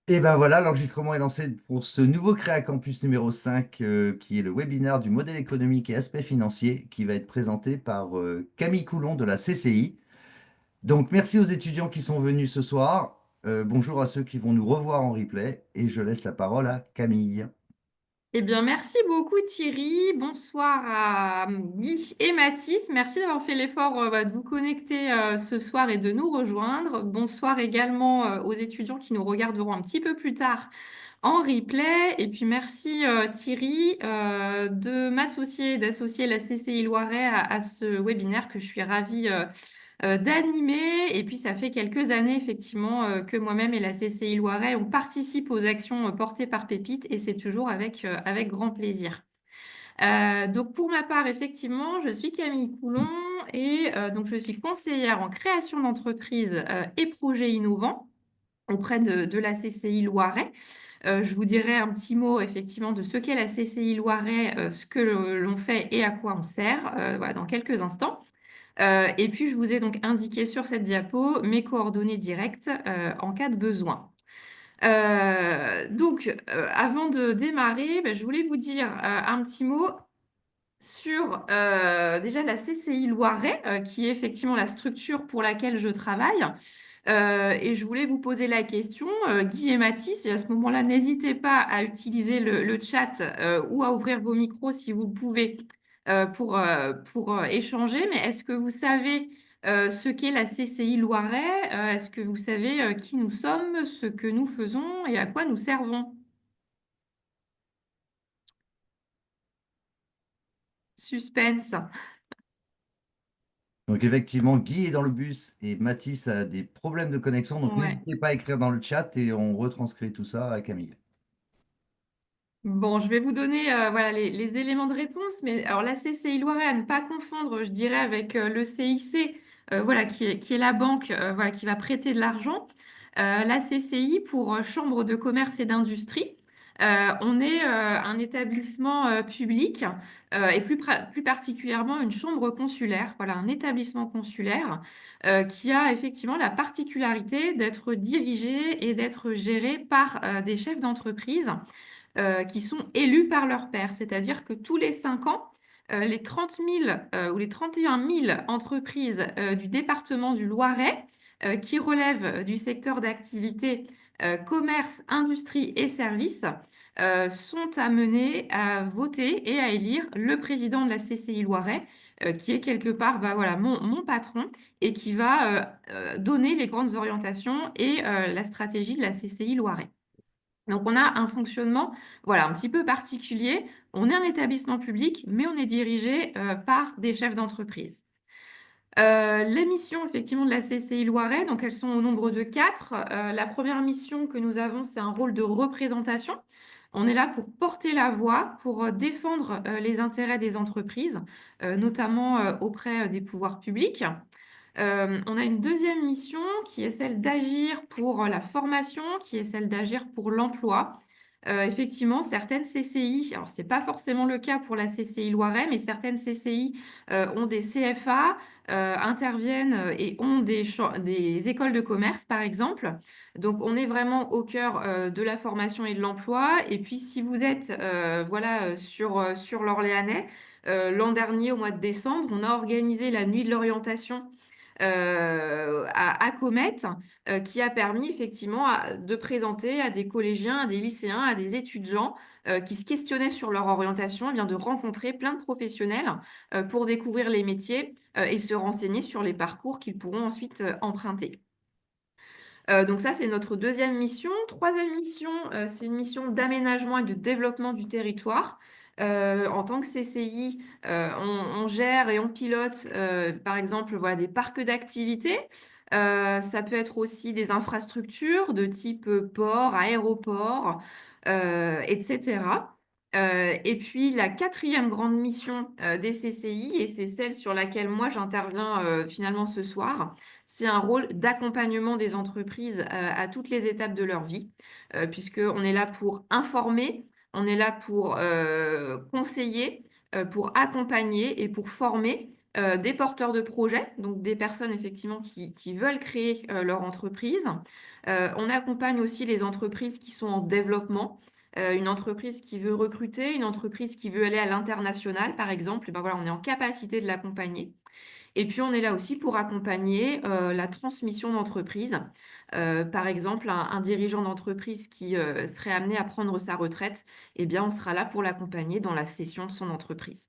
Et ben voilà, l'enregistrement est lancé pour ce nouveau Créa Campus numéro 5, qui est le webinaire du modèle économique et aspect financier, qui va être présenté par Camille Coulon de la CCI. Donc merci aux étudiants qui sont venus ce soir. Bonjour à ceux qui vont nous revoir en replay et je laisse la parole à Camille. Eh bien, merci beaucoup Thierry. Bonsoir à Guy et Mathis. Merci d'avoir fait l'effort de vous connecter ce soir et de nous rejoindre. Bonsoir également aux étudiants qui nous regarderont un petit peu plus tard en replay. Et puis merci Thierry de m'associer, d'associer la CCI Loiret à ce webinaire que je suis ravie d'animer. Et puis, ça fait quelques années, effectivement, que moi-même et la CCI Loiret, on participe aux actions portées par Pépite et c'est toujours avec grand plaisir. Donc, pour ma part, effectivement, je suis Camille Coulon et donc je suis conseillère en création d'entreprise et projets innovants auprès de la CCI Loiret. Je vous dirai un petit mot effectivement de ce qu'est la CCI Loiret, ce que l'on fait et à quoi on sert, voilà, dans quelques instants. Et puis, je vous ai donc indiqué sur cette diapo mes coordonnées directes en cas de besoin. Avant de démarrer, ben, je voulais vous dire un petit mot sur déjà la CCI Loiret, qui est effectivement la structure pour laquelle je travaille. Et je voulais vous poser la question, Guy et Mathis, et à ce moment-là, n'hésitez pas à utiliser le chat ou à ouvrir vos micros si vous le pouvez pour échanger. Mais est-ce que vous savez ce qu'est la CCI Loiret? Est-ce que vous savez qui nous sommes, ce que nous faisons et à quoi nous servons? Suspense. Donc effectivement, Guy est dans le bus et Mathis a des problèmes de connexion, donc Ouais. n'hésitez pas à écrire dans le chat et on retranscrit tout ça à Camille. Bon, je vais vous donner voilà, les éléments de réponse, mais alors la CCI Loiret, à ne pas confondre, je dirais, avec le CIC, voilà, qui est la banque voilà, qui va prêter de l'argent. La CCI pour Chambre de commerce et d'industrie. On est un établissement public et plus particulièrement une chambre consulaire, voilà, un établissement consulaire qui a effectivement la particularité d'être dirigé et d'être géré par des chefs d'entreprise qui sont élus par leur pair. C'est-à-dire que tous les 5 ans, les 30 000 ou les 31 000 entreprises du département du Loiret qui relèvent du secteur d'activité commerce, industrie et services sont amenées à voter et à élire le président de la CCI Loiret, qui est quelque part bah, voilà, mon patron et qui va donner les grandes orientations et la stratégie de la CCI Loiret. Donc, on a un fonctionnement, voilà, un petit peu particulier. On est un établissement public, mais on est dirigé par des chefs d'entreprise. Les missions, effectivement, de la CCI Loiret, donc elles sont au nombre de 4. La première mission que nous avons, c'est un rôle de représentation. On est là pour porter la voix, pour défendre les intérêts des entreprises, notamment auprès des pouvoirs publics. On a une deuxième mission qui est celle d'agir pour la formation, qui est celle d'agir pour l'emploi. Effectivement, certaines CCI, alors c'est pas forcément le cas pour la CCI Loiret, mais certaines CCI ont des CFA, interviennent et ont des écoles de commerce, par exemple. Donc, on est vraiment au cœur de la formation et de l'emploi. Et puis, si vous êtes voilà, sur l'Orléanais, l'an dernier, au mois de décembre, on a organisé la nuit de l'orientation à Comet, qui a permis effectivement de présenter à des collégiens, à des lycéens, à des étudiants qui se questionnaient sur leur orientation, eh bien, de rencontrer plein de professionnels pour découvrir les métiers et se renseigner sur les parcours qu'ils pourront ensuite emprunter. Donc ça, c'est notre deuxième mission. Troisième mission, c'est une mission d'aménagement et de développement du territoire. En tant que CCI, on gère et on pilote, par exemple, voilà, des parcs d'activités. Ça peut être aussi des infrastructures de type port, aéroport, etc. Et puis la quatrième grande mission des CCI, et c'est celle sur laquelle moi j'interviens finalement ce soir, c'est un rôle d'accompagnement des entreprises à toutes les étapes de leur vie, puisqu'on est là pour informer, on est là pour conseiller, pour accompagner et pour former. des porteurs de projets, donc des personnes effectivement qui veulent créer leur entreprise. On accompagne aussi les entreprises qui sont en développement. Une entreprise qui veut recruter, une entreprise qui veut aller à l'international, par exemple, et ben voilà, on est en capacité de l'accompagner. Et puis, on est là aussi pour accompagner la transmission d'entreprise. Par exemple, un dirigeant d'entreprise qui serait amené à prendre sa retraite, eh bien, on sera là pour l'accompagner dans la cession de son entreprise.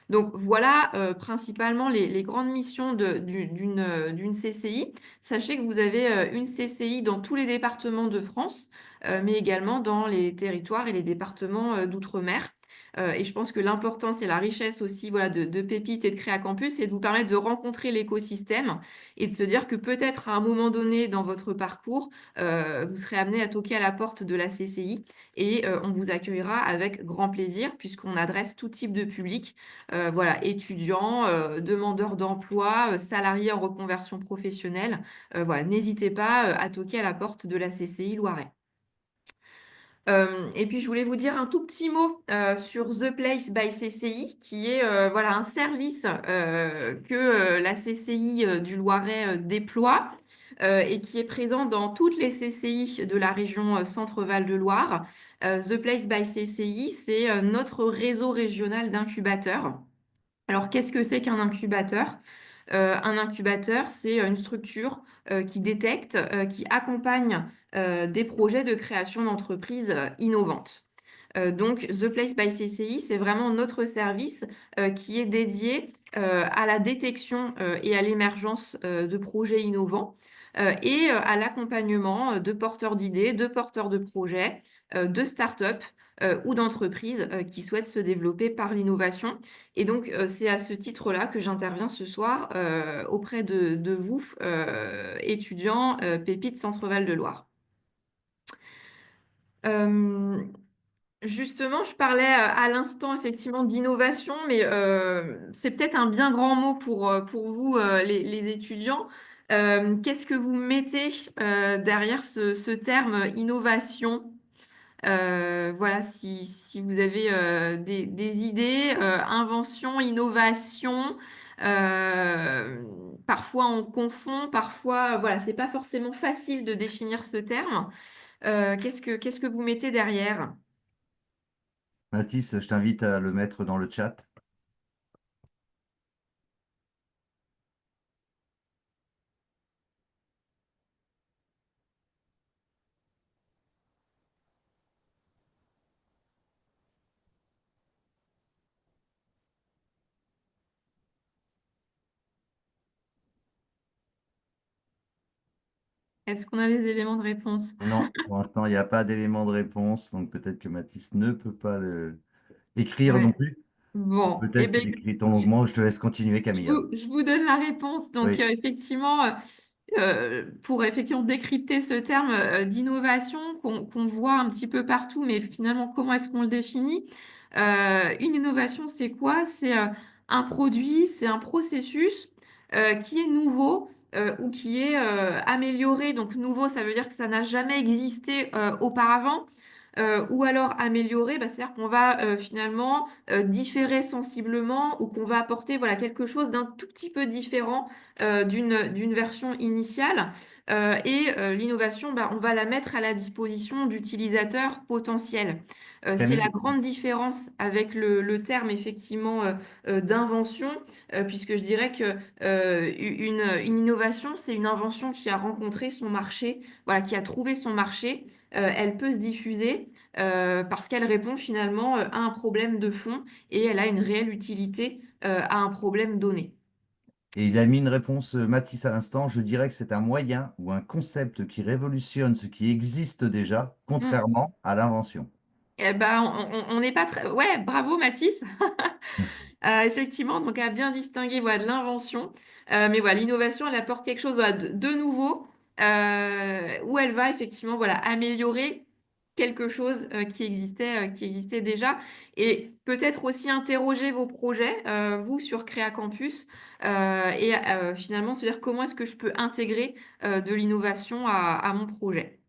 Donc, voilà principalement les grandes missions d'une CCI. Sachez que vous avez une CCI dans tous les départements de France, mais également dans les territoires et les départements d'outre-mer. Et je pense que l'importance et la richesse aussi voilà, de Pépite et de Créa Campus, c'est de vous permettre de rencontrer l'écosystème et de se dire que peut-être à un moment donné dans votre parcours, vous serez amené à toquer à la porte de la CCI et on vous accueillera avec grand plaisir puisqu'on adresse tout type de public, voilà, étudiants, demandeurs d'emploi, salariés en reconversion professionnelle. Voilà, n'hésitez pas à toquer à la porte de la CCI Loiret. Et puis je voulais vous dire un tout petit mot sur The Place by CCI, qui est voilà un service que la CCI du Loiret déploie et qui est présent dans toutes les CCI de la région Centre-Val de Loire. The Place by CCI, c'est notre réseau régional d'incubateurs. Alors, qu'est-ce que c'est qu'un incubateur? Un incubateur, c'est une structure qui détecte, qui accompagne des projets de création d'entreprises innovantes. Donc, The Place by CCI, c'est vraiment notre service qui est dédié à la détection et à l'émergence de projets innovants et à l'accompagnement de porteurs d'idées, de porteurs de projets, de start-up ou d'entreprises qui souhaitent se développer par l'innovation. Et donc, c'est à ce titre-là que j'interviens ce soir auprès de vous, étudiants Pépites Centre-Val de Loire. Euh, Justement, je parlais à l'instant effectivement d'innovation, mais c'est peut-être un bien grand mot pour vous, les étudiants. Qu'est-ce que vous mettez derrière ce terme innovation? Voilà, si vous avez des idées, invention, innovation, parfois on confond, parfois, voilà, c'est pas forcément facile de définir ce terme. Qu'est-ce que vous mettez derrière? Mathis, je t'invite à le mettre dans le chat. Est-ce qu'on a des éléments de réponse? Non, pour l'instant, il n'y a pas d'élément de réponse, donc peut-être que Mathis ne peut pas le écrire non Ouais. plus. Bon, eh Peut-être ben, qu'il écrit ton longuement, je te laisse continuer, Camilla. je vous donne la réponse. Donc, Oui. effectivement, pour effectivement décrypter ce terme d'innovation qu'on voit un petit peu partout, mais finalement, comment est-ce qu'on le définit? Une innovation, c'est quoi? C'est un produit, c'est un processus qui est nouveau ou qui est amélioré. Donc, nouveau, ça veut dire que ça n'a jamais existé auparavant. Ou alors amélioré, bah, c'est-à-dire qu'on va finalement différer sensiblement ou qu'on va apporter voilà, quelque chose d'un tout petit peu différent d'une version initiale. L'innovation, bah, on va la mettre à la disposition d'utilisateurs potentiels. C'est la Camille, grande différence avec le terme effectivement d'invention, puisque je dirais que une innovation, c'est une invention qui a rencontré son marché, voilà, qui a trouvé son marché. Elle peut se diffuser parce qu'elle répond finalement à un problème de fond et elle a une réelle utilité à un problème donné. et il a mis une réponse, Mathis, à l'instant. Je dirais que c'est un moyen ou un concept qui révolutionne ce qui existe déjà, Mm. contrairement à l'invention. Eh ben, on n'est pas très... Ouais, bravo Mathis. Effectivement, donc à bien distinguer voilà, de l'invention. Mais voilà, l'innovation, elle apporte quelque chose voilà, de nouveau où elle va effectivement voilà, améliorer quelque chose qui existait déjà et peut-être aussi interroger vos projets, vous, sur Créa Campus et finalement se dire comment est-ce que je peux intégrer de l'innovation à mon projet.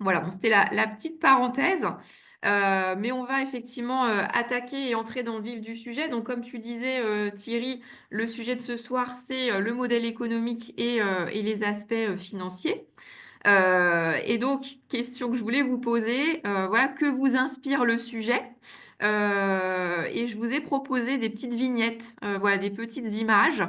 Voilà, bon, c'était la petite parenthèse. Mais on va effectivement attaquer et entrer dans le vif du sujet. Donc, comme tu disais, Thierry, le sujet de ce soir, c'est le modèle économique et les aspects financiers. Et donc, question que je voulais vous poser, voilà, que vous inspire le sujet? Et je vous ai proposé des petites vignettes, voilà, des petites images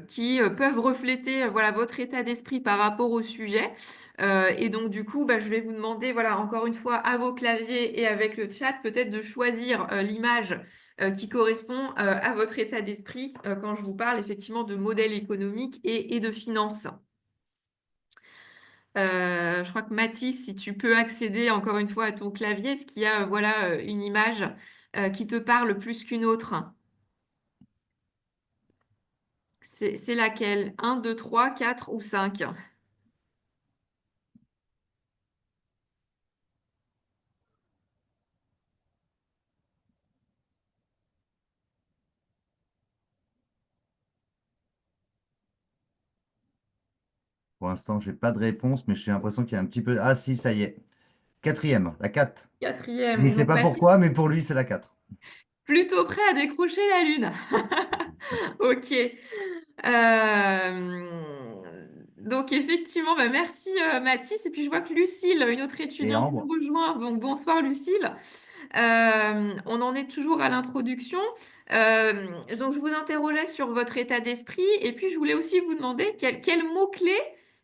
qui peuvent refléter, voilà, votre état d'esprit par rapport au sujet. Et donc, du coup, bah, je vais vous demander, voilà, encore une fois, à vos claviers et avec le chat, peut-être de choisir l'image qui correspond à votre état d'esprit quand je vous parle effectivement de modèle économique et de finances. Je crois que Mathis, si tu peux accéder encore une fois à ton clavier, est-ce qu'il y a voilà, une image qui te parle plus qu'une autre? C'est laquelle? Un, 2, 3, 4 ou 5? Pour l'instant, j'ai pas de réponse, mais j'ai l'impression qu'il y a un petit peu. Ah si, ça y est. Quatrième, la 4. Quatrième. Il ne Et sait donc pas Mathis, pourquoi, mais pour lui, c'est la 4. plutôt prêt à décrocher la lune. Ok. Euh, donc effectivement, bah, merci Mathis. Et puis je vois que Lucille, une autre Et étudiante, nous Ambre, rejoint. Donc bonsoir Lucille. On en est toujours à l'introduction. Donc, je vous interrogeais sur votre état d'esprit et puis je voulais aussi vous demander quel mot-clé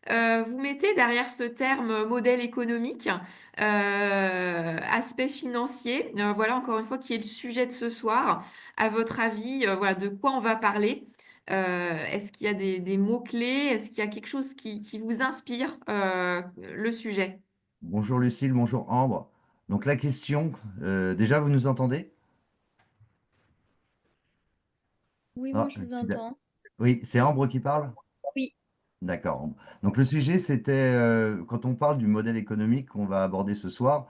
vous mettez derrière ce terme modèle économique, aspect financier. Voilà, encore une fois, qui est le sujet de ce soir. À votre avis, voilà, de quoi on va parler? Est-ce qu'il y a des mots-clés? Est-ce qu'il y a quelque chose qui vous inspire le sujet? bonjour Lucille, bonjour Ambre. Donc la question, déjà, vous nous entendez? Oui, moi Ah, je vous entends. oui, c'est Ambre qui parle? Oui. D'accord. Donc le sujet, c'était quand on parle du modèle économique qu'on va aborder ce soir,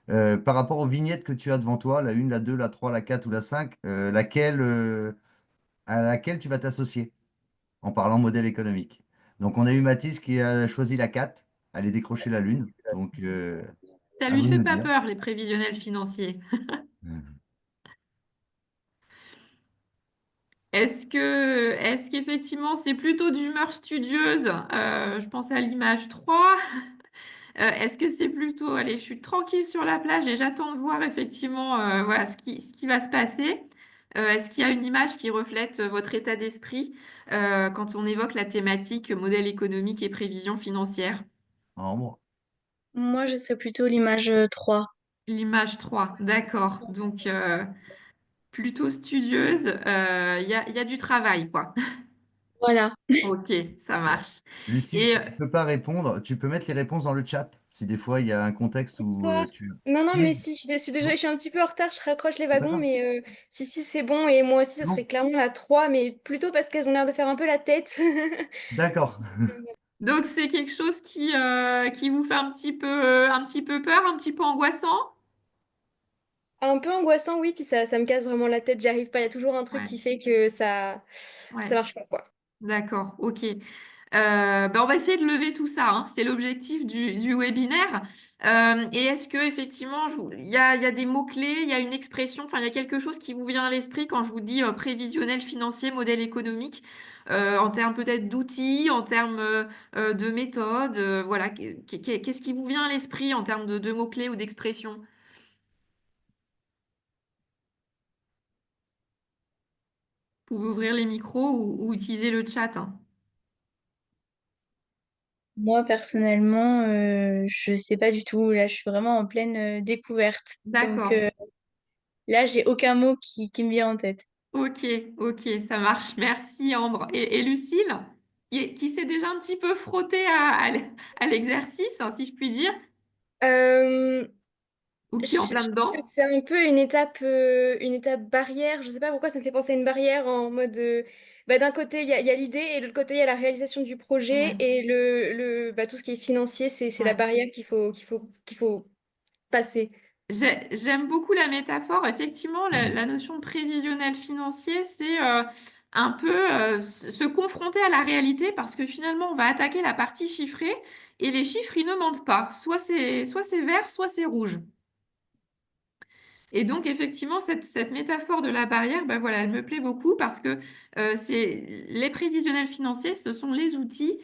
par rapport aux vignettes que tu as devant toi, la 1, la 2, la 3, la 4 ou la 5, à laquelle tu vas t'associer en parlant modèle économique. Donc on a eu Mathis qui a choisi la 4, aller décrocher la lune. Donc Ça à lui vous de fait nous pas dire. peur, les prévisionnels financiers. Est-ce qu'effectivement c'est plutôt d'humeur studieuse? Je pense à l'image 3. Est-ce que c'est plutôt, allez, je suis tranquille sur la plage et j'attends de voir effectivement voilà, ce qui va se passer? Est-ce qu'il y a une image qui reflète votre état d'esprit quand on évoque la thématique modèle économique et prévision financière? Ambre. Moi je serais plutôt l'image 3. L'image 3, d'accord. Donc, plutôt studieuse, il y a du travail, quoi. Voilà. Ok, ça marche. Lucille, Et si tu peux pas répondre, tu peux mettre les réponses dans le chat. Si des fois il y a un contexte où Bonsoir. tu. Non, non, mais Si, si, je suis désolée, non, je suis un petit peu en retard, je raccroche les c'est pas wagons, grave. mais si, c'est bon. Et moi aussi, C'est ça serait bon. clairement la 3, mais plutôt parce qu'elles ont l'air de faire un peu la tête. D'accord. donc, c'est quelque chose qui vous fait un petit peu peur, un petit peu angoissant? Un peu angoissant, oui, puis ça me casse vraiment la tête, j'y arrive pas. Il y a toujours un truc Ouais, qui fait que ça ouais, marche pas, quoi. d'accord, ok. Ben, on va essayer de lever tout ça, hein. C'est l'objectif du webinaire. Et est-ce que effectivement, il y a des mots-clés, il y a une expression, enfin, il y a quelque chose qui vous vient à l'esprit quand je vous dis prévisionnel financier, modèle économique, en termes peut-être d'outils, en termes de méthodes, voilà. Qu'est-ce qui vous vient à l'esprit en termes de mots-clés ou d'expressions? Vous pouvez ouvrir les micros ou utiliser le chat, hein. Moi, personnellement, je sais pas du tout. Là, je suis vraiment en pleine découverte. Donc D'accord. là, j'ai aucun mot qui me vient en tête. Ok, ok, ça marche. Merci Ambre. Et Lucille, qui s'est déjà un petit peu frottée à l'exercice, hein, si je puis dire, Euh, ou qui est en je plein trouve que dedans. c'est un peu une étape barrière. Je sais pas pourquoi ça me fait penser à une barrière en mode bah, d'un côté il y a l'idée et de l'autre côté il y a la réalisation du projet Ouais, et bah, tout ce qui est financier, c'est la ouais. barrière qu'il faut passer. J'aime beaucoup la métaphore. Effectivement, la notion de prévisionnel financier, c'est un peu se confronter à la réalité parce que finalement, on va attaquer la partie chiffrée et les chiffres, ils ne mentent pas. Soit c'est vert, soit c'est rouge. Et donc, effectivement, cette métaphore de la barrière, ben voilà, elle me plaît beaucoup parce que les prévisionnels financiers, ce sont les outils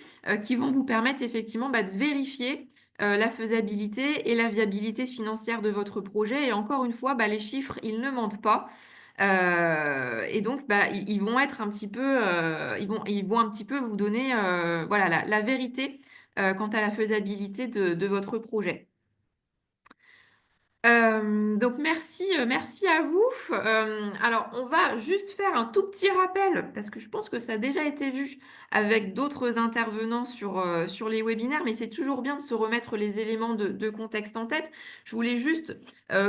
qui vont vous permettre effectivement de vérifier la faisabilité et la viabilité financière de votre projet. Et encore une fois, les chiffres, ils ne mentent pas. Et donc, ils vont être un petit peu, ils vont un petit peu vous donner voilà, la vérité quant à la faisabilité de votre projet. Donc merci à vous. Alors on va juste faire un tout petit rappel parce que je pense que ça a déjà été vu avec d'autres intervenants sur les webinaires, mais c'est toujours bien de se remettre les éléments de contexte en tête. Je voulais juste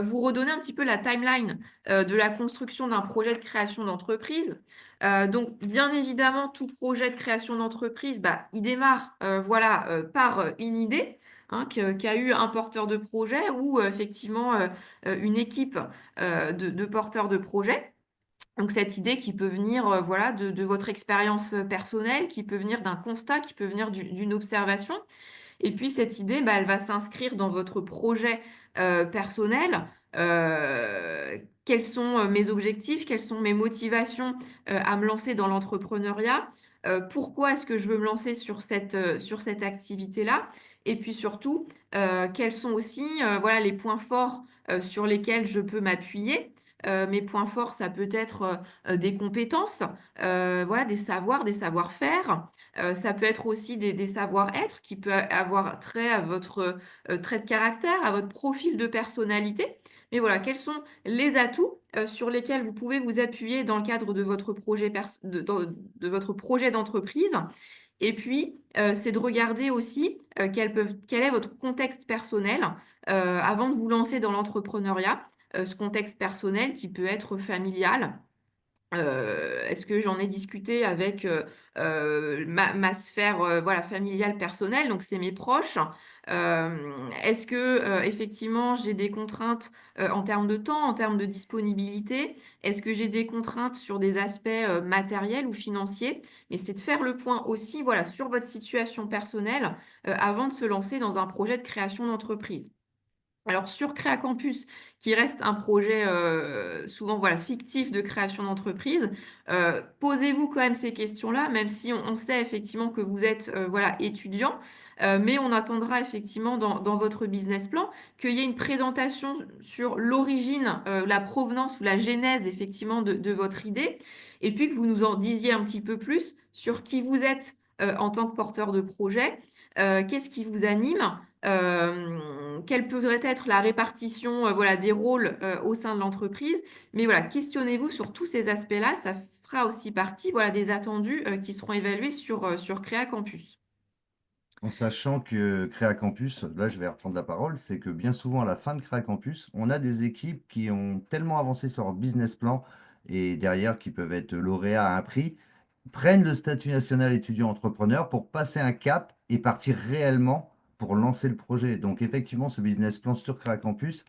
vous redonner un petit peu la timeline de la construction d'un projet de création d'entreprise. Donc bien évidemment, tout projet de création d'entreprise, il démarre voilà, par une idée qui a eu un porteur de projet ou effectivement une équipe de porteurs de projet. Donc cette idée qui peut venir voilà, de votre expérience personnelle, qui peut venir d'un constat, qui peut venir d'une observation. Et puis cette idée, elle va s'inscrire dans votre projet personnel. Quels sont mes objectifs, quelles sont mes motivations à me lancer dans l'entrepreneuriat? Pourquoi est-ce que je veux me lancer sur cette activité-là? Et puis surtout, quels sont aussi voilà, les points forts sur lesquels je peux m'appuyer? Mes points forts, ça peut être des compétences, voilà, des savoirs, des savoir-faire. Ça peut être aussi des savoir-être qui peut avoir trait à votre trait de caractère, à votre profil de personnalité. Mais voilà, quels sont les atouts sur lesquels vous pouvez vous appuyer dans le cadre de votre projet, de votre projet d'entreprise? Et puis, c'est de regarder aussi quel est votre contexte personnel avant de vous lancer dans l'entrepreneuriat. Ce contexte personnel qui peut être familial, est-ce que j'en ai discuté avec ma sphère voilà, familiale personnelle, donc c'est mes proches. Est-ce que effectivement j'ai des contraintes en termes de temps, en termes de disponibilité? Est-ce que j'ai des contraintes sur des aspects matériels ou financiers? Mais c'est de faire le point aussi voilà, sur votre situation personnelle avant de se lancer dans un projet de création d'entreprise. Alors sur Créa Campus, qui reste un projet souvent voilà, fictif de création d'entreprise, posez-vous quand même ces questions-là, même si on sait effectivement que vous êtes voilà, étudiant, mais on attendra effectivement dans votre business plan qu'il y ait une présentation sur l'origine, la provenance ou la genèse effectivement de votre idée, et puis que vous nous en disiez un petit peu plus sur qui vous êtes en tant que porteur de projet, qu'est-ce qui vous anime. Quelle pourrait être la répartition voilà, des rôles au sein de l'entreprise. Mais voilà, questionnez-vous sur tous ces aspects-là. Ça fera aussi partie voilà, des attendus qui seront évalués sur Créa Campus. En sachant que Créa Campus, là je vais reprendre la parole, c'est que bien souvent à la fin de Créa Campus, on a des équipes qui ont tellement avancé sur leur business plan et derrière qui peuvent être lauréats à un prix, prennent le statut national étudiant entrepreneur pour passer un cap et partir réellement pour lancer le projet. Donc effectivement, ce business plan sur Créa Campus,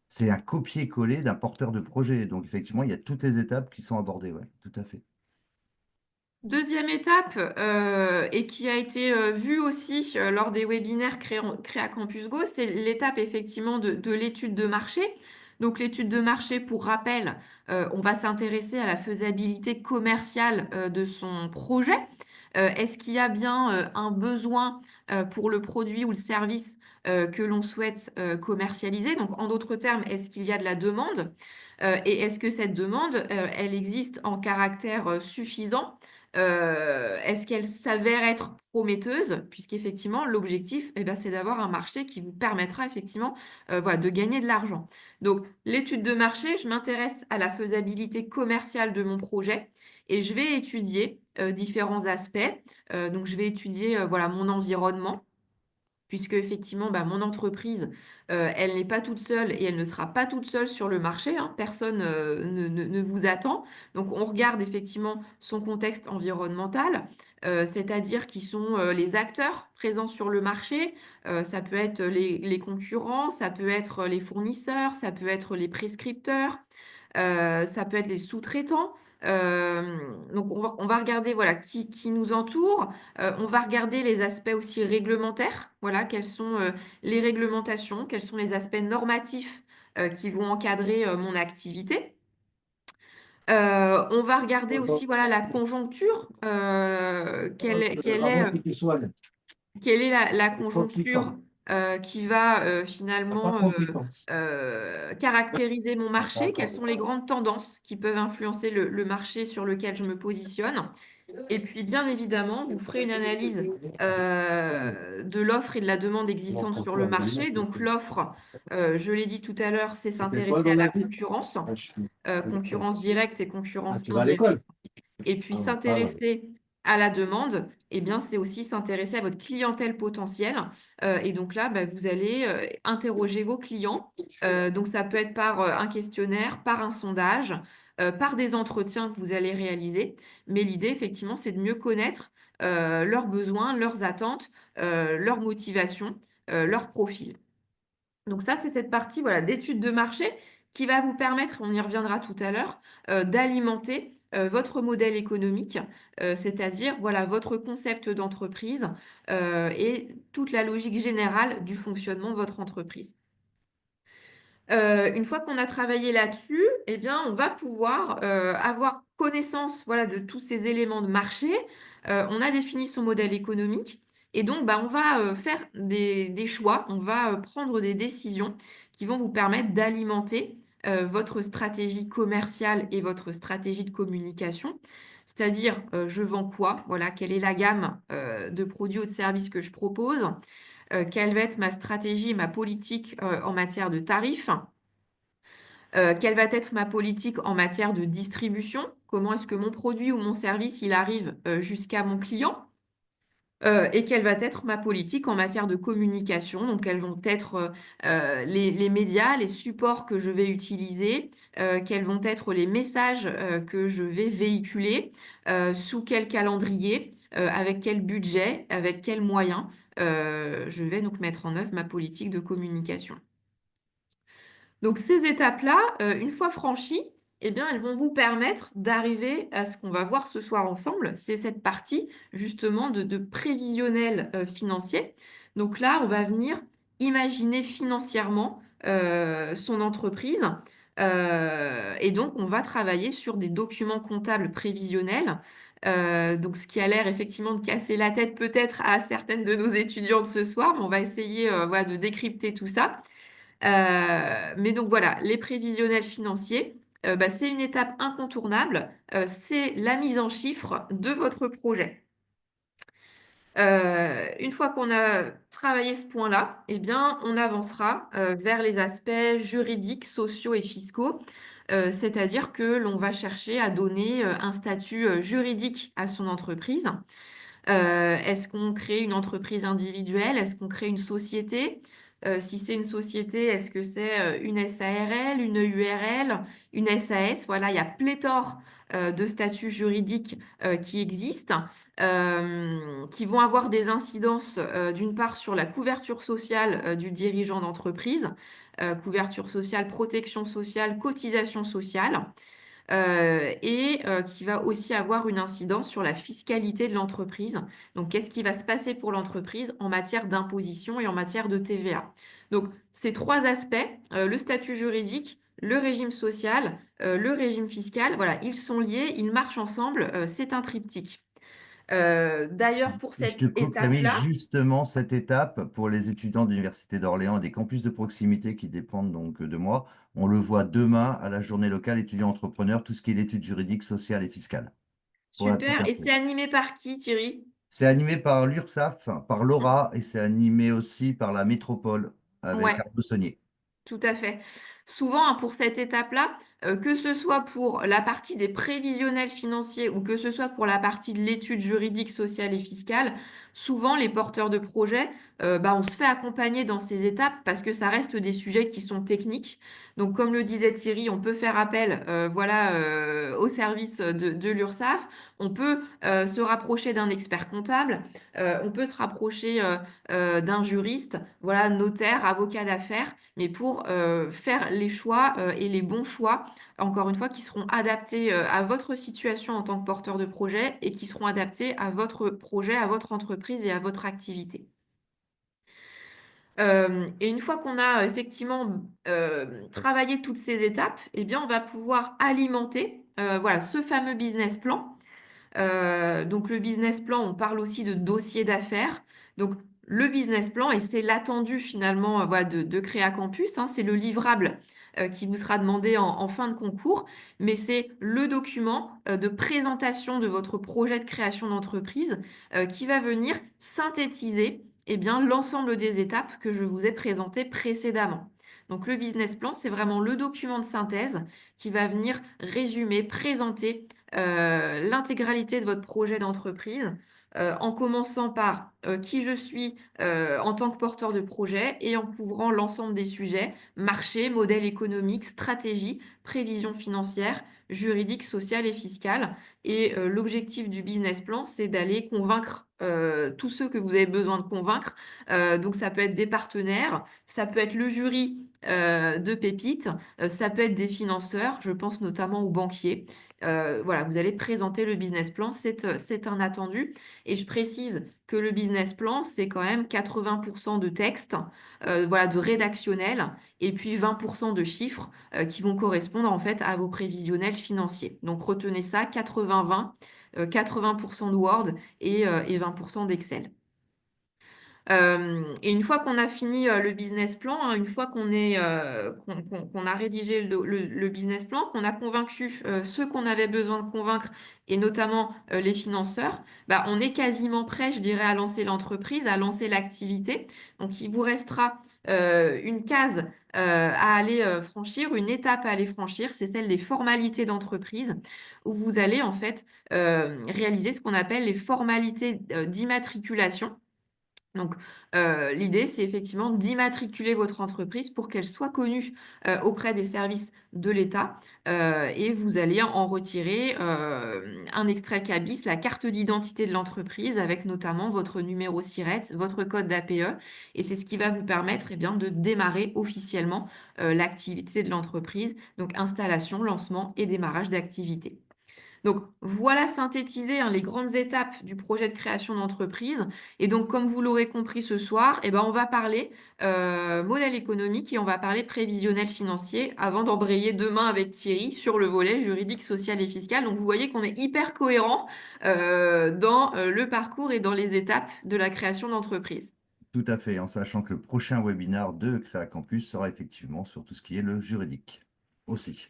c'est un copier-coller d'un porteur de projet. Donc effectivement, il y a toutes les étapes qui sont abordées, ouais, tout à fait. Deuxième étape, et qui a été vue aussi lors des webinaires Créa Campus Go, c'est l'étape effectivement de l'étude de marché. Donc l'étude de marché, pour rappel, on va s'intéresser à la faisabilité commerciale de son projet. Est-ce qu'il y a bien un besoin pour le produit ou le service que l'on souhaite commercialiser? Donc en d'autres termes, est-ce qu'il y a de la demande? Et est-ce que cette demande, elle existe en caractère suffisant? Est-ce qu'elle s'avère être prometteuse? Puisqu'effectivement, l'objectif, eh ben, c'est d'avoir un marché qui vous permettra effectivement voilà, de gagner de l'argent. Donc, l'étude de marché, je m'intéresse à la faisabilité commerciale de mon projet et je vais étudier différents aspects. Donc, je vais étudier voilà, mon environnement puisque effectivement, mon entreprise, elle n'est pas toute seule et elle ne sera pas toute seule sur le marché, hein. Personne ne vous attend. Donc, on regarde effectivement son contexte environnemental, c'est-à-dire qui sont les acteurs présents sur le marché. Ça peut être les concurrents, ça peut être les fournisseurs, ça peut être les prescripteurs, ça peut être les sous-traitants. Donc, on va regarder voilà, qui nous entoure. On va regarder les aspects aussi réglementaires. Voilà, quelles sont les réglementations, quels sont les aspects normatifs qui vont encadrer mon activité. On va regarder aussi voilà, la conjoncture. Quelle est la conjoncture qui va finalement caractériser mon marché? Quelles sont les grandes tendances qui peuvent influencer le marché sur lequel je me positionne? Et puis, bien évidemment, vous ferez une analyse de l'offre et de la demande existante sur le marché. Donc, l'offre, je l'ai dit tout à l'heure, c'est s'intéresser à la concurrence, concurrence directe et concurrence indirecte. Et puis s'intéresser à la demande, eh bien, c'est aussi s'intéresser à votre clientèle potentielle. Et donc là, bah, vous allez interroger vos clients. Donc ça peut être par un questionnaire, par un sondage, par des entretiens que vous allez réaliser. Mais l'idée, effectivement, c'est de mieux connaître leurs besoins, leurs attentes, leurs motivations, leur profil. Donc ça, c'est cette partie voilà, d'étude de marché qui va vous permettre, on y reviendra tout à l'heure, d'alimenter votre modèle économique, c'est-à-dire voilà, votre concept d'entreprise et toute la logique générale du fonctionnement de votre entreprise. Une fois qu'on a travaillé là-dessus, eh bien, on va pouvoir avoir connaissance voilà, de tous ces éléments de marché. On a défini son modèle économique et donc bah, on va faire des choix, on va prendre des décisions qui vont vous permettre d'alimenter votre stratégie commerciale et votre stratégie de communication. C'est-à-dire, je vends quoi? Voilà, quelle est la gamme de produits ou de services que je propose? Quelle va être ma stratégie, ma politique en matière de tarifs? Quelle va être ma politique en matière de distribution? Comment est-ce que mon produit ou mon service il arrive jusqu'à mon client? Et quelle va être ma politique en matière de communication? Donc, quels vont être les médias, les supports que je vais utiliser, quels vont être les messages que je vais véhiculer, sous quel calendrier, avec quel budget, avec quels moyens je vais donc mettre en œuvre ma politique de communication. Donc ces étapes-là, une fois franchies, eh bien, elles vont vous permettre d'arriver à ce qu'on va voir ce soir ensemble. C'est cette partie justement de prévisionnel financier. Donc là, on va venir imaginer financièrement son entreprise. Et donc, on va travailler sur des documents comptables prévisionnels. Donc, ce qui a l'air effectivement de casser la tête peut-être à certaines de nos étudiantes ce soir, mais on va essayer voilà, de décrypter tout ça. Mais donc voilà, les prévisionnels financiers, bah, c'est une étape incontournable, c'est la mise en chiffres de votre projet. Une fois qu'on a travaillé ce point-là, eh bien, on avancera vers les aspects juridiques, sociaux et fiscaux, c'est-à-dire que l'on va chercher à donner un statut juridique à son entreprise. Est-ce qu'on crée une entreprise individuelle? Est-ce qu'on crée une société? Si c'est une société, est-ce que c'est une SARL, une URL, une SAS? Voilà, il y a pléthore de statuts juridiques qui existent, qui vont avoir des incidences d'une part sur la couverture sociale du dirigeant d'entreprise, couverture sociale, protection sociale, cotisation sociale et qui va aussi avoir une incidence sur la fiscalité de l'entreprise. Donc, qu'est-ce qui va se passer pour l'entreprise en matière d'imposition et en matière de TVA? Donc, ces trois aspects, le statut juridique, le régime social, le régime fiscal, voilà, ils sont liés, ils marchent ensemble, c'est un triptyque. D'ailleurs, pour Je cette te coupe, Camille, étape-là, justement, cette étape pour les étudiants de l'Université d'Orléans et des campus de proximité qui dépendent donc de moi, on le voit demain à la journée locale étudiants-entrepreneurs, tout ce qui est l'étude juridique, sociale et fiscale, pour la petite super. Et info. c'est animé par qui, Thierry? C'est animé par l'URSSAF, par Laura, et c'est animé aussi par la Métropole avec Ouais. Arnaud Saunier. Tout à fait. Souvent, hein, pour cette étape-là, que ce soit pour la partie des prévisionnels financiers ou que ce soit pour la partie de l'étude juridique, sociale et fiscale, souvent les porteurs de projets, bah, on se fait accompagner dans ces étapes parce que ça reste des sujets qui sont techniques. Donc, comme le disait Thierry, on peut faire appel voilà, au service de l'URSSAF, on peut se rapprocher d'un expert comptable, on peut se rapprocher d'un juriste, voilà, notaire, avocat d'affaires, mais pour faire les choix et les bons choix encore une fois, qui seront adaptés à votre situation en tant que porteur de projet et qui seront adaptés à votre projet, à votre entreprise et à votre activité. Et une fois qu'on a effectivement travaillé toutes ces étapes, eh bien, on va pouvoir alimenter voilà, ce fameux business plan. Donc le business plan, on parle aussi de dossier d'affaires. Donc le business plan, et c'est l'attendu finalement voilà, de Créa Campus, hein, c'est le livrable qui vous sera demandé en fin de concours, mais c'est le document de présentation de votre projet de création d'entreprise qui va venir synthétiser eh bien, l'ensemble des étapes que je vous ai présentées précédemment. Donc le business plan, c'est vraiment le document de synthèse qui va venir résumer, présenter l'intégralité de votre projet d'entreprise, en commençant par qui je suis en tant que porteur de projet et en couvrant l'ensemble des sujets, marché, modèle économique, stratégie, prévision financière, juridique, sociale et fiscale. Et l'objectif du business plan, c'est d'aller convaincre tous ceux que vous avez besoin de convaincre. Donc ça peut être des partenaires, ça peut être le jury de Pépites, ça peut être des financeurs, je pense notamment aux banquiers. Voilà, vous allez présenter le business plan, c'est un attendu. Et je précise que le business plan, c'est quand même 80% de texte, voilà, de rédactionnel, et puis 20% de chiffres qui vont correspondre en fait à vos prévisionnels financiers. Donc retenez ça, 80-20, 80% de Word et 20% d'Excel. Et une fois qu'on a fini le business plan, hein, une fois qu'on a rédigé le business plan, qu'on a convaincu ceux qu'on avait besoin de convaincre, et notamment les financeurs, bah, on est quasiment prêt, je dirais, à lancer l'entreprise, à lancer l'activité. Donc, il vous restera une case à aller franchir, une étape à aller franchir, c'est celle des formalités d'entreprise, où vous allez en fait réaliser ce qu'on appelle les formalités d'immatriculation. Donc, l'idée, c'est effectivement d'immatriculer votre entreprise pour qu'elle soit connue auprès des services de l'État et vous allez en retirer un extrait CABIS, la carte d'identité de l'entreprise avec notamment votre numéro SIRET, votre code d'APE et c'est ce qui va vous permettre eh bien, de démarrer officiellement l'activité de l'entreprise, donc installation, lancement et démarrage d'activité. Donc voilà synthétiser hein, les grandes étapes du projet de création d'entreprise. Et donc comme vous l'aurez compris ce soir, eh ben, on va parler modèle économique et on va parler prévisionnel financier avant d'embrayer demain avec Thierry sur le volet juridique, social et fiscal. Donc vous voyez qu'on est hyper cohérent dans le parcours et dans les étapes de la création d'entreprise. Tout à fait, en sachant que le prochain webinaire de Créa Campus sera effectivement sur tout ce qui est le juridique aussi.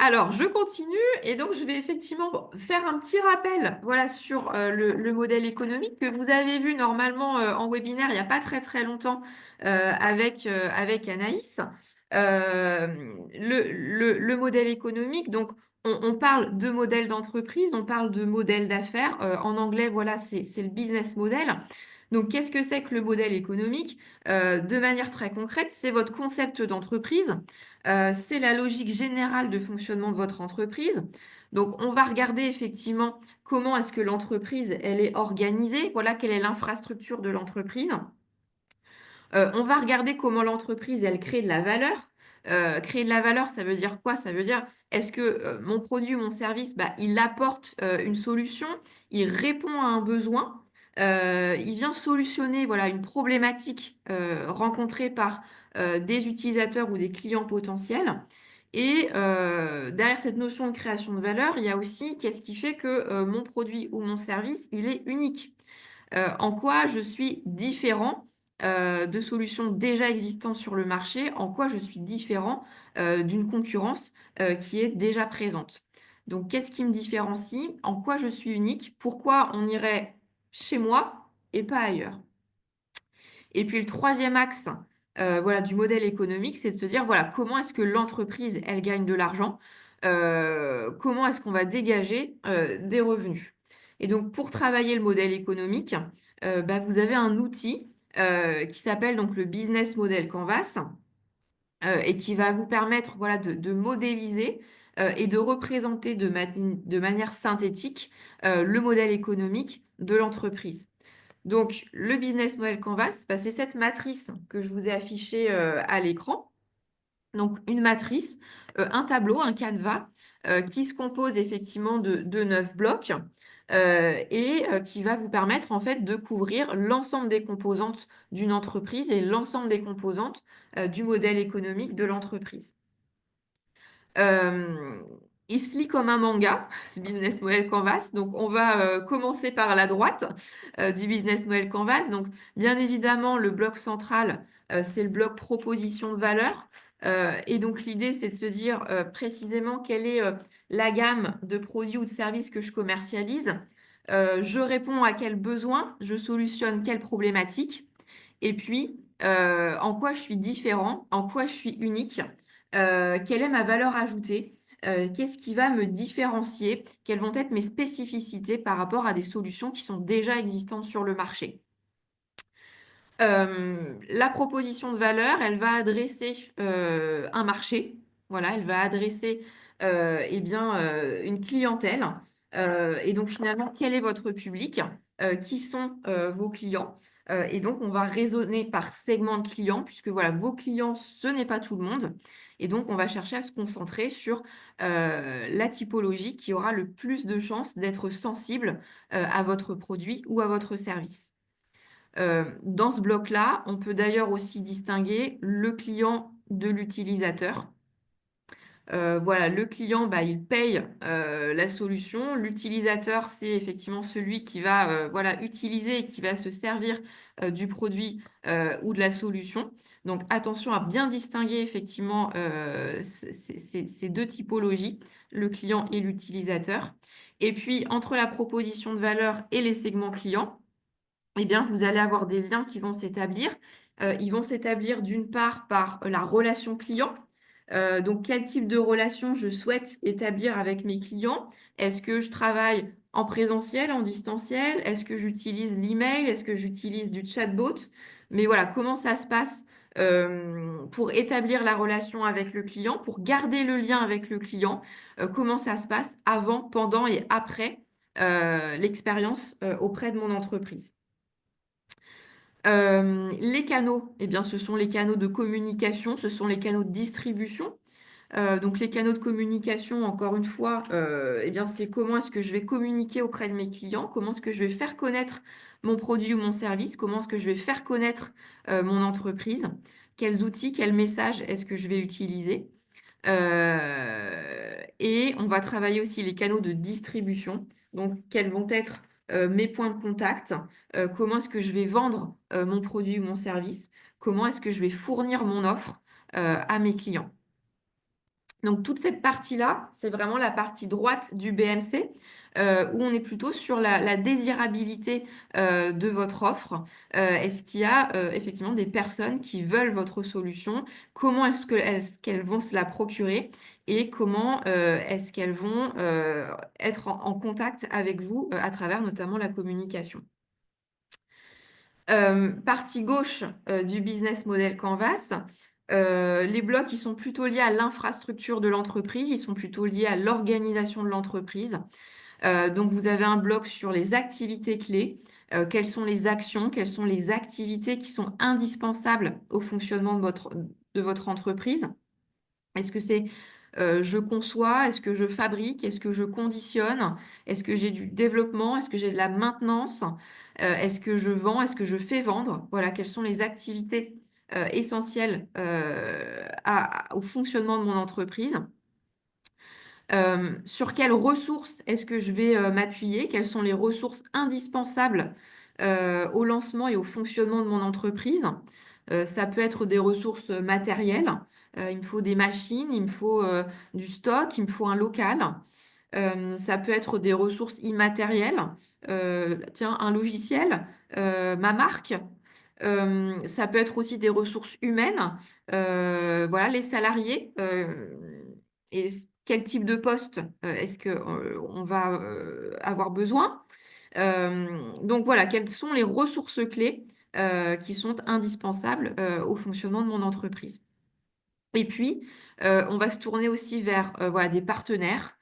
Alors, je continue et donc je vais effectivement faire un petit rappel voilà, sur le modèle économique que vous avez vu normalement en webinaire il n'y a pas très très longtemps avec Anaïs. Euh, le modèle économique, donc on parle de modèle d'entreprise, on parle de modèle d'affaires. En anglais, voilà, c'est le business model. Donc, qu'est-ce que c'est que le modèle économique? De manière très concrète, c'est votre concept d'entreprise. C'est la logique générale de fonctionnement de votre entreprise. Donc, on va regarder effectivement comment est-ce que l'entreprise, elle est organisée. Voilà, quelle est l'infrastructure de l'entreprise. On va regarder comment l'entreprise, elle crée de la valeur. Créer de la valeur, ça veut dire quoi? Ça veut dire, est-ce que mon produit, mon service, bah, il apporte une solution, il répond à un besoin, il vient solutionner voilà, une problématique rencontrée par des utilisateurs ou des clients potentiels. Et derrière cette notion de création de valeur, il y a aussi qu'est-ce qui fait que mon produit ou mon service, il est unique. En quoi je suis différent de solutions déjà existantes sur le marché, en quoi je suis différent d'une concurrence qui est déjà présente. Donc, qu'est-ce qui me différencie? En quoi je suis unique? Pourquoi on irait chez moi et pas ailleurs? Et puis le troisième axe voilà, du modèle économique, c'est de se dire voilà, comment est-ce que l'entreprise, elle gagne de l'argent? Comment est-ce qu'on va dégager des revenus? Et donc, pour travailler le modèle économique, bah, vous avez un outil qui s'appelle donc le Business Model Canvas et qui va vous permettre voilà, de modéliser et de représenter de manière synthétique le modèle économique de l'entreprise. Donc, le Business Model Canvas, bah, c'est cette matrice que je vous ai affichée à l'écran. Donc, une matrice, un tableau, un canevas, qui se compose effectivement de 9 blocs et qui va vous permettre en fait de couvrir l'ensemble des composantes d'une entreprise et l'ensemble des composantes du modèle économique de l'entreprise. Euh, il se lit comme un manga, ce Business Model Canvas. Donc, on va commencer par la droite du Business Model Canvas. Donc, bien évidemment, le bloc central, c'est le bloc proposition de valeur. Et donc, l'idée, c'est de se dire précisément quelle est la gamme de produits ou de services que je commercialise. Je réponds à quels besoins, je solutionne quelles problématiques. Et puis, en quoi je suis différent, en quoi je suis unique, quelle est ma valeur ajoutée, qu'est-ce qui va me différencier, quelles vont être mes spécificités par rapport à des solutions qui sont déjà existantes sur le marché. La proposition de valeur, elle va adresser un marché, voilà, elle va adresser eh bien, une clientèle. Et donc finalement, quel est votre public? Qui sont vos clients? Et donc on va raisonner par segment de clients, puisque voilà, vos clients, ce n'est pas tout le monde. Et donc on va chercher à se concentrer sur la typologie qui aura le plus de chances d'être sensible à votre produit ou à votre service. Dans ce bloc-là, on peut d'ailleurs aussi distinguer le client de l'utilisateur. Voilà, le client, bah, il paye la solution. L'utilisateur, c'est effectivement celui qui va voilà, utiliser et qui va se servir du produit ou de la solution. Donc attention à bien distinguer effectivement ces deux typologies, le client et l'utilisateur. Et puis entre la proposition de valeur et les segments clients, eh bien, vous allez avoir des liens qui vont s'établir. Ils vont s'établir d'une part par la relation client. Donc, quel type de relation je souhaite établir avec mes clients? Est-ce que je travaille en présentiel, en distanciel? Est-ce que j'utilise l'email? Est-ce que j'utilise du chatbot? Mais voilà, comment ça se passe pour établir la relation avec le client, pour garder le lien avec le client? Comment ça se passe avant, pendant et après l'expérience auprès de mon entreprise? Les canaux, eh bien, ce sont les canaux de communication, ce sont les canaux de distribution. Donc les canaux de communication, encore une fois, eh bien, c'est comment est-ce que je vais communiquer auprès de mes clients, comment est-ce que je vais faire connaître mon produit ou mon service, comment est-ce que je vais faire connaître mon entreprise, quels outils, quels messages est-ce que je vais utiliser. Et on va travailler aussi les canaux de distribution. Donc, quels vont être mes points de contact, comment est-ce que je vais vendre mon produit ou mon service, comment est-ce que je vais fournir mon offre à mes clients. Donc toute cette partie-là, c'est vraiment la partie droite du BMC, où on est plutôt sur la désirabilité de votre offre. Est-ce qu'il y a effectivement des personnes qui veulent votre solution? Comment est-ce qu'elles vont se la procurer? Et comment est-ce qu'elles vont être en contact avec vous à travers notamment la communication? Partie gauche du business model Canvas, les blocs, ils sont plutôt liés à l'infrastructure de l'entreprise, ils sont plutôt liés à l'organisation de l'entreprise. Donc, vous avez un bloc sur les activités clés. Quelles sont les actions, quelles sont les activités qui sont indispensables au fonctionnement de votre entreprise? Est-ce que c'est je conçois, est-ce que je fabrique, est-ce que je conditionne, est-ce que j'ai du développement, est-ce que j'ai de la maintenance, est-ce que je vends, est-ce que je fais vendre? Voilà, quelles sont les activités essentielles au fonctionnement de mon entreprise. Sur quelles ressources est-ce que je vais m'appuyer? Quelles sont les ressources indispensables au lancement et au fonctionnement de mon entreprise? Ça peut être des ressources matérielles. Il me faut des machines, il me faut du stock, il me faut un local. Ça peut être des ressources immatérielles. Tiens, un logiciel, ma marque. Ça peut être aussi des ressources humaines. Voilà, les salariés. Et quel type de poste est-ce que on va avoir besoin? Donc voilà, quelles sont les ressources clés qui sont indispensables au fonctionnement de mon entreprise. Et puis, on va se tourner aussi vers voilà, des partenaires.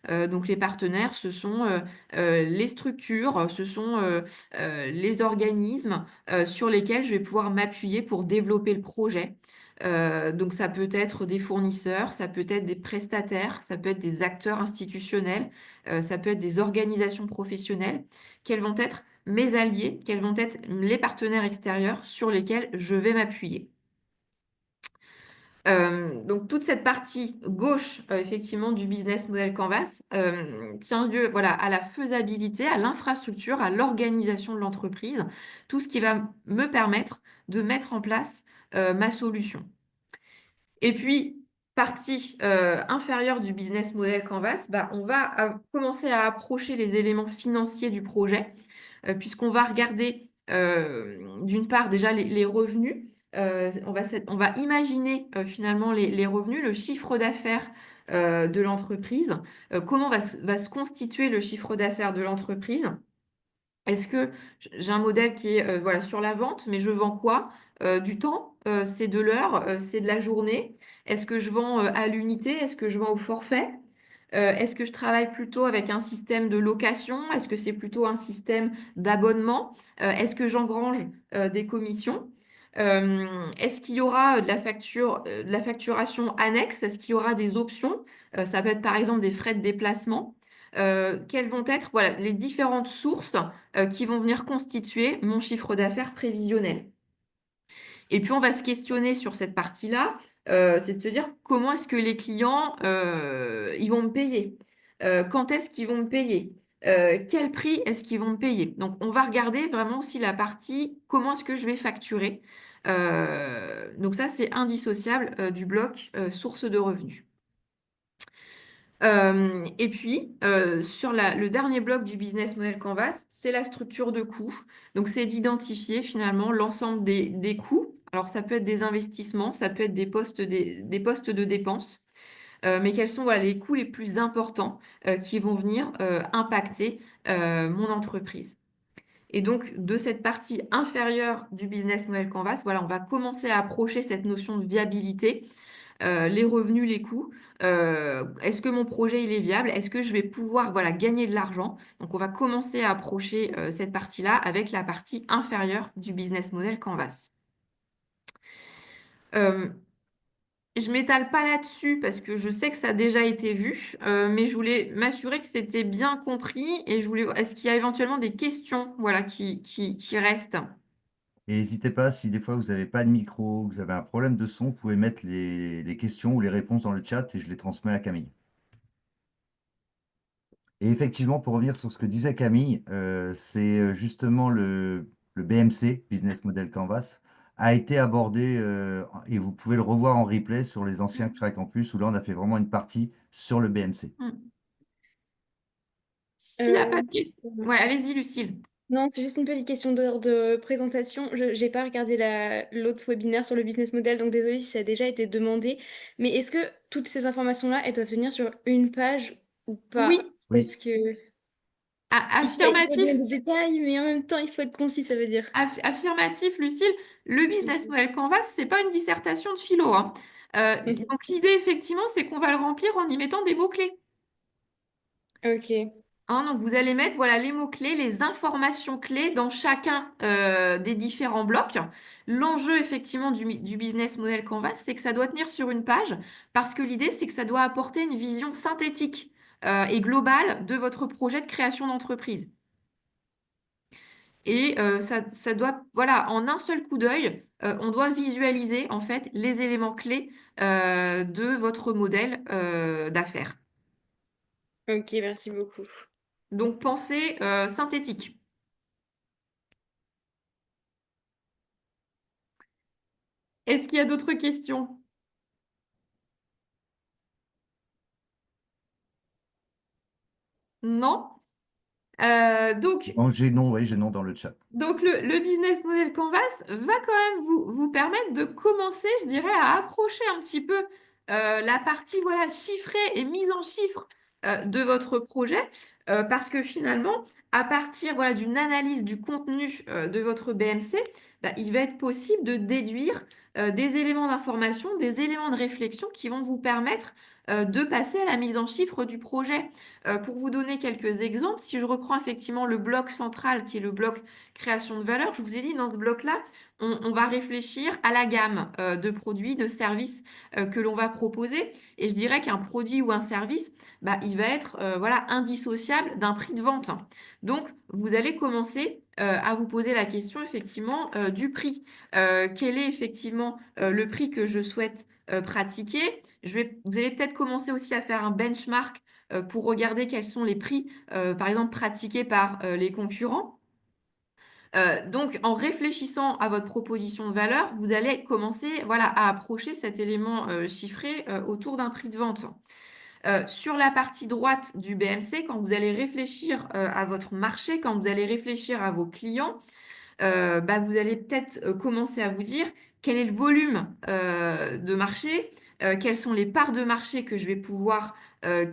Donc les partenaires, ce sont les structures, ce sont les organismes sur lesquels je vais pouvoir m'appuyer pour développer le projet. Donc ça peut être des fournisseurs, ça peut être des prestataires, ça peut être des acteurs institutionnels, ça peut être des organisations professionnelles. Quels vont être mes alliés, quels vont être les partenaires extérieurs sur lesquels je vais m'appuyer. Donc toute cette partie gauche, effectivement, du business model Canvas tient lieu, voilà, à la faisabilité, à l'infrastructure, à l'organisation de l'entreprise, tout ce qui va me permettre de mettre en place ma solution. Et puis, partie inférieure du business model Canvas, bah, on va commencer à approcher les éléments financiers du projet, puisqu'on va regarder d'une part déjà les revenus. On va imaginer finalement les revenus, le chiffre d'affaires de l'entreprise, comment va se constituer le chiffre d'affaires de l'entreprise. Est-ce que j'ai un modèle qui est voilà, sur la vente, mais je vends quoi? Du temps, c'est de l'heure, c'est de la journée. Est-ce que je vends à l'unité? Est-ce que je vends au forfait? Est-ce que je travaille plutôt avec un système de location? Est-ce que c'est plutôt un système d'abonnement? Est-ce que j'engrange des commissions? Est-ce qu'il y aura de la facturation annexe? Est-ce qu'il y aura des options? Ça peut être par exemple des frais de déplacement. Quelles vont être voilà, les différentes sources qui vont venir constituer mon chiffre d'affaires prévisionnel? Et puis, on va se questionner sur cette partie-là, c'est de se dire comment est-ce que les clients, ils vont me payer? Quand est-ce qu'ils vont me payer? Quel prix est-ce qu'ils vont me payer? Donc, on va regarder vraiment aussi la partie comment est-ce que je vais facturer. Donc ça, c'est indissociable du bloc source de revenus. Et puis, sur le dernier bloc du business model Canvas, c'est la structure de coûts. Donc, c'est d'identifier finalement l'ensemble des coûts. Alors, ça peut être des investissements, ça peut être des postes de dépenses, mais quels sont voilà, les coûts les plus importants qui vont venir impacter mon entreprise. Et donc, de cette partie inférieure du business model Canvas, voilà, on va commencer à approcher cette notion de viabilité, les revenus, les coûts. Est-ce que mon projet il est viable? Est-ce que je vais pouvoir voilà, gagner de l'argent? Donc, on va commencer à approcher cette partie-là avec la partie inférieure du business model Canvas. Euh, je m'étale pas là-dessus parce que je sais que ça a déjà été vu, mais je voulais m'assurer que c'était bien compris et je voulais, est-ce qu'il y a éventuellement des questions voilà, qui restent? Et n'hésitez pas, si des fois vous n'avez pas de micro, que vous avez un problème de son, vous pouvez mettre les questions ou les réponses dans le chat et je les transmets à Camille. Et effectivement, pour revenir sur ce que disait Camille, c'est justement le BMC, Business Model Canvas, a été abordé, et vous pouvez le revoir en replay sur les anciens Créa Campus, où là on a fait vraiment une partie sur le BMC. Hmm. S'il n'y a pas Euh, de questions. Ouais, allez-y, Lucille. Non, c'est juste une petite question d'ordre de présentation. Je n'ai pas regardé l'autre webinaire sur le business model, donc désolée si ça a déjà été demandé. Mais est-ce que toutes ces informations-là, elles doivent venir sur une page ou pas? Oui, Oui, Parce que il faut donner affirmatif. des détails, mais en même temps, il faut être concis, ça veut dire. Affirmatif, Lucille, le business Ok. model Canvas, c'est pas une dissertation de philo, hein. Donc l'idée, effectivement, c'est qu'on va le remplir en y mettant des mots-clés. Ok. Hein, donc vous allez mettre voilà, les mots-clés, les informations clés dans chacun des différents blocs. L'enjeu, effectivement, du business model Canvas, c'est que ça doit tenir sur une page parce que l'idée, c'est que ça doit apporter une vision synthétique et globale de votre projet de création d'entreprise. Et ça doit, voilà, en un seul coup d'œil, on doit visualiser en fait les éléments clés de votre modèle d'affaires. Ok, merci beaucoup. Donc pensez synthétique. Est-ce qu'il y a d'autres questions? Non? Donc, non, j'ai non, oui, j'ai non dans le chat. Donc, le business model Canvas va quand même vous permettre de commencer, je dirais, à approcher un petit peu la partie voilà, chiffrée et mise en chiffre de votre projet, parce que finalement, à partir voilà, d'une analyse du contenu de votre BMC, bah, il va être possible de déduire des éléments d'information, des éléments de réflexion qui vont vous permettre de passer à la mise en chiffre du projet. Pour vous donner quelques exemples, si je reprends effectivement le bloc central qui est le bloc création de valeur, je vous ai dit dans ce bloc-là, on va réfléchir à la gamme de produits, de services que l'on va proposer. Et je dirais qu'un produit ou un service, bah, il va être voilà, indissociable d'un prix de vente. Donc, vous allez commencer à vous poser la question effectivement du prix. Quel est effectivement le prix que je souhaite pratiquer? Vous allez peut-être commencer aussi à faire un benchmark pour regarder quels sont les prix, par exemple, pratiqués par les concurrents. Donc, en réfléchissant à votre proposition de valeur, vous allez commencer voilà, à approcher cet élément chiffré autour d'un prix de vente. Sur la partie droite du BMC, quand vous allez réfléchir à votre marché, quand vous allez réfléchir à vos clients, bah, vous allez peut-être commencer à vous dire quel est le volume de marché, quelles sont les parts de marché que je vais pouvoir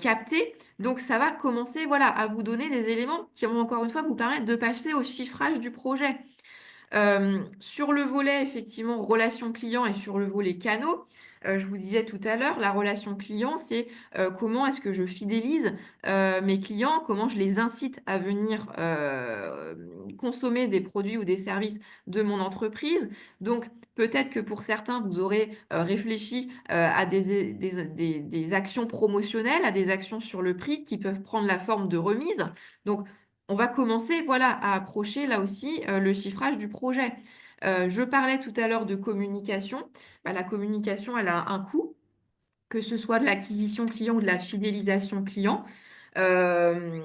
capter. Donc, ça va commencer voilà, à vous donner des éléments qui vont encore une fois vous permettre de passer au chiffrage du projet. Sur le volet, effectivement, relation client et sur le volet canaux, je vous disais tout à l'heure, la relation client, c'est comment est-ce que je fidélise mes clients, comment je les incite à venir consommer des produits ou des services de mon entreprise. Donc, peut-être que pour certains, vous aurez réfléchi à des actions promotionnelles, à des actions sur le prix qui peuvent prendre la forme de remise. Donc, on va commencer voilà, à approcher là aussi le chiffrage du projet. Je parlais tout à l'heure de communication. Bah, la communication, elle a un coût, que ce soit de l'acquisition client ou de la fidélisation client. Euh,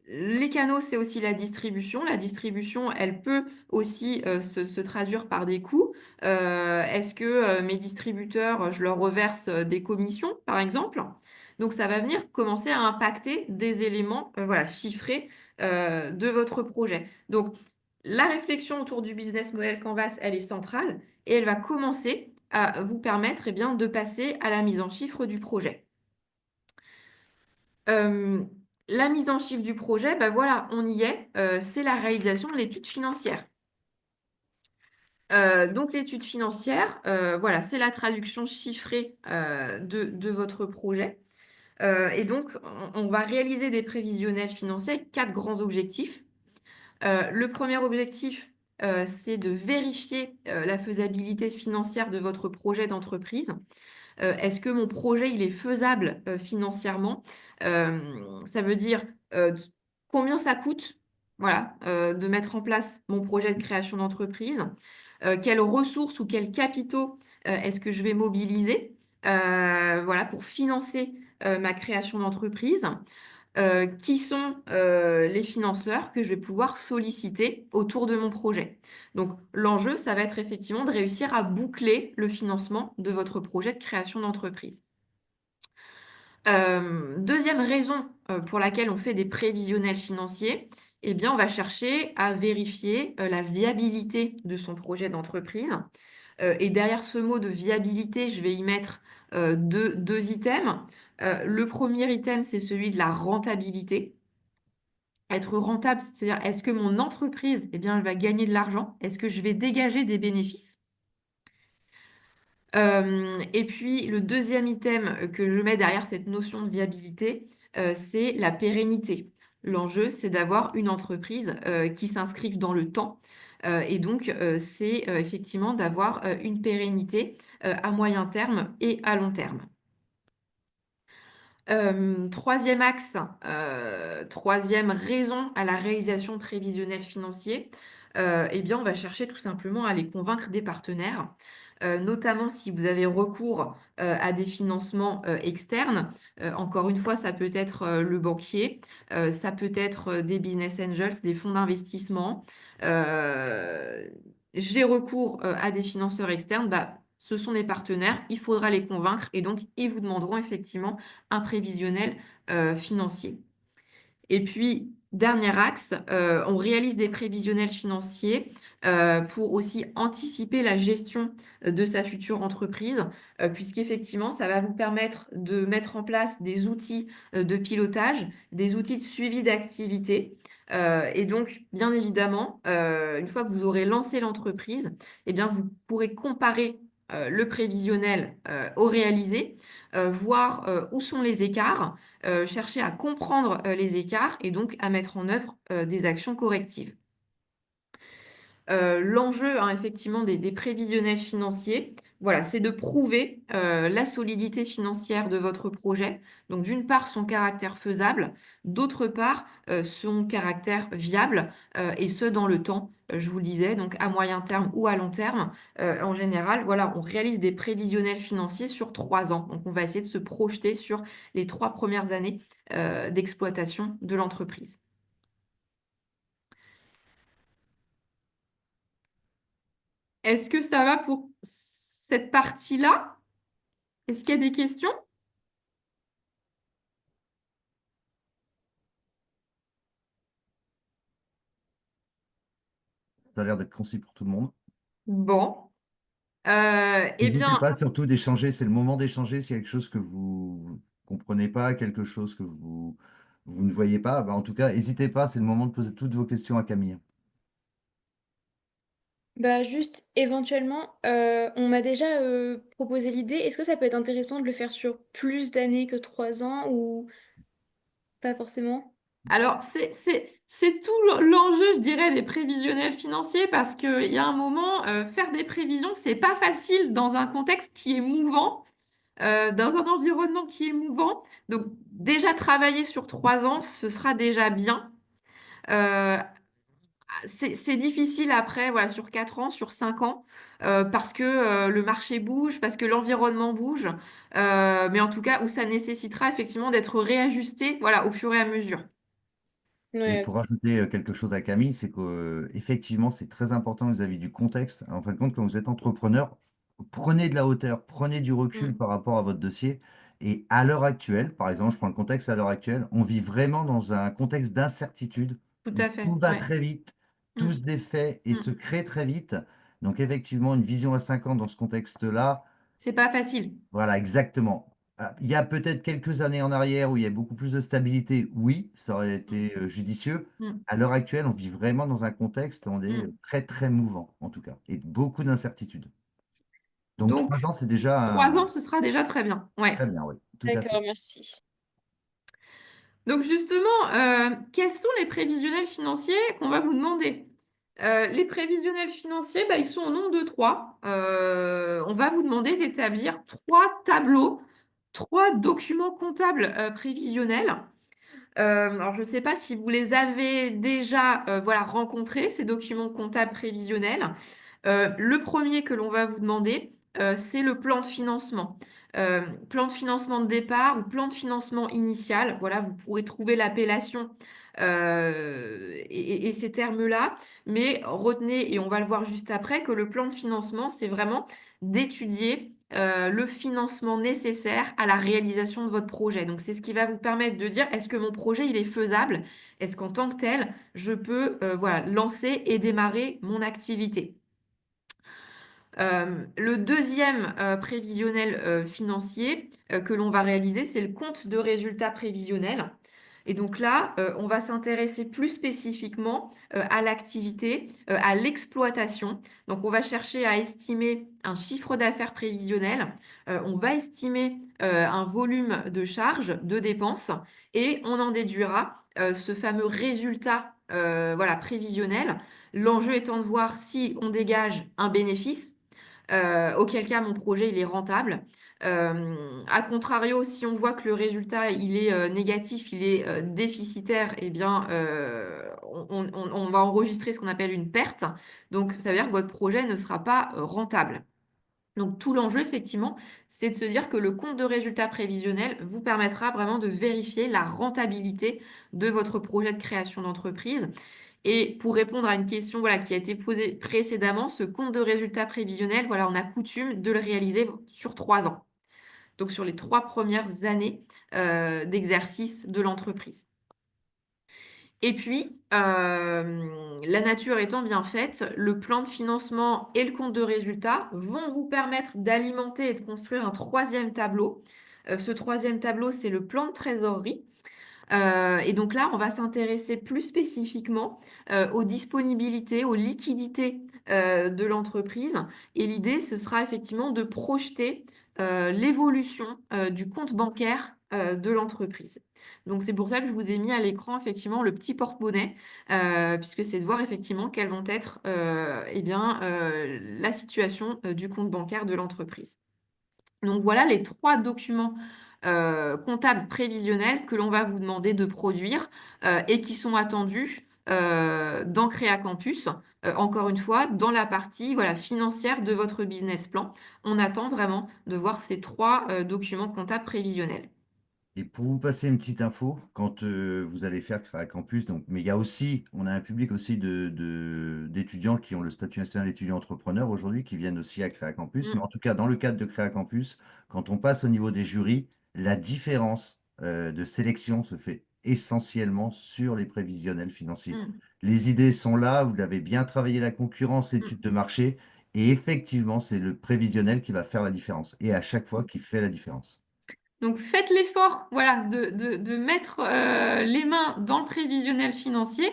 les canaux, c'est aussi la distribution. La distribution, elle peut aussi se traduire par des coûts. Est-ce que mes distributeurs, je leur reverse des commissions, par exemple? Donc, ça va venir commencer à impacter des éléments voilà, chiffrés de votre projet. Donc, la réflexion autour du business model Canvas, elle est centrale et elle va commencer à vous permettre eh bien, de passer à la mise en chiffre du projet. Euh, la mise en chiffre du projet, ben voilà, on y est, c'est la réalisation de l'étude financière. Donc l'étude financière, voilà, c'est la traduction chiffrée de votre projet. Et donc, on va réaliser des prévisionnels financiers avec 4 grands objectifs. Le premier objectif, c'est de vérifier la faisabilité financière de votre projet d'entreprise. Est-ce que mon projet il est faisable financièrement? Ça veut dire combien ça coûte, voilà, de mettre en place mon projet de création d'entreprise. Quelles ressources ou quels capitaux est-ce que je vais mobiliser voilà, pour financer ma création d'entreprise? Qui sont les financeurs que je vais pouvoir solliciter autour de mon projet. Donc, l'enjeu, ça va être effectivement de réussir à boucler le financement de votre projet de création d'entreprise. Deuxième raison pour laquelle on fait des prévisionnels financiers, eh bien, on va chercher à vérifier la viabilité de son projet d'entreprise. Et derrière ce mot de viabilité, je vais y mettre deux items. Le premier item, c'est celui de la rentabilité. Être rentable, c'est-à-dire est-ce que mon entreprise, eh bien, elle va gagner de l'argent? Est-ce que je vais dégager des bénéfices? Et puis, le deuxième item que je mets derrière cette notion de viabilité, c'est la pérennité. L'enjeu, c'est d'avoir une entreprise qui s'inscrive dans le temps. Et donc, c'est effectivement d'avoir une pérennité à moyen terme et à long terme. Troisième axe, troisième raison à la réalisation prévisionnelle financier, eh bien, on va chercher tout simplement à les convaincre des partenaires, notamment si vous avez recours à des financements externes. Encore une fois, ça peut être le banquier, ça peut être des business angels, des fonds d'investissement. J'ai recours à des financeurs externes, bah, ce sont des partenaires, il faudra les convaincre et donc ils vous demanderont effectivement un prévisionnel financier. Et puis, dernier axe, on réalise des prévisionnels financiers pour aussi anticiper la gestion de sa future entreprise, puisqu'effectivement, ça va vous permettre de mettre en place des outils de pilotage, des outils de suivi d'activité. Et donc, bien évidemment, une fois que vous aurez lancé l'entreprise, eh bien, vous pourrez comparer le prévisionnel au réalisé, voir où sont les écarts, chercher à comprendre les écarts et donc à mettre en œuvre des actions correctives. L'enjeu, hein, effectivement, des prévisionnels financiers, voilà, c'est de prouver la solidité financière de votre projet. Donc, d'une part, son caractère faisable, d'autre part, son caractère viable, et ce, dans le temps. Je vous le disais, donc à moyen terme ou à long terme. En général, voilà, on réalise des prévisionnels financiers sur 3 ans. Donc, on va essayer de se projeter sur les 3 premières années d'exploitation de l'entreprise. Est-ce que ça va pour cette partie-là? Est-ce qu'il y a des questions? Ça a l'air d'être concis pour tout le monde. Bon. Eh N'hésitez bien, pas surtout d'échanger, c'est le moment d'échanger s'il y a quelque chose que vous comprenez pas, quelque chose que vous ne voyez pas. Bah, en tout cas, n'hésitez pas, c'est le moment de poser toutes vos questions à Camille. Bah juste, éventuellement, on m'a déjà proposé l'idée. Est-ce que ça peut être intéressant de le faire sur plus d'années que 3 ans ou pas forcément? alors c'est tout l'enjeu, je dirais, des prévisionnels financiers parce qu'il y a un moment, faire des prévisions, c'est pas facile dans un contexte qui est mouvant, dans un environnement qui est mouvant. Donc, déjà travailler sur 3 ans, ce sera déjà bien. Euh, c'est difficile après, voilà, sur 4 ans, sur 5 ans, parce que le marché bouge, parce que l'environnement bouge, mais en tout cas où ça nécessitera effectivement d'être réajusté, voilà, au fur et à mesure. Et Ouais, pour rajouter quelque chose à Camille, c'est qu'effectivement, c'est très important vis-à-vis du contexte. En fin de compte, quand vous êtes entrepreneur, prenez de la hauteur, prenez du recul Mm, par rapport à votre dossier. Et à l'heure actuelle, par exemple, je prends le contexte à l'heure actuelle, on vit vraiment dans un contexte d'incertitude tout où à fait, tout va ouais. très vite, Mm, tout se défait et mm. se crée très vite. Donc effectivement, une vision à 5 ans dans ce contexte-là, C'est pas facile. voilà, exactement. Il y a peut-être quelques années en arrière où il y a beaucoup plus de stabilité. Oui, ça aurait Mm, été judicieux. mm, À l'heure actuelle, on vit vraiment dans un contexte, on est mm. très, très mouvant, en tout cas, et beaucoup d'incertitudes. Donc, Donc, 3 ans, c'est déjà 3 ans, ce sera déjà très bien. Ouais. très bien, oui, tout à d'accord, fait. merci. Donc justement, quels sont les prévisionnels financiers qu'on va vous demander? Les prévisionnels financiers, bah, ils sont au nombre de 3. On va vous demander d'établir 3 tableaux, 3 documents comptables prévisionnels. Alors je ne sais pas si vous les avez déjà voilà, rencontrés, ces documents comptables prévisionnels. Le premier que l'on va vous demander, c'est le plan de financement. Plan de financement de départ ou plan de financement initial. Voilà, vous pourrez trouver l'appellation et ces termes-là. Mais retenez, et on va le voir juste après, que le plan de financement, c'est vraiment d'étudier le financement nécessaire à la réalisation de votre projet. Donc, c'est ce qui va vous permettre de dire, est-ce que mon projet, il est faisable? Est-ce qu'en tant que tel, je peux voilà, lancer et démarrer mon activité? Le deuxième prévisionnel financier que l'on va réaliser, c'est le compte de résultat prévisionnel. Et donc là, on va s'intéresser plus spécifiquement à l'activité, à l'exploitation. Donc on va chercher à estimer un chiffre d'affaires prévisionnel, on va estimer un volume de charges, de dépenses, et on en déduira ce fameux résultat voilà, prévisionnel. L'enjeu étant de voir si on dégage un bénéfice, auquel cas mon projet il est rentable. A contrario, si on voit que le résultat il est négatif, il est déficitaire, eh bien on va enregistrer ce qu'on appelle une perte. Donc ça veut dire que votre projet ne sera pas rentable. Donc tout l'enjeu, effectivement, c'est de se dire que le compte de résultat prévisionnel vous permettra vraiment de vérifier la rentabilité de votre projet de création d'entreprise. Et pour répondre à une question voilà, qui a été posée précédemment, ce compte de résultat prévisionnel, voilà, on a coutume de le réaliser sur 3 ans. Donc sur les 3 premières années d'exercice de l'entreprise. Et puis, la nature étant bien faite, le plan de financement et le compte de résultat vont vous permettre d'alimenter et de construire un troisième tableau. Ce troisième tableau, c'est le plan de trésorerie. Et donc là, on va s'intéresser plus spécifiquement aux disponibilités, aux liquidités de l'entreprise. Et l'idée, ce sera effectivement de projeter l'évolution du compte bancaire de l'entreprise. Donc c'est pour ça que je vous ai mis à l'écran effectivement le petit porte-monnaie, puisque c'est de voir effectivement quelles vont être eh bien, la situation du compte bancaire de l'entreprise. Donc voilà les 3 documents comptables prévisionnels que l'on va vous demander de produire et qui sont attendus dans Créa Campus. Encore une fois, dans la partie voilà, financière de votre business plan, on attend vraiment de voir ces 3 documents comptables prévisionnels. Et pour vous passer une petite info, quand vous allez faire Créa Campus, donc, mais il y a aussi, on a un public aussi d'étudiants qui ont le statut national d'étudiant entrepreneur aujourd'hui, qui viennent aussi à Créa Campus. Mais en Mm, tout cas, dans le cadre de Créa Campus, quand on passe au niveau des jurys, la différence de sélection se fait essentiellement sur les prévisionnels financiers. mm, Les idées sont là, vous avez bien travaillé la concurrence, l'étude de mm. marché, et effectivement, c'est le prévisionnel qui va faire la différence, et à chaque fois qui fait la différence. Donc faites l'effort voilà, de mettre les mains dans le prévisionnel financier.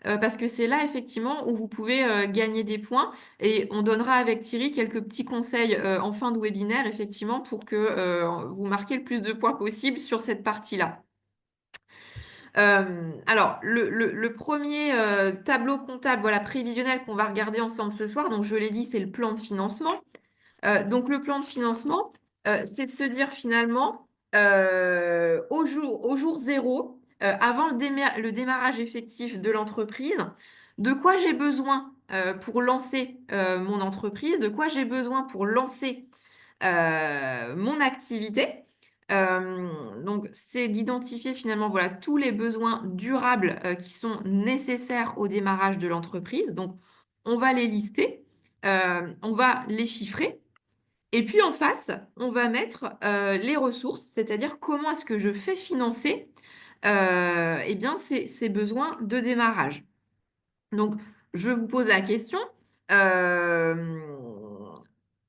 Parce que c'est là effectivement où vous pouvez gagner des points et on donnera avec Thierry quelques petits conseils en fin de webinaire effectivement pour que vous marquiez le plus de points possible sur cette partie-là. Alors le premier tableau comptable voilà, prévisionnel qu'on va regarder ensemble ce soir, donc je l'ai dit, c'est le plan de financement. Donc le plan de financement, c'est de se dire finalement au jour zéro, avant le démarrage effectif de l'entreprise, de quoi j'ai besoin pour lancer mon entreprise, de quoi j'ai besoin pour lancer mon activité. Donc c'est d'identifier finalement voilà, tous les besoins durables qui sont nécessaires au démarrage de l'entreprise. Donc on va les lister, on va les chiffrer. Et puis en face, on va mettre les ressources, c'est-à-dire comment est-ce que je fais financer eh bien, ces besoins de démarrage. Donc, je vous pose la question, euh,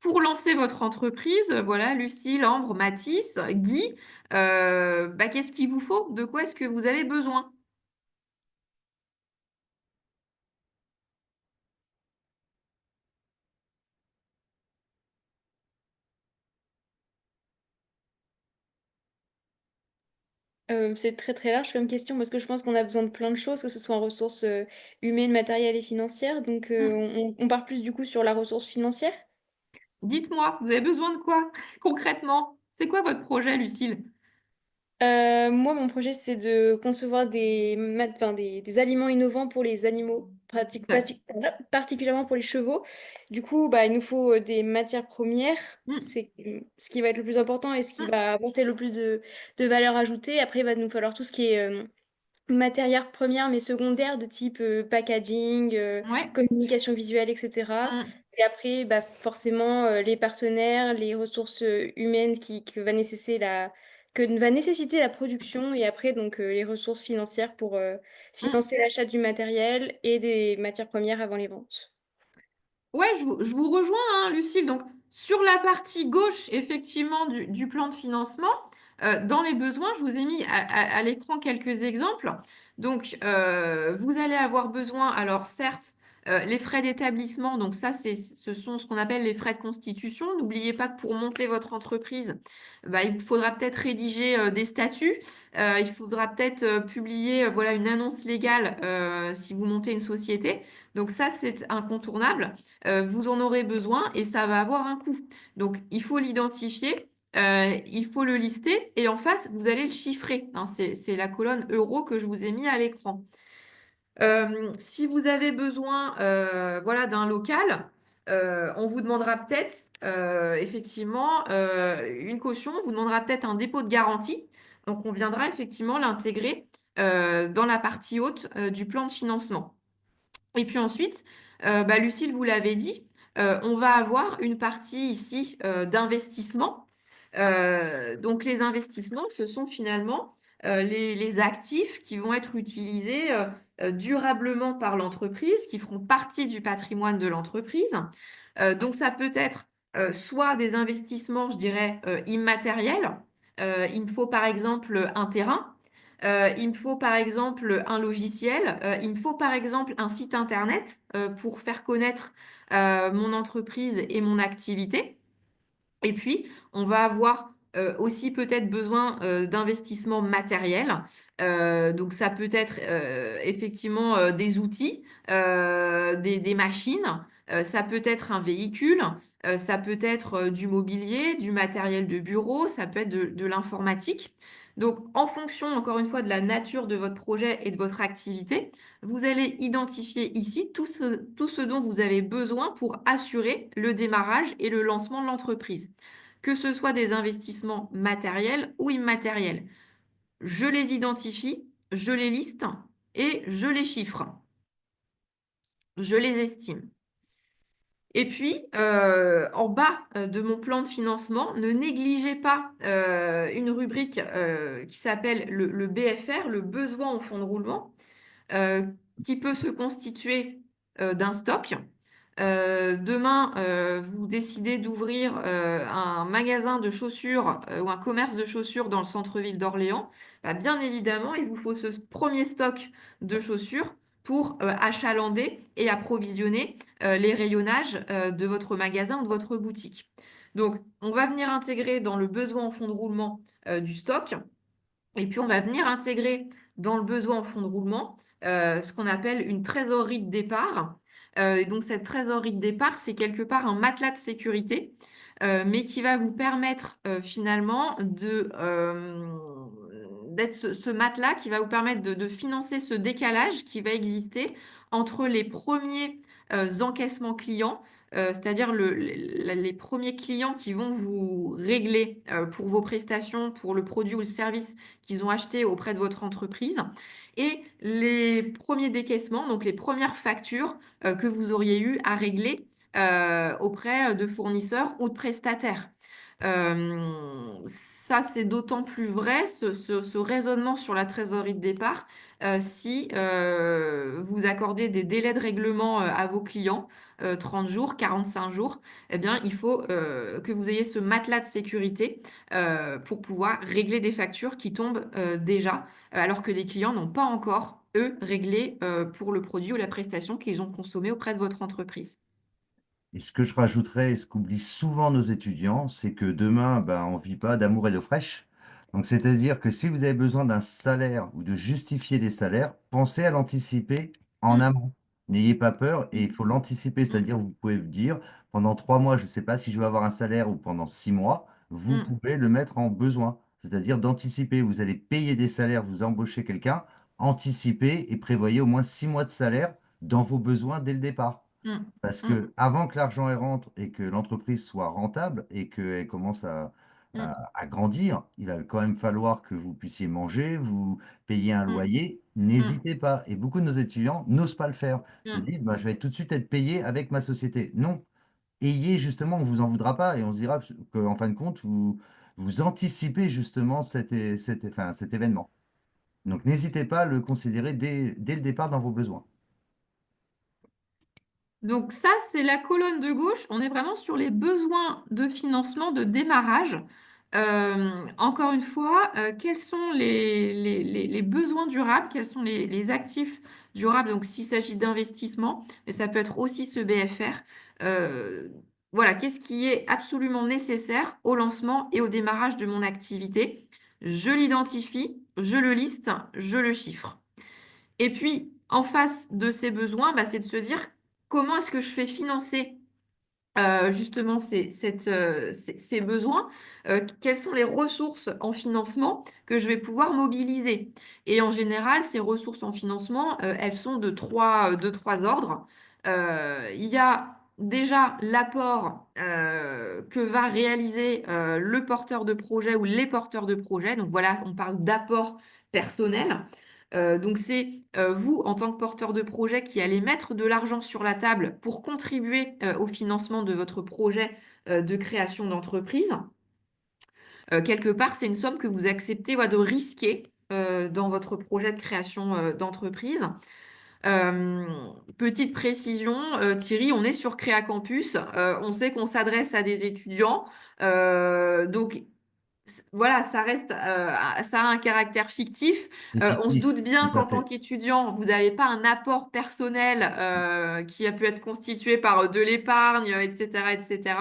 pour lancer votre entreprise, voilà, Lucille, Ambre, Mathis, Guy, bah, qu'est-ce qu'il vous faut? De quoi est-ce que vous avez besoin? C'est très très large comme question parce que je pense qu'on a besoin de plein de choses, que ce soit en ressources humaines, matérielles et financières. Donc Hmm. on part plus du coup sur la ressource financière. Dites-moi, vous avez besoin de quoi concrètement? C'est quoi votre projet, Lucille? Moi, mon projet, c'est de concevoir enfin, des aliments innovants pour les animaux, particulièrement pour les chevaux. Du coup, bah, il nous faut des matières premières. Hmm, C'est ce qui va être le plus important et ce qui hmm. va apporter le plus de valeur ajoutée. Après, il va nous falloir tout ce qui est matières premières mais secondaires de type packaging, Ouais. communication visuelle, etc. Hmm, Et après, bah, forcément, les partenaires, les ressources humaines que va nécessiter la production et après, donc, les ressources financières pour hmm. financer l'achat du matériel et des matières premières avant les ventes. Ouais, je vous rejoins, hein, Lucille. Donc, sur la partie gauche, effectivement, du plan de financement, dans les besoins, je vous ai mis à l'écran quelques exemples. Donc, vous allez avoir besoin, alors certes, les frais d'établissement, donc ça, ce sont ce qu'on appelle les frais de constitution. N'oubliez pas que pour monter votre entreprise, bah, il vous faudra peut-être rédiger des statuts, il faudra peut-être publier voilà, une annonce légale si vous montez une société. Donc ça, c'est incontournable. Vous en aurez besoin et ça va avoir un coût. Donc, il faut l'identifier, il faut le lister et en face, vous allez le chiffrer, hein. C'est la colonne euro que je vous ai mis à l'écran. Si vous avez besoin voilà, d'un local, on vous demandera peut-être effectivement une caution, on vous demandera peut-être un dépôt de garantie. Donc, on viendra effectivement l'intégrer dans la partie haute du plan de financement. Et puis ensuite, bah, Lucille vous l'avez dit, on va avoir une partie ici d'investissement. Donc les investissements, ce sont finalement les actifs qui vont être utilisés durablement par l'entreprise, qui feront partie du patrimoine de l'entreprise. Donc ça peut être soit des investissements, je dirais, immatériels. Il me faut par exemple un terrain. Il me faut par exemple un logiciel. Il me faut par exemple un site internet pour faire connaître mon entreprise et mon activité. Et puis, on va avoir aussi peut-être besoin d'investissements matériels. Donc, ça peut être effectivement des outils, des machines. Ça peut être un véhicule. Ça peut être du mobilier, du matériel de bureau. Ça peut être de l'informatique. Donc, en fonction, encore une fois, de la nature de votre projet et de votre activité, vous allez identifier ici tout ce dont vous avez besoin pour assurer le démarrage et le lancement de l'entreprise, que ce soit des investissements matériels ou immatériels. Je les identifie, je les liste et je les chiffre. Je les estime. Et puis, en bas de mon plan de financement, ne négligez pas une rubrique qui s'appelle le BFR, le besoin en fonds de roulement, euh, qui peut se constituer d'un stock. Demain, vous décidez d'ouvrir un magasin de chaussures ou un commerce de chaussures dans le centre-ville d'Orléans. Bah, bien évidemment, il vous faut ce premier stock de chaussures pour achalander et approvisionner les rayonnages de votre magasin ou de votre boutique. Donc, on va venir intégrer dans le besoin en fonds de roulement du stock. Et puis, on va venir intégrer dans le besoin en fonds de roulement ce qu'on appelle une trésorerie de départ. Et donc, cette trésorerie de départ, c'est quelque part un matelas de sécurité, mais qui va vous permettre finalement d'être ce matelas qui va vous permettre de financer ce décalage qui va exister entre les premiers encaissements clients, c'est-à-dire les premiers clients qui vont vous régler pour vos prestations, pour le produit ou le service qu'ils ont acheté auprès de votre entreprise, et les premiers décaissements, donc les premières factures que vous auriez eu à régler auprès de fournisseurs ou de prestataires. Ça, c'est d'autant plus vrai, ce raisonnement sur la trésorerie de départ, si vous accordez des délais de règlement à vos clients, 30 jours, 45 jours, eh bien, il faut que vous ayez ce matelas de sécurité pour pouvoir régler des factures qui tombent déjà, alors que les clients n'ont pas encore, eux, réglé pour le produit ou la prestation qu'ils ont consommé auprès de votre entreprise. Et ce que je rajouterais, et ce qu'oublient souvent nos étudiants, c'est que demain, ben, on ne vit pas d'amour et d'eau fraîche. Donc, c'est-à-dire que si vous avez besoin d'un salaire ou de justifier des salaires, pensez à l'anticiper en Mm, amont. N'ayez pas peur et il faut l'anticiper. mm, C'est-à-dire, vous pouvez vous dire, pendant 3 mois, je ne sais pas si je vais avoir un salaire ou pendant 6 mois, vous mm, pouvez le mettre en besoin. C'est-à-dire d'anticiper. Vous allez payer des salaires, vous embauchez quelqu'un, anticipez et prévoyez au moins 6 mois de salaire dans vos besoins dès le départ. mm, Parce mm, que avant que l'argent rentre et que l'entreprise soit rentable et qu'elle commence mm, à grandir, il va quand même falloir que vous puissiez manger, vous payer un mm, loyer. mm, N'hésitez pas. Et beaucoup de nos étudiants n'osent pas le faire. Se mm. disent, bah, je vais tout de suite être payé avec ma société. Non. Ayez justement, on ne vous en voudra pas et on se dira qu'en fin de compte, vous anticipez justement enfin, cet événement. Donc n'hésitez pas à le considérer dès le départ dans vos besoins. Donc ça, c'est la colonne de gauche. On est vraiment sur les besoins de financement de démarrage. Encore une fois, quels sont les besoins durables, quels sont les actifs durables, donc s'il s'agit d'investissement, mais ça peut être aussi ce BFR. Euh, voilà, qu'est-ce qui est absolument nécessaire au lancement et au démarrage de mon activité? Je l'identifie, je le liste, je le chiffre. Et puis, en face de ces besoins, bah, c'est de se dire comment est-ce que je fais financer justement ces besoins, quelles sont les ressources en financement que je vais pouvoir mobiliser. Et en général, ces ressources en financement, elles sont de trois ordres. Il y a déjà l'apport que va réaliser le porteur de projet ou les porteurs de projet. Donc voilà, on parle d'apport personnel. Donc c'est vous, en tant que porteur de projet, qui allez mettre de l'argent sur la table pour contribuer au financement de votre projet de création d'entreprise. Quelque part, c'est une somme que vous acceptez de risquer dans votre projet de création d'entreprise. Euh, Petite précision, Thierry, on est sur Créa Campus. On sait qu'on s'adresse à des étudiants. Donc, Voilà, ça reste, ça a un caractère fictif. C'est On se fictif, doute bien tout à qu'en tant fait. qu'étudiant, vous n'avez pas un apport personnel qui a pu être constitué par de l'épargne, etc., etc.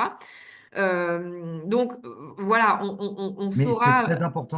Donc voilà, on Mais saura.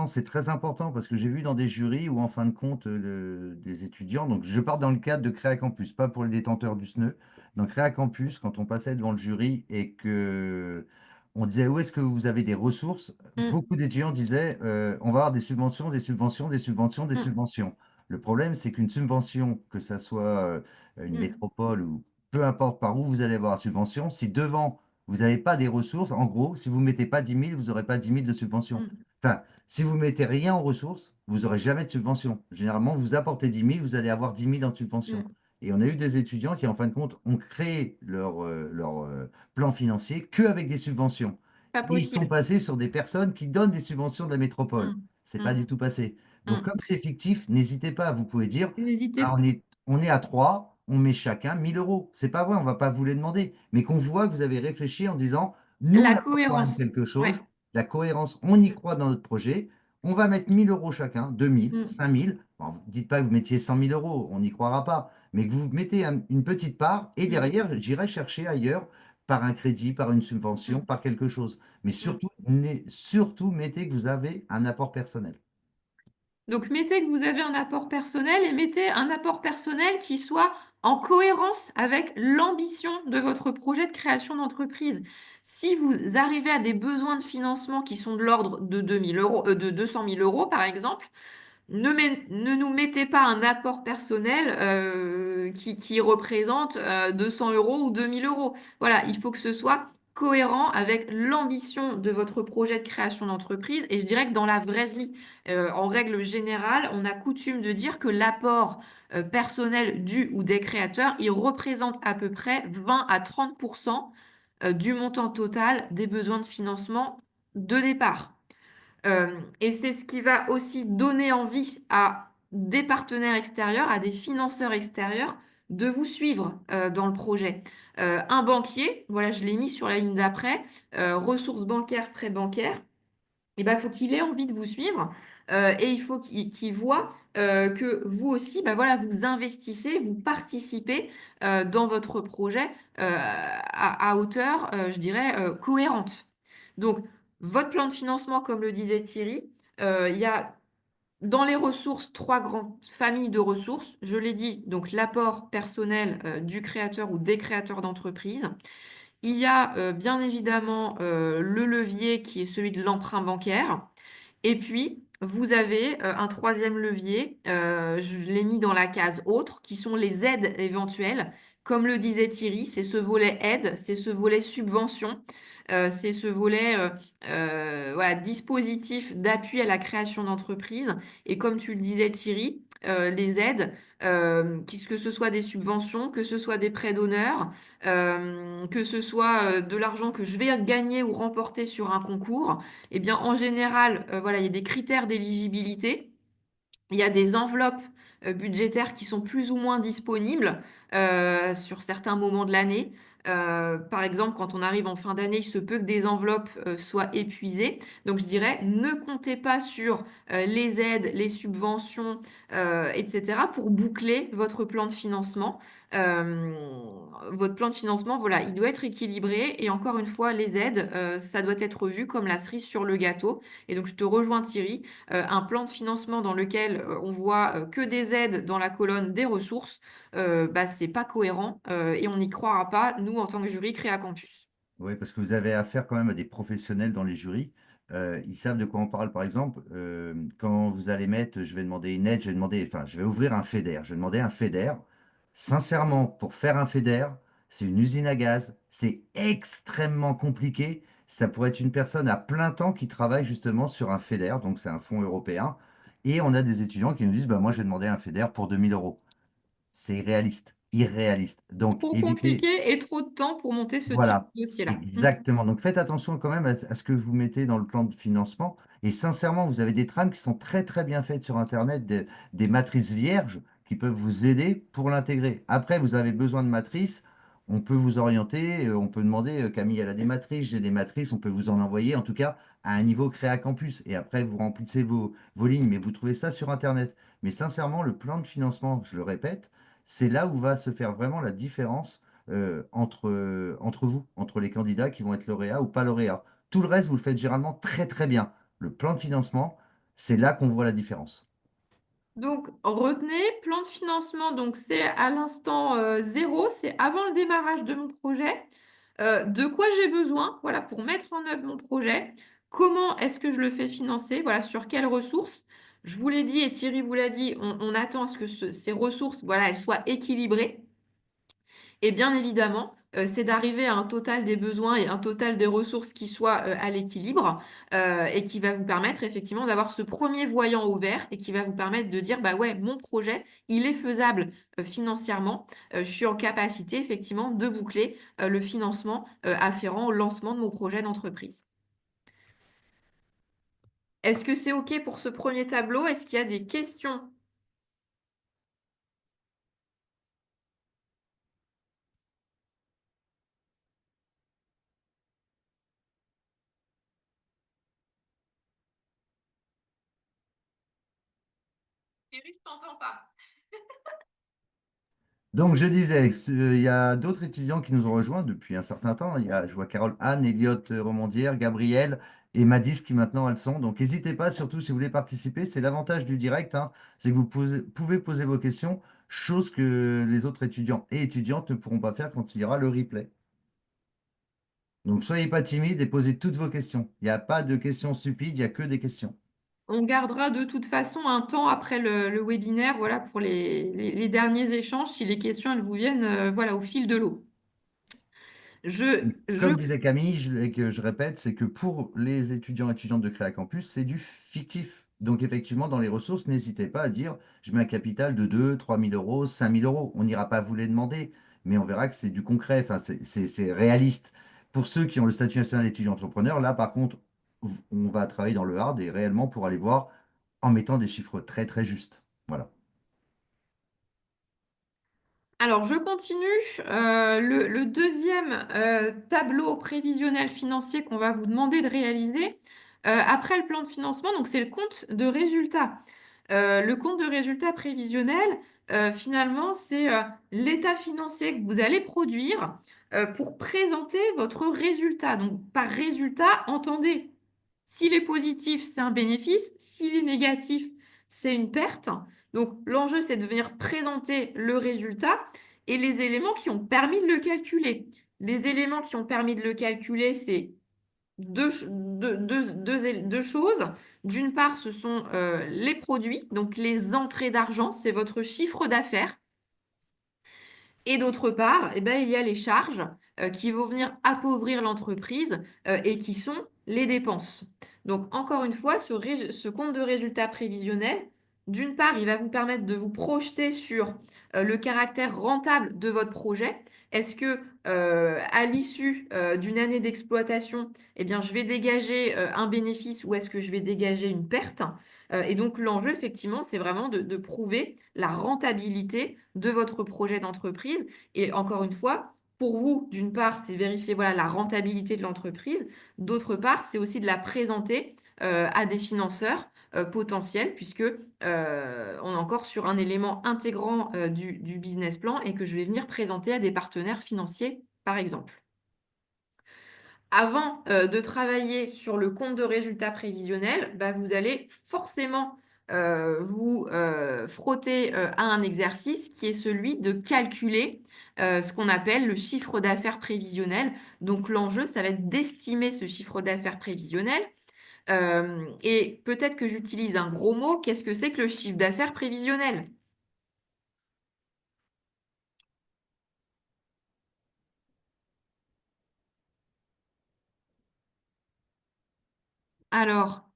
c'est très important parce que j'ai vu dans des jurys où en fin de compte, des étudiants, donc je parle dans le cadre de Créa Campus, pas pour les détenteurs du SNE. Dans Créa Campus, quand on passait devant le jury et que on disait où est-ce que vous avez des ressources, Mm, beaucoup d'étudiants disaient on va avoir des subventions, des subventions, des subventions, des mm, subventions. Le problème, c'est qu'une subvention, que ça soit une mm, métropole ou peu importe par où vous allez avoir la subvention, si devant vous n'avez pas des ressources. En gros, si vous ne mettez pas 10 000, vous n'aurez pas 10 000 de subvention. mm, Enfin, si vous ne mettez rien en ressources, vous n'aurez jamais de subvention. Généralement, vous apportez 10 000, vous allez avoir 10 000 en subvention. mm. Et on a eu des étudiants qui, en fin de compte, ont créé leur plan financier qu'avec des subventions. Pas Et ils sont possible. passés sur des personnes qui donnent des subventions de la métropole. Mm, C'est pas mm, du tout passé. Donc, mm. comme c'est fictif, n'hésitez pas. Vous pouvez dire, ah, N'hésitez. on est à 3, on met chacun 1 000 euros. C'est pas vrai, on va pas vous les demander. Mais qu'on voit que vous avez réfléchi en disant, nous, on La apporte quand même cohérence. quelque Ouais. chose, la cohérence, on y croit dans notre projet, on va mettre 1 000 euros chacun, 2 000, Mm, 5 000. Bon, dites pas que vous mettiez 100 000 euros, on n'y croira pas, mais que vous mettez une petite part et mm, derrière, j'irai chercher ailleurs par un crédit, par une subvention, mm, par quelque chose. Mais mm. surtout, surtout, mettez que vous avez un apport personnel. Donc, mettez que vous avez un apport personnel et mettez un apport personnel qui soit en cohérence avec l'ambition de votre projet de création d'entreprise. Si vous arrivez à des besoins de financement qui sont de l'ordre de 2000 euros, de 200 000 euros, par exemple, ne nous mettez pas un apport personnel qui représente 200 euros ou 2000 euros. Voilà, il faut que ce soit cohérent avec l'ambition de votre projet de création d'entreprise. Et je dirais que dans la vraie vie, en règle générale, on a coutume de dire que l'apport personnel du ou des créateurs, il représente à peu près 20 à 30% du montant total des besoins de financement de départ. Et c'est ce qui va aussi donner envie à des partenaires extérieurs, à des financeurs extérieurs, de vous suivre dans le projet. Un banquier, voilà, je l'ai mis sur la ligne d'après, ressources bancaires, prêts bancaires, il ben, faut qu'il ait envie de vous suivre et il faut qu'il voit que vous aussi, ben, voilà, vous investissez, vous participez dans votre projet à hauteur, je dirais, cohérente. Donc, votre plan de financement, comme le disait Thierry, il y a dans les ressources trois grandes familles de ressources. Je l'ai dit, donc l'apport personnel du créateur ou des créateurs d'entreprise. Il y a bien évidemment le levier qui est celui de l'emprunt bancaire. Et puis, vous avez un troisième levier, je l'ai mis dans la case autre, qui sont les aides éventuelles. Comme le disait Thierry, c'est ce volet aide, c'est ce volet subvention, c'est ce volet voilà, dispositif d'appui à la création d'entreprise. Et comme tu le disais Thierry, les aides, que ce soit des subventions, que ce soit des prêts d'honneur, que ce soit de l'argent que je vais gagner ou remporter sur un concours, eh bien, en général, voilà, il y a des critères d'éligibilité. Il y a des enveloppes budgétaires qui sont plus ou moins disponibles sur certains moments de l'année. Par exemple, quand on arrive en fin d'année, il se peut que des enveloppes soient épuisées. Donc, je dirais, ne comptez pas sur les aides, les subventions, etc. pour boucler votre plan de financement. Votre plan de financement, voilà, il doit être équilibré. Et encore une fois, les aides, ça doit être vu comme la cerise sur le gâteau. Et donc, je te rejoins, Thierry, un plan de financement dans lequel on voit que des aides dans la colonne des ressources, bah, c'est pas cohérent et on n'y croira pas, nous, en tant que jury Créa Campus. Oui, parce que vous avez affaire quand même à des professionnels dans les jurys. Ils savent de quoi on parle. Par exemple, quand vous allez mettre, je vais demander une aide, je vais demander, enfin, je vais ouvrir un FEDER. Je vais demander un FEDER. Sincèrement, pour faire un FEDER, c'est une usine à gaz. C'est extrêmement compliqué. Ça pourrait être une personne à plein temps qui travaille justement sur un FEDER, donc c'est un fonds européen. Et on a des étudiants qui nous disent, bah, moi, je vais demander un FEDER pour 2 000 euros. C'est irréaliste, irréaliste. Donc, Trop évitez. compliqué et trop de temps pour monter ce type Voilà, de dossier-là. Mm. exactement. Donc faites attention quand même à ce que vous mettez dans le plan de financement. Et sincèrement, vous avez des trames qui sont très très bien faites sur Internet, des matrices vierges qui peuvent vous aider pour l'intégrer. Après, vous avez besoin de matrices. on peut vous orienter, on peut demander, Camille, elle a des matrices, j'ai des matrices, on peut vous en envoyer, en tout cas, à un niveau Créa Campus. Et après, vous remplissez vos lignes, mais vous trouvez ça sur Internet. Mais sincèrement, le plan de financement, je le répète, c'est là où va se faire vraiment la différence entre vous, entre les candidats qui vont être lauréats ou pas lauréats. Tout le reste, vous le faites généralement très très bien. Le plan de financement, c'est là qu'on voit la différence. Donc, retenez, plan de financement, donc c'est à l'instant zéro, c'est avant le démarrage de mon projet. De quoi j'ai besoin, voilà, pour mettre en œuvre mon projet. Comment est-ce que je le fais financer, voilà, sur quelles ressources. Je vous l'ai dit et Thierry vous l'a dit, on attend à ce que ces ressources, voilà, elles soient équilibrées. Et bien évidemment, c'est d'arriver à un total des besoins et un total des ressources qui soit à l'équilibre et qui va vous permettre effectivement d'avoir ce premier voyant au vert et qui va vous permettre de dire, bah ouais, mon projet, il est faisable financièrement. Je suis en capacité effectivement de boucler le financement afférent au lancement de mon projet d'entreprise. Est-ce que c'est OK pour ce premier tableau? Est-ce qu'il y a des questions? Iris, t'entends pas. Donc, je disais, il y a d'autres étudiants qui nous ont rejoints depuis un certain temps. Je vois Carole, Anne, Elliot Romandière, Gabriel et Madis qui maintenant elles sont. Donc, n'hésitez pas, surtout si vous voulez participer. C'est l'avantage du direct, hein, c'est que vous pouvez poser vos questions, chose que les autres étudiants et étudiantes ne pourront pas faire quand il y aura le replay. Donc, soyez pas timides et posez toutes vos questions. Il n'y a pas de questions stupides, il n'y a que des questions. On gardera de toute façon un temps après le webinaire, voilà, pour les derniers échanges, si les questions, elles vous viennent, voilà, au fil de l'eau. Je Comme disait Camille, et que je répète, c'est que pour les étudiants et étudiantes de Créa Campus, c'est du fictif. Donc effectivement, dans les ressources, n'hésitez pas à dire, je mets un capital de 2 000, 3 000 euros, 5 000 euros. On n'ira pas vous les demander, mais on verra que c'est du concret, enfin, c'est réaliste. Pour ceux qui ont le statut national d'étudiant entrepreneur, là par contre, on va travailler dans le hard et réellement pour aller voir en mettant des chiffres très très justes. Voilà. Alors, je continue. Le deuxième tableau prévisionnel financier qu'on va vous demander de réaliser après le plan de financement, donc c'est le compte de résultat. Le compte de résultat prévisionnel, finalement, c'est l'état financier que vous allez produire pour présenter votre résultat. Donc, par résultat, entendez, s'il est positif, c'est un bénéfice, s'il est négatif, c'est une perte. Donc, l'enjeu, c'est de venir présenter le résultat et les éléments qui ont permis de le calculer. Les éléments qui ont permis de le calculer, c'est deux choses. D'une part, ce sont les produits, donc les entrées d'argent, c'est votre chiffre d'affaires. Et d'autre part, eh ben, il y a les charges qui vont venir appauvrir l'entreprise et qui sont les dépenses. Donc, encore une fois, ce compte de résultat prévisionnel, d'une part, il va vous permettre de vous projeter sur le caractère rentable de votre projet. Est-ce que à l'issue d'une année d'exploitation, eh bien, je vais dégager un bénéfice ou est-ce que je vais dégager une perte? Et donc, l'enjeu, effectivement, c'est vraiment de prouver la rentabilité de votre projet d'entreprise. Et encore une fois, pour vous, d'une part, c'est vérifier voilà, la rentabilité de l'entreprise. D'autre part, c'est aussi de la présenter à des financeurs potentiels, puisque on est encore sur un élément intégrant du business plan et que je vais venir présenter à des partenaires financiers, par exemple. Avant de travailler sur le compte de résultat prévisionnel, bah, vous allez forcément vous frotter à un exercice qui est celui de calculer ce qu'on appelle le chiffre d'affaires prévisionnel. Donc l'enjeu, ça va être d'estimer ce chiffre d'affaires prévisionnel. Et peut-être que j'utilise un gros mot. Qu'est-ce que c'est que le chiffre d'affaires prévisionnel? Alors,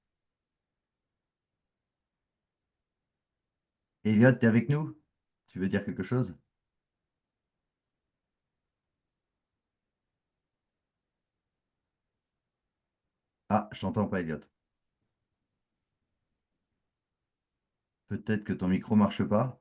Elliot, tu es avec nous? Tu veux dire quelque chose? Ah, je t'entends pas, Elliot. Peut-être que ton micro ne marche pas.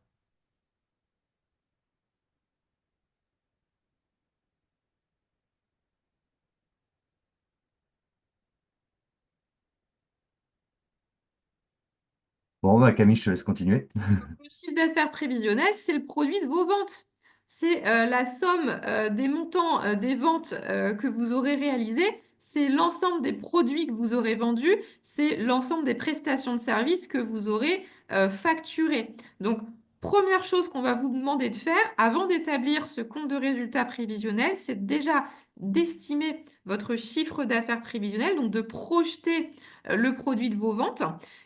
Bon, bah, Camille, je te laisse continuer. Le chiffre d'affaires prévisionnel, c'est le produit de vos ventes. C'est la somme des montants des ventes que vous aurez réalisées. C'est l'ensemble des produits que vous aurez vendus. C'est l'ensemble des prestations de services que vous aurez facturées. Donc, première chose qu'on va vous demander de faire avant d'établir ce compte de résultat prévisionnel, c'est déjà d'estimer votre chiffre d'affaires prévisionnel, donc de projeter le produit de vos ventes.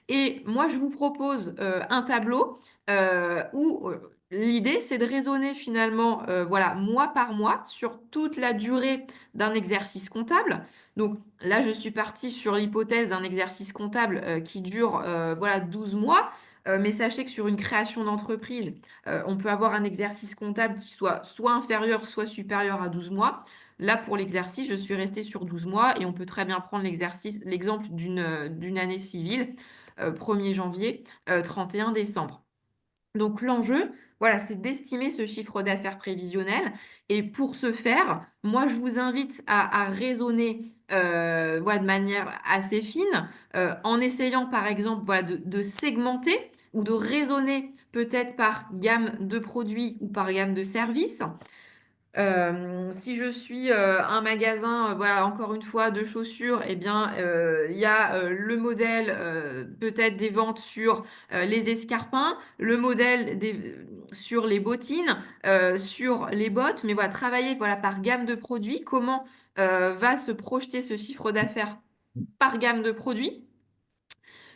Et moi, je vous propose un tableau où l'idée, c'est de raisonner finalement, voilà, mois par mois sur toute la durée d'un exercice comptable. Donc là, je suis partie sur l'hypothèse d'un exercice comptable qui dure, voilà, 12 mois. Mais sachez que sur une création d'entreprise, on peut avoir un exercice comptable qui soit inférieur, soit supérieur à 12 mois. Là, pour l'exercice, je suis restée sur 12 mois et on peut très bien prendre l'exemple d'une année civile, 1er janvier, 31 décembre. Donc l'enjeu, voilà, c'est d'estimer ce chiffre d'affaires prévisionnel. Et pour ce faire, moi, je vous invite à raisonner voilà, de manière assez fine, en essayant par exemple voilà, de segmenter ou de raisonner peut-être par gamme de produits ou par gamme de services. Si je suis un magasin, voilà, encore une fois, de chaussures, eh bien, il y a le modèle peut-être des ventes sur les escarpins, le modèle sur les bottines, sur les bottes, mais voilà, travailler voilà, par gamme de produits, comment va se projeter ce chiffre d'affaires par gamme de produits.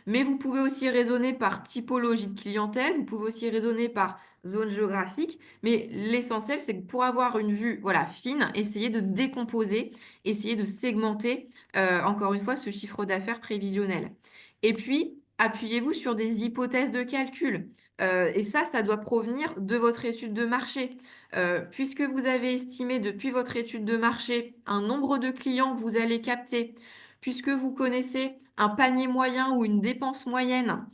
Mais vous pouvez aussi raisonner par typologie de clientèle, vous pouvez aussi raisonner par zone géographique, mais l'essentiel, c'est que pour avoir une vue voilà, fine, essayez de décomposer, essayez de segmenter, encore une fois, ce chiffre d'affaires prévisionnel. Et puis, appuyez-vous sur des hypothèses de calcul. Et ça doit provenir de votre étude de marché. Puisque vous avez estimé depuis votre étude de marché un nombre de clients que vous allez capter, puisque vous connaissez un panier moyen ou une dépense moyenne,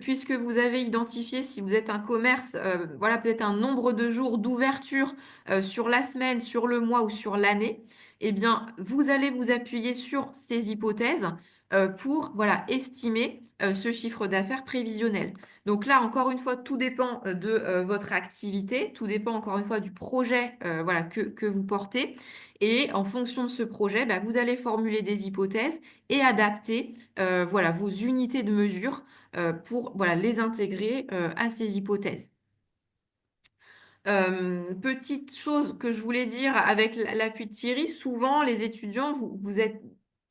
puisque vous avez identifié, si vous êtes un commerce, voilà, peut-être un nombre de jours d'ouverture sur la semaine, sur le mois ou sur l'année, eh bien, vous allez vous appuyer sur ces hypothèses pour voilà, estimer ce chiffre d'affaires prévisionnel. Donc là, encore une fois, tout dépend de votre activité, tout dépend encore une fois du projet voilà, que vous portez. Et en fonction de ce projet, bah, vous allez formuler des hypothèses et adapter voilà, vos unités de mesure pour voilà, les intégrer à ces hypothèses. Petite chose que je voulais dire avec l'appui de Thierry, souvent les étudiants, vous êtes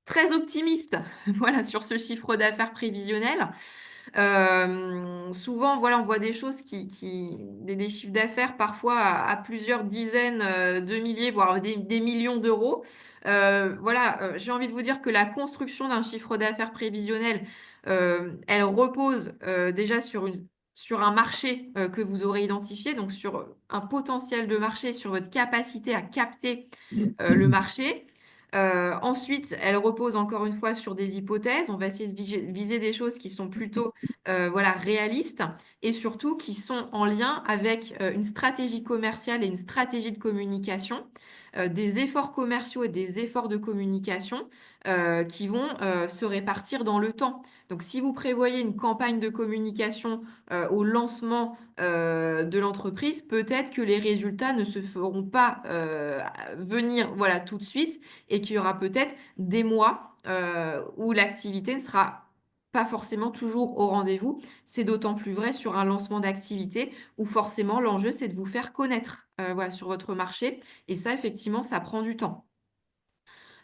très optimistes voilà, sur ce chiffre d'affaires prévisionnel. Souvent, voilà, on voit des choses des chiffres d'affaires parfois à plusieurs dizaines de milliers, voire des millions d'euros. Voilà, j'ai envie de vous dire que la construction d'un chiffre d'affaires prévisionnel, elle repose déjà sur un marché que vous aurez identifié, donc sur un potentiel de marché, sur votre capacité à capter le marché. Ensuite, elle repose encore une fois sur des hypothèses. On va essayer de viser des choses qui sont plutôt voilà, réalistes et surtout qui sont en lien avec une stratégie commerciale et une stratégie de communication, des efforts commerciaux et des efforts de communication qui vont se répartir dans le temps. Donc, si vous prévoyez une campagne de communication au lancement de l'entreprise, peut-être que les résultats ne se feront pas venir voilà, tout de suite et qu'il y aura peut-être des mois où l'activité ne sera pas forcément toujours au rendez-vous. C'est d'autant plus vrai sur un lancement d'activité où forcément l'enjeu, c'est de vous faire connaître voilà, sur votre marché. Et ça, effectivement, ça prend du temps.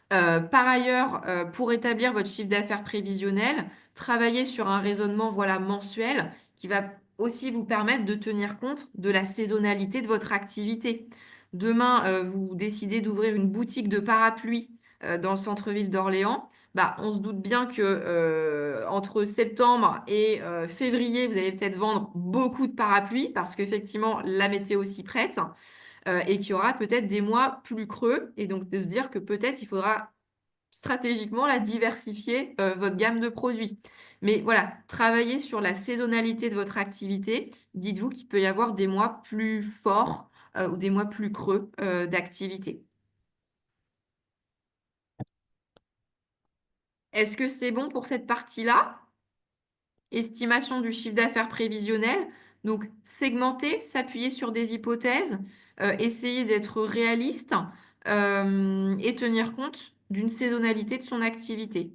Par ailleurs, pour établir votre chiffre d'affaires prévisionnel, travaillez sur un raisonnement voilà, mensuel qui va aussi vous permettre de tenir compte de la saisonnalité de votre activité. Demain, vous décidez d'ouvrir une boutique de parapluies dans le centre-ville d'Orléans. Bah, on se doute bien que entre septembre et février, vous allez peut-être vendre beaucoup de parapluies parce qu'effectivement, la météo s'y prête et qu'il y aura peut-être des mois plus creux. Et donc, de se dire que peut-être il faudra stratégiquement la diversifier votre gamme de produits. Mais voilà, travaillez sur la saisonnalité de votre activité. Dites-vous qu'il peut y avoir des mois plus forts ou des mois plus creux d'activité. Est-ce que c'est bon pour cette partie-là? estimation du chiffre d'affaires prévisionnel. Donc, segmenter, s'appuyer sur des hypothèses, essayer d'être réaliste et tenir compte d'une saisonnalité de son activité.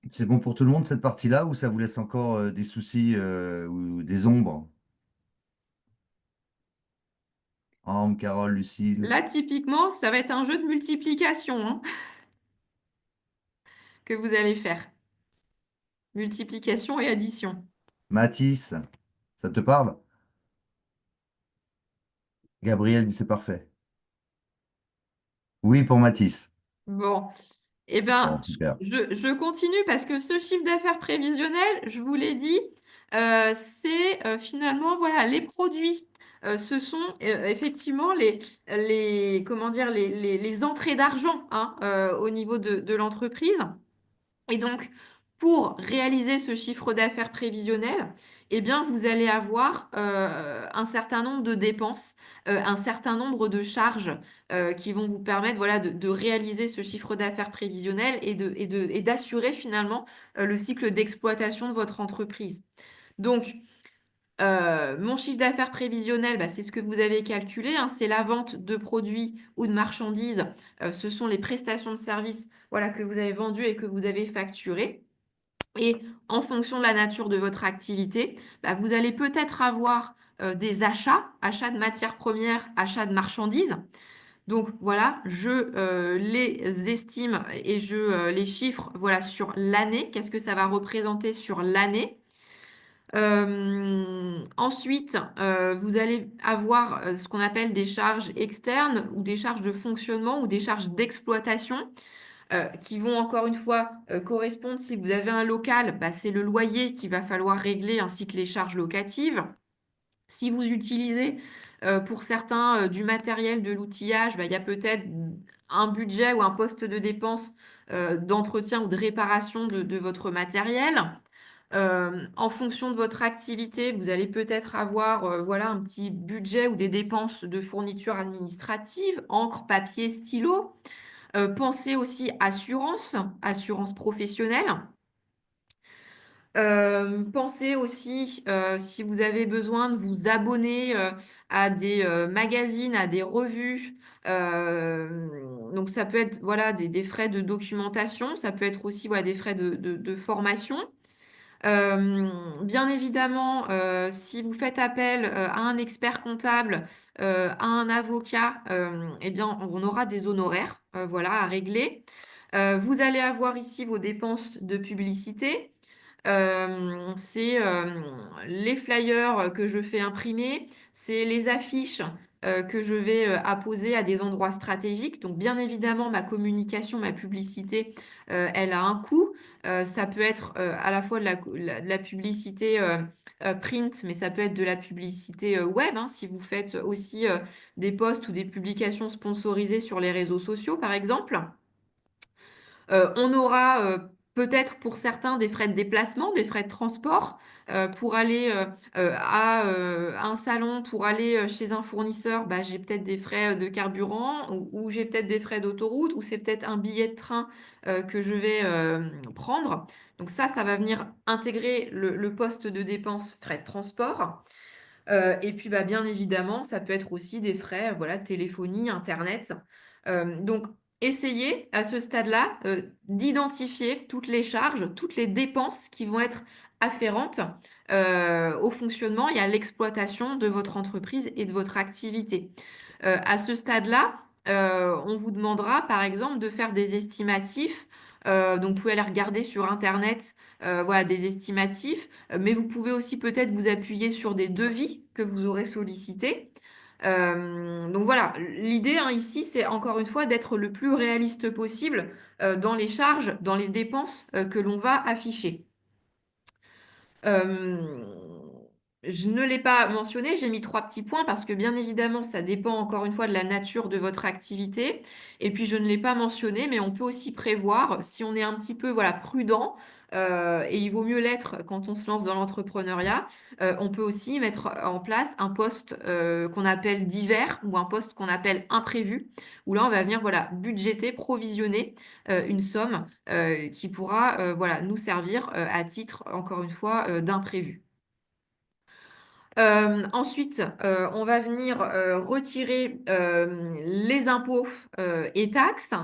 C'est bon pour tout le monde cette partie-là ou ça vous laisse encore des soucis ou des ombres? Ambre, Carole, Lucille, Là, typiquement, ça va être un jeu de multiplication hein, que vous allez faire. Multiplication et addition. Mathis, ça te parle? Gabriel dit c'est parfait. Oui pour Mathis. Bon, eh ben, Bon, super. je continue parce que ce chiffre d'affaires prévisionnel, je vous l'ai dit, c'est finalement, voilà, les produits. Ce sont effectivement comment dire, les entrées d'argent hein, au niveau de l'entreprise. Et donc, pour réaliser ce chiffre d'affaires prévisionnel, eh bien, vous allez avoir un certain nombre de dépenses, un certain nombre de charges qui vont vous permettre voilà, de réaliser ce chiffre d'affaires prévisionnel et d'assurer finalement le cycle d'exploitation de votre entreprise. Donc, mon chiffre d'affaires prévisionnel, bah, c'est ce que vous avez calculé, hein, c'est la vente de produits ou de marchandises. Ce sont les prestations de services voilà, que vous avez vendues et que vous avez facturées. Et en fonction de la nature de votre activité, bah, vous allez peut-être avoir des achats de matières premières, achats de marchandises. Donc voilà, je les estime et je les chiffre voilà, sur l'année. Qu'est-ce que ça va représenter sur l'année? Ensuite, vous allez avoir ce qu'on appelle des charges externes ou des charges de fonctionnement ou des charges d'exploitation qui vont encore une fois correspondre. Si vous avez un local, bah, c'est le loyer qu'il va falloir régler ainsi que les charges locatives. Si vous utilisez pour certains du matériel, de l'outillage, bah, il y a peut-être un budget ou un poste de dépense d'entretien ou de réparation de votre matériel. En fonction de votre activité, vous allez peut-être avoir voilà, un petit budget ou des dépenses de fourniture administrative, encre, papier, stylo. Pensez aussi assurance professionnelle. Pensez aussi, si vous avez besoin de vous abonner à des magazines, à des revues. Donc ça peut être voilà, des frais de documentation, ça peut être aussi voilà, des frais de formation. Bien évidemment, si vous faites appel à un expert comptable, à un avocat, eh bien, on aura des honoraires, voilà, à régler. Vous allez avoir ici vos dépenses de publicité. C'est les flyers que je fais imprimer, c'est les affiches que je vais apposer à des endroits stratégiques. Donc, bien évidemment, ma communication, ma publicité, elle a un coût. Ça peut être à la fois de la publicité print, mais ça peut être de la publicité web, hein, si vous faites aussi des posts ou des publications sponsorisées sur les réseaux sociaux, par exemple. On aura peut-être pour certains des frais de déplacement, des frais de transport pour aller à un salon, pour aller chez un fournisseur, bah, j'ai peut-être des frais de carburant ou j'ai peut-être des frais d'autoroute ou c'est peut-être un billet de train que je vais prendre. Donc ça va venir intégrer le poste de dépense frais de transport. Et puis, bah, bien évidemment, ça peut être aussi des frais, voilà, téléphonie, Internet. Donc, essayez à ce stade-là d'identifier toutes les charges, toutes les dépenses qui vont être afférentes au fonctionnement et à l'exploitation de votre entreprise et de votre activité. À ce stade-là, on vous demandera, par exemple, de faire des estimatifs. Donc, vous pouvez aller regarder sur Internet, voilà, des estimatifs. Mais vous pouvez aussi peut-être vous appuyer sur des devis que vous aurez sollicités. Donc voilà, l'idée hein, ici, c'est encore une fois d'être le plus réaliste possible dans les charges, dans les dépenses que l'on va afficher. Euh, je ne l'ai pas mentionné, j'ai mis trois petits points parce que bien évidemment, ça dépend encore une fois de la nature de votre activité. Et puis, je ne l'ai pas mentionné, mais on peut aussi prévoir, si on est un petit peu voilà, prudent, et il vaut mieux l'être quand on se lance dans l'entrepreneuriat. On peut aussi mettre en place un poste qu'on appelle divers ou un poste qu'on appelle imprévu, où là on va venir voilà budgéter, provisionner une somme qui pourra voilà nous servir à titre encore une fois d'imprévu. Ensuite, on va venir retirer les impôts et taxes.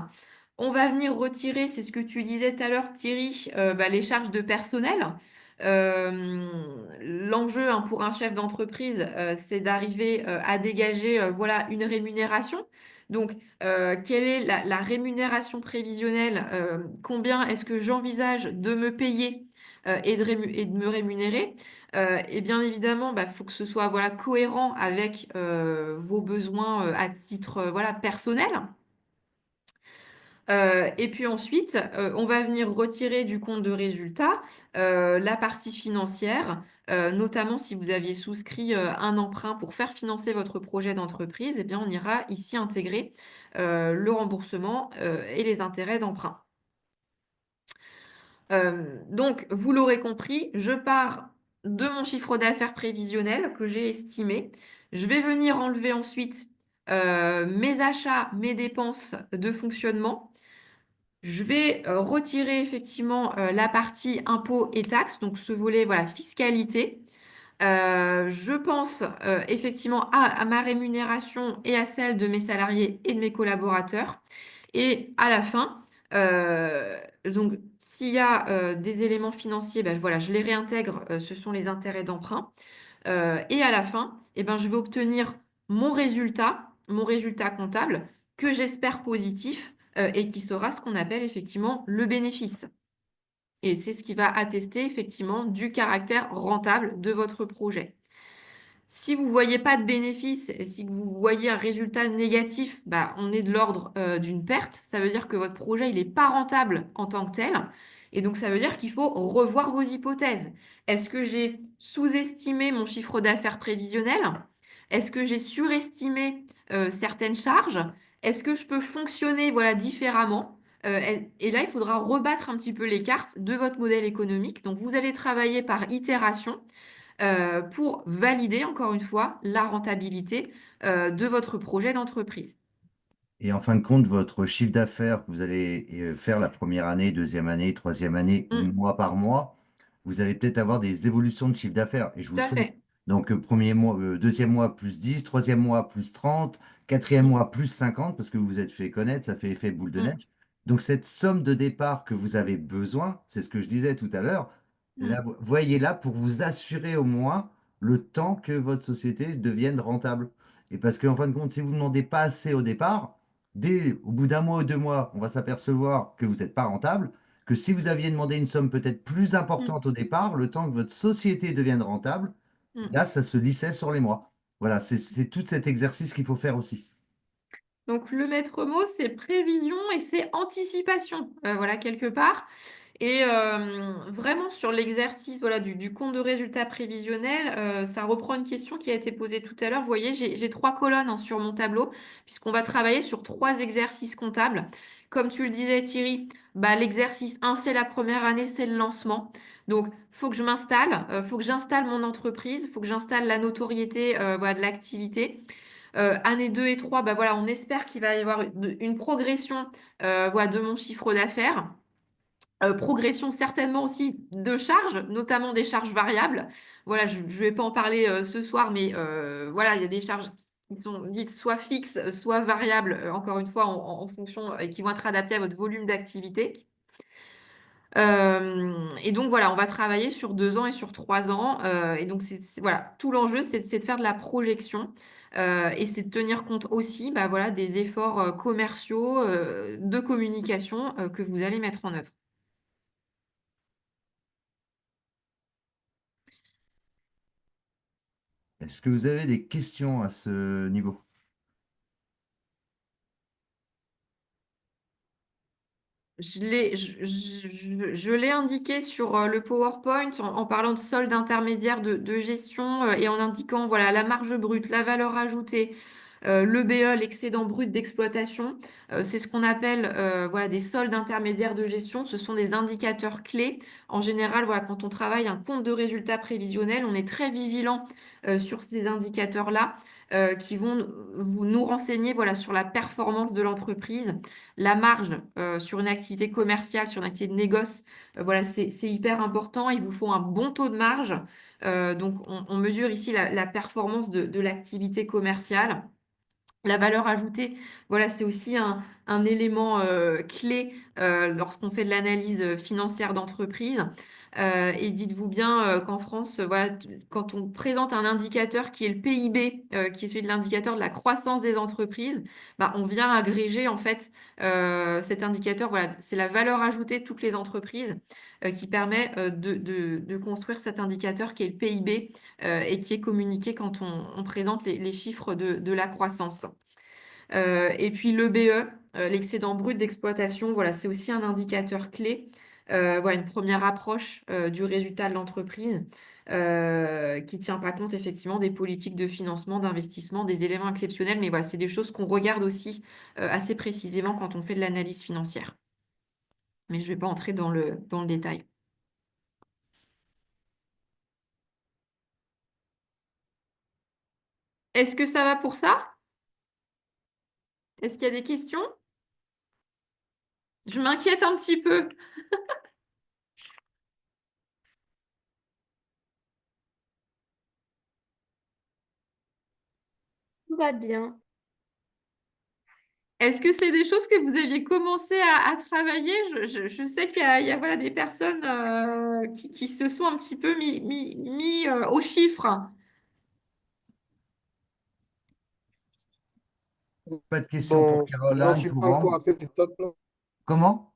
On va venir retirer, c'est ce que tu disais tout à l'heure, Thierry, bah, les charges de personnel. L'enjeu hein, pour un chef d'entreprise, c'est d'arriver à dégager voilà, une rémunération. Donc, quelle est la rémunération prévisionnelle? Combien est-ce que j'envisage de me payer et de me rémunérer? Et bien évidemment, bah, faut que ce soit voilà, cohérent avec vos besoins à titre voilà, personnel. Et puis ensuite, on va venir retirer du compte de résultat la partie financière, notamment si vous aviez souscrit un emprunt pour faire financer votre projet d'entreprise, eh bien on ira ici intégrer le remboursement et les intérêts d'emprunt. Donc, vous l'aurez compris, je pars de mon chiffre d'affaires prévisionnel que j'ai estimé. Je vais venir enlever ensuite mes achats, mes dépenses de fonctionnement. Je vais retirer effectivement la partie impôts et taxes, donc ce volet voilà, fiscalité. Je pense effectivement à ma rémunération et à celle de mes salariés et de mes collaborateurs. Et à la fin, donc s'il y a des éléments financiers, ben, voilà, je les réintègre, ce sont les intérêts d'emprunt. Et à la fin, eh ben, je vais obtenir mon résultat comptable, que j'espère positif, et qui sera ce qu'on appelle effectivement le bénéfice. Et c'est ce qui va attester effectivement du caractère rentable de votre projet. Si vous ne voyez pas de bénéfice et si vous voyez un résultat négatif, bah, on est de l'ordre d'une perte. Ça veut dire que votre projet il n'est pas rentable en tant que tel. Et donc, ça veut dire qu'il faut revoir vos hypothèses. Est-ce que j'ai sous-estimé mon chiffre d'affaires prévisionnel? Est-ce que j'ai surestimé certaines charges? Est-ce que je peux fonctionner voilà, différemment? Et là, il faudra rebattre un petit peu les cartes de votre modèle économique. Donc, vous allez travailler par itération pour valider, encore une fois, la rentabilité de votre projet d'entreprise. Et en fin de compte, votre chiffre d'affaires que vous allez faire la première année, deuxième année, troisième année, Mm, mois par mois, vous allez peut-être avoir des évolutions de chiffre d'affaires. Et je vous tout le à souhaite. fait. Donc, premier mois, deuxième mois plus 10, troisième mois plus 30, quatrième Mm, mois plus 50, parce que vous vous êtes fait connaître, ça fait effet boule de mm, neige. Donc, cette somme de départ que vous avez besoin, c'est ce que je disais tout à l'heure, là, mm, voyez-là pour vous assurer au moins le temps que votre société devienne rentable. Et parce qu'en fin de compte, si vous ne demandez pas assez au départ, au bout d'un mois ou 2 mois, on va s'apercevoir que vous n'êtes pas rentable, que si vous aviez demandé une somme peut-être plus mm, importante au départ, le temps que votre société devienne rentable, mm. là, ça se lissait sur les mois. Voilà, c'est tout cet exercice qu'il faut faire aussi. Donc, le maître mot, c'est prévision et c'est anticipation, voilà, quelque part. Et vraiment sur l'exercice voilà, du compte de résultat prévisionnel, ça reprend une question qui a été posée tout à l'heure. Vous voyez, j'ai trois colonnes hein, sur mon tableau, puisqu'on va travailler sur trois exercices comptables. Comme tu le disais, Thierry, bah, l'exercice 1, c'est la première année, c'est le lancement. Donc, faut que je m'installe, faut que j'installe mon entreprise, faut que j'installe la notoriété voilà, de l'activité. Année 2 et 3, bah, voilà, on espère qu'il va y avoir une progression voilà, de mon chiffre d'affaires. Progression certainement aussi de charges, notamment des charges variables. Voilà, je ne vais pas en parler ce soir, mais voilà, il y a des charges qui sont dites soit fixes, soit variables, encore une fois, en fonction, et qui vont être adaptées à votre volume d'activité. Et donc voilà, on va travailler sur 2 ans et sur 3 ans. Et donc voilà, tout l'enjeu, c'est de faire de la projection et c'est de tenir compte aussi bah, voilà, des efforts commerciaux, de communication que vous allez mettre en œuvre. Est-ce que vous avez des questions à ce niveau? Je l'ai indiqué sur le PowerPoint en parlant de solde intermédiaire de gestion et en indiquant voilà, la marge brute, la valeur ajoutée, L'EBE, l'excédent brut d'exploitation, c'est ce qu'on appelle voilà, des soldes intermédiaires de gestion. Ce sont des indicateurs clés. En général, voilà, quand on travaille un compte de résultat prévisionnel, on est très vigilant sur ces indicateurs-là qui vont nous renseigner voilà, sur la performance de l'entreprise, la marge sur une activité commerciale, sur une activité de négoce. Voilà, c'est hyper important. Il vous faut un bon taux de marge. Donc, on mesure ici la performance de l'activité commerciale. La valeur ajoutée, voilà, c'est aussi un élément clé lorsqu'on fait de l'analyse financière d'entreprise. Et dites-vous bien qu'en France, voilà, quand on présente un indicateur qui est le PIB, qui est celui de l'indicateur de la croissance des entreprises, bah, on vient agréger en fait cet indicateur. Voilà, c'est la valeur ajoutée de toutes les entreprises qui permet de construire cet indicateur qui est le PIB et qui est communiqué quand on présente les chiffres de la croissance. Et puis l'EBE, l'excédent brut d'exploitation, voilà, c'est aussi un indicateur clé. Voilà, une première approche du résultat de l'entreprise qui tient pas compte effectivement des politiques de financement, d'investissement, des éléments exceptionnels, mais voilà, c'est des choses qu'on regarde aussi assez précisément quand on fait de l'analyse financière. Mais je vais pas entrer dans le détail. Est-ce que ça va pour ça? Est-ce qu'il y a des questions? Je m'inquiète un petit peu. Tout va bien. Est-ce que c'est des choses que vous aviez commencé à travailler? Je sais qu'il y a, voilà, des personnes qui se sont un petit peu mis au chiffre. Pas de questions pour Bon, je n'en Caroline, suis pour pas encore Rome. à cette étape-là. Comment?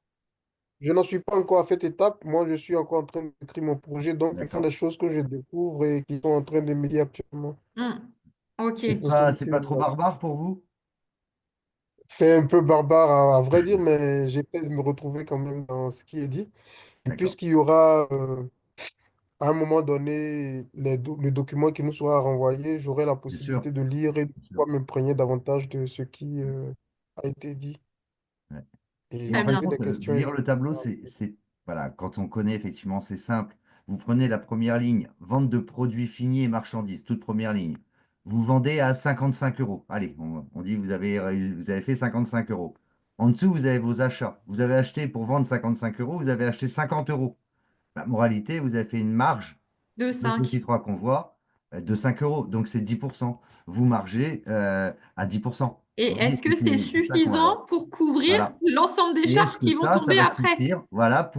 Je n'en suis pas encore à cette étape. Moi, je suis encore en train d'écrire mon projet. Donc, ce sont D'accord. des choses que je découvre et qui sont en train de m'aider actuellement. Hmm. Ok. C'est C'est possibilité. pas trop barbare pour vous? C'est un peu barbare à vrai dire, mais j'essaie de me retrouver quand même dans ce qui est dit. Et D'accord, puisqu'il y aura à un moment donné le document qui nous sera renvoyé, j'aurai la bien sûr, possibilité de lire et de bien sûr. pouvoir m'imprégner davantage de ce qui a été dit Ouais. Et et Très en fin de poser bien. des compte, questions. lire le tableau, voilà, quand on connaît, effectivement, c'est simple. Vous prenez la première ligne, vente de produits finis et marchandises, toute première ligne. Vous vendez à 55 euros. Allez, on dit vous avez fait 55 euros. En dessous, vous avez vos achats. Vous avez acheté pour vendre 55 euros, vous avez acheté 50 euros. La moralité, vous avez fait une marge, Deux, le petit cinq. 3 qu'on voit, de 5 euros. Donc c'est 10%. Vous margez à 10%. Et Vous voyez, est-ce que c'est c'est ça qu'on va voir. suffisant pour couvrir Voilà. l'ensemble des Et est-ce charges que qui vont ça tomber va après? suffire? Voilà,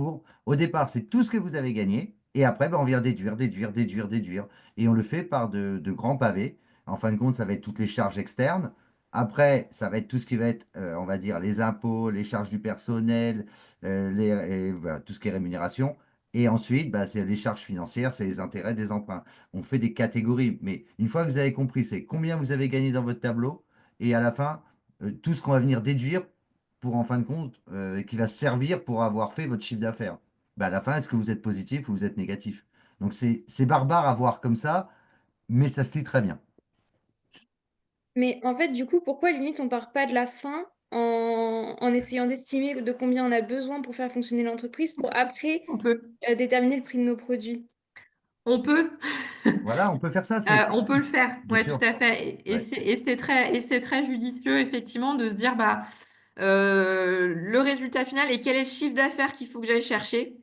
au départ, c'est tout ce que vous avez gagné. Et après, ben, on vient déduire, déduire, déduire, déduire. Et on le fait par de grands pavés. En fin de compte, ça va être toutes les charges externes. Après, ça va être tout ce qui va être, on va dire, les impôts, les charges du personnel, voilà, tout ce qui est rémunération. Et ensuite, bah, c'est les charges financières, c'est les intérêts des emprunts. On fait des catégories. Mais une fois que vous avez compris, c'est combien vous avez gagné dans votre tableau. Et à la fin, tout ce qu'on va venir déduire pour en fin de compte, qui va servir pour avoir fait votre chiffre d'affaires. Bah, à la fin, est-ce que vous êtes positif ou vous êtes négatif? Donc c'est barbare à voir comme ça, mais ça se lit très bien. Mais en fait, du coup, pourquoi limite on part pas de la fin en essayant d'estimer de combien on a besoin pour faire fonctionner l'entreprise pour après On peut. déterminer le prix de nos produits? On peut. Voilà, on peut faire ça, c'est On peut le faire, bien ouais, tout sûr. à fait. Ouais. Et c'est très judicieux, effectivement, de se dire, bah, le résultat final et quel est le chiffre d'affaires qu'il faut que j'aille chercher.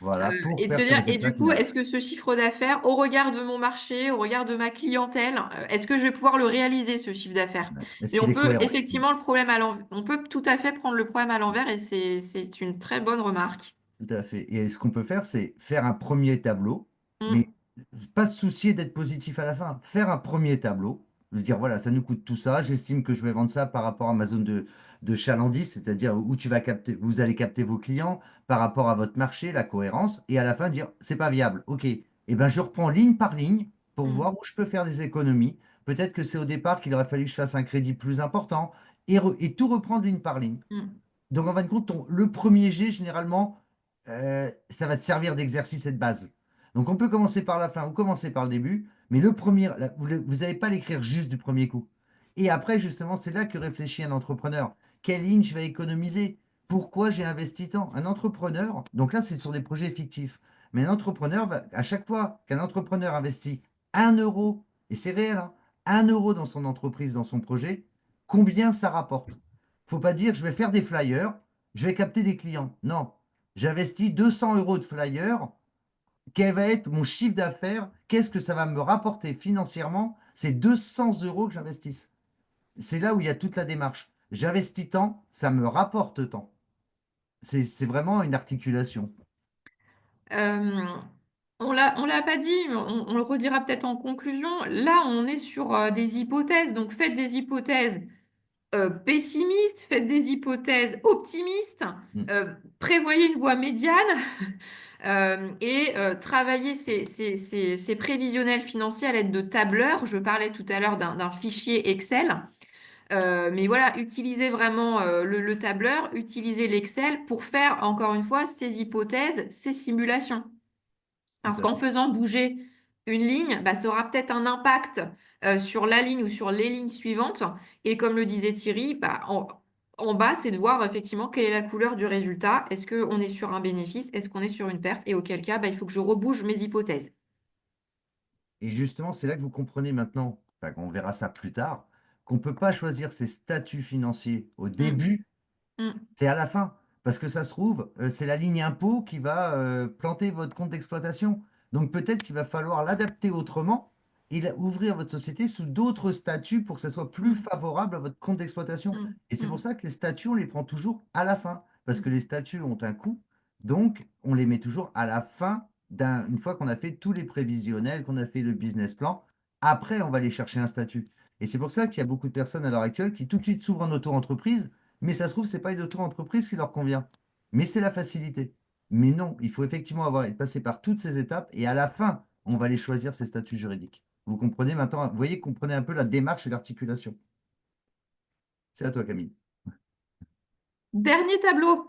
Voilà, pour Et de se faire ce dire, et résultat du coup, final. est-ce que ce chiffre d'affaires, au regard de mon marché, au regard de ma clientèle, est-ce que je vais pouvoir le réaliser, ce chiffre d'affaires? Ouais. Est-ce Et qu'il on est peut cohérent? effectivement le problème à l'envers, on peut tout à fait prendre le problème à l'envers et c'est une très bonne remarque. Tout à fait. Et ce qu'on peut faire, c'est faire un premier tableau, mais Mm, pas se soucier d'être positif à la fin. Faire un premier tableau, de dire voilà, ça nous coûte tout ça, j'estime que je vais vendre ça par rapport à ma zone de chalandise, c'est-à-dire où vous allez capter vos clients par rapport à votre marché, la cohérence, et à la fin dire c'est pas viable. Ok, et ben je reprends ligne par ligne pour mm, voir où je peux faire des économies. Peut-être que c'est au départ qu'il aurait fallu que je fasse un crédit plus important et tout reprendre ligne par ligne. mm. Donc, en fin de compte, le premier jet, généralement, ça va te servir d'exercice et de base. Donc, on peut commencer par la fin ou commencer par le début, mais le premier, vous n'allez pas l'écrire juste du premier coup. Et après, justement, c'est là que réfléchit un entrepreneur. Quelle ligne je vais économiser? Pourquoi j'ai investi tant? Un entrepreneur, donc là, c'est sur des projets fictifs. Mais un entrepreneur, à chaque fois qu'un entrepreneur investit 1 euro, et c'est réel, hein, 1 euro dans son entreprise, dans son projet, combien ça rapporte? Faut pas dire, je vais faire des flyers, je vais capter des clients. Non, j'investis 200 euros de flyers. Quel va être mon chiffre d'affaires? Qu'est-ce que ça va me rapporter financièrement? C'est 200 euros que j'investisse. C'est là où il y a toute la démarche. J'investis tant, ça me rapporte tant. C'est vraiment une articulation. Euh, on l'a pas dit, mais on le redira peut-être en conclusion. Là, on est sur des hypothèses. Donc, faites des hypothèses pessimistes, faites des hypothèses optimistes, Mm. prévoyez une voie médiane et travaillez ces prévisionnels financiers à l'aide de tableurs. Je parlais tout à l'heure d'un fichier Excel. Mais voilà, utilisez vraiment le tableur, utilisez l'Excel pour faire, encore une fois, ces hypothèses, ces simulations. Tout Parce à qu'en fait. faisant bouger une ligne, bah, ça aura peut-être un impact sur la ligne ou sur les lignes suivantes. Et comme le disait Thierry, bah, en bas, c'est de voir effectivement quelle est la couleur du résultat. Est-ce qu'on est sur un bénéfice? Est-ce qu'on est sur une perte? Et auquel cas, bah, il faut que je rebouge mes hypothèses. Et justement, c'est là que vous comprenez maintenant, enfin, on verra ça plus tard, qu'on ne peut pas choisir ses statuts financiers au Mm, début. mm, C'est à la fin. Parce que ça se trouve, c'est la ligne impôt qui va planter votre compte d'exploitation. Donc peut-être qu'il va falloir l'adapter autrement et ouvrir votre société sous d'autres statuts pour que ça soit plus mm, favorable à votre compte d'exploitation. mm, Et c'est pour mm, ça que les statuts, on les prend toujours à la fin. Parce que mm. les statuts ont un coût. Donc on les met toujours à la fin une fois qu'on a fait tous les prévisionnels, qu'on a fait le business plan. Après, on va aller chercher un statut. Et c'est pour ça qu'il y a beaucoup de personnes à l'heure actuelle qui tout de suite s'ouvrent en auto-entreprise, mais ça se trouve, c'est pas une auto-entreprise qui leur convient. Mais c'est la facilité. Mais non, il faut effectivement être passé par toutes ces étapes et à la fin, on va aller choisir ces statuts juridiques. Vous comprenez maintenant, vous voyez, comprenez un peu la démarche et l'articulation. C'est à toi, Camille. Dernier tableau,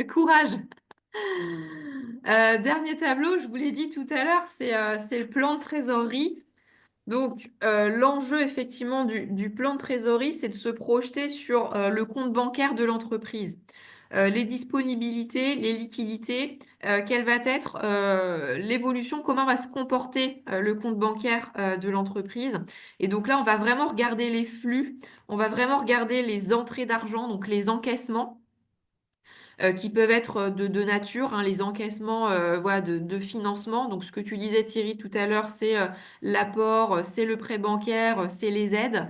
courage. Dernier tableau, je vous l'ai dit tout à l'heure, c'est le plan de trésorerie. Donc, l'enjeu effectivement du plan de trésorerie, c'est de se projeter sur le compte bancaire de l'entreprise. Les disponibilités, les liquidités, quelle va être l'évolution, comment va se comporter le compte bancaire de l'entreprise. Et donc là, on va vraiment regarder les flux, on va vraiment regarder les entrées d'argent, donc les encaissements qui peuvent être de nature, hein, les encaissements voilà, de financement. Donc, ce que tu disais, Thierry, tout à l'heure, c'est l'apport, c'est le prêt bancaire, c'est les aides.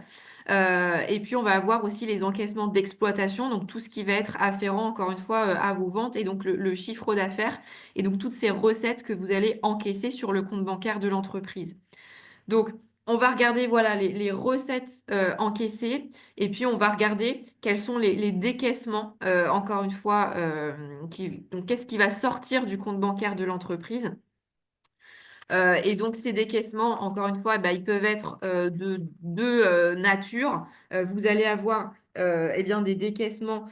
Et puis, on va avoir aussi les encaissements d'exploitation, donc tout ce qui va être afférent, encore une fois, à vos ventes et donc le chiffre d'affaires et donc toutes ces recettes que vous allez encaisser sur le compte bancaire de l'entreprise. Donc, on va regarder voilà, les recettes encaissées et puis on va regarder quels sont les décaissements, encore une fois, donc qu'est-ce qui va sortir du compte bancaire de l'entreprise. Et donc, ces décaissements, encore une fois, bah, ils peuvent être de nature. Vous allez avoir eh bien, des décaissements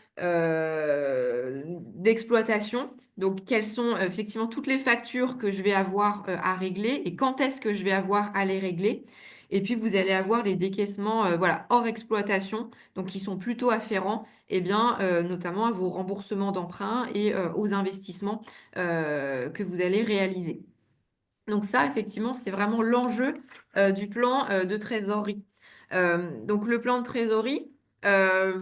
d'exploitation. Donc, quelles sont effectivement toutes les factures que je vais avoir à régler et quand est-ce que je vais avoir à les régler. Et puis, vous allez avoir les décaissements voilà, hors exploitation, donc qui sont plutôt afférents, eh bien, notamment à vos remboursements d'emprunts et aux investissements que vous allez réaliser. Donc ça, effectivement, c'est vraiment l'enjeu du plan de trésorerie. Donc le plan de trésorerie, euh,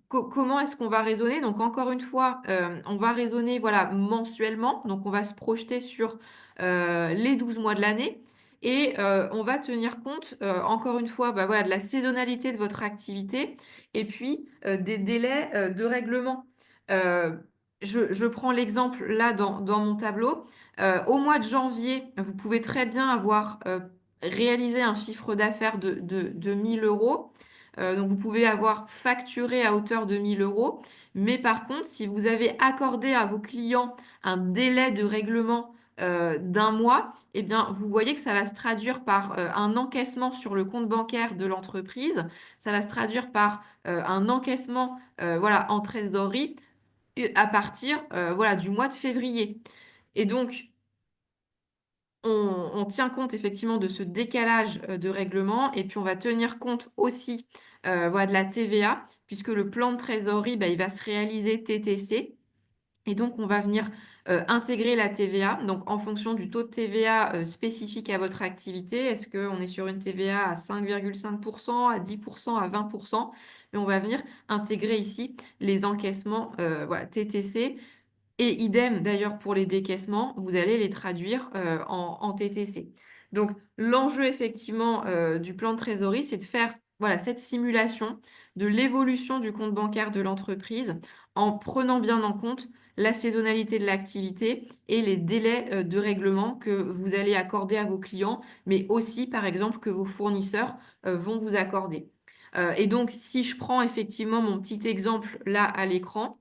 comment est-ce qu'on va raisonner? Donc encore une fois, on va raisonner voilà, mensuellement. Donc on va se projeter sur les 12 mois de l'année. Et on va tenir compte, encore une fois, bah, voilà, de la saisonnalité de votre activité et puis des délais de règlement. Euh, je prends l'exemple là dans mon tableau. Au mois de janvier, vous pouvez très bien avoir réalisé un chiffre d'affaires de 1000 euros. Donc, vous pouvez avoir facturé à hauteur de 1000 euros. Mais par contre, si vous avez accordé à vos clients un délai de règlement d'un mois, eh bien, vous voyez que ça va se traduire par un encaissement sur le compte bancaire de l'entreprise. Ça va se traduire par un encaissement voilà, en trésorerie à partir voilà, du mois de février. Et donc, on tient compte effectivement de ce décalage de règlement et puis on va tenir compte aussi voilà, de la TVA, puisque le plan de trésorerie, bah, il va se réaliser TTC. Et donc, on va venir intégrer la TVA. Donc, en fonction du taux de TVA spécifique à votre activité, est-ce qu'on est sur une TVA à 5,5%, à 10%, à 20%? Mais on va venir intégrer ici les encaissements voilà, TTC. Et idem d'ailleurs pour les décaissements, vous allez les traduire en TTC. Donc l'enjeu effectivement du plan de trésorerie, c'est de faire voilà, cette simulation de l'évolution du compte bancaire de l'entreprise en prenant bien en compte la saisonnalité de l'activité et les délais de règlement que vous allez accorder à vos clients, mais aussi par exemple que vos fournisseurs vont vous accorder. Et donc si je prends effectivement mon petit exemple là à l'écran,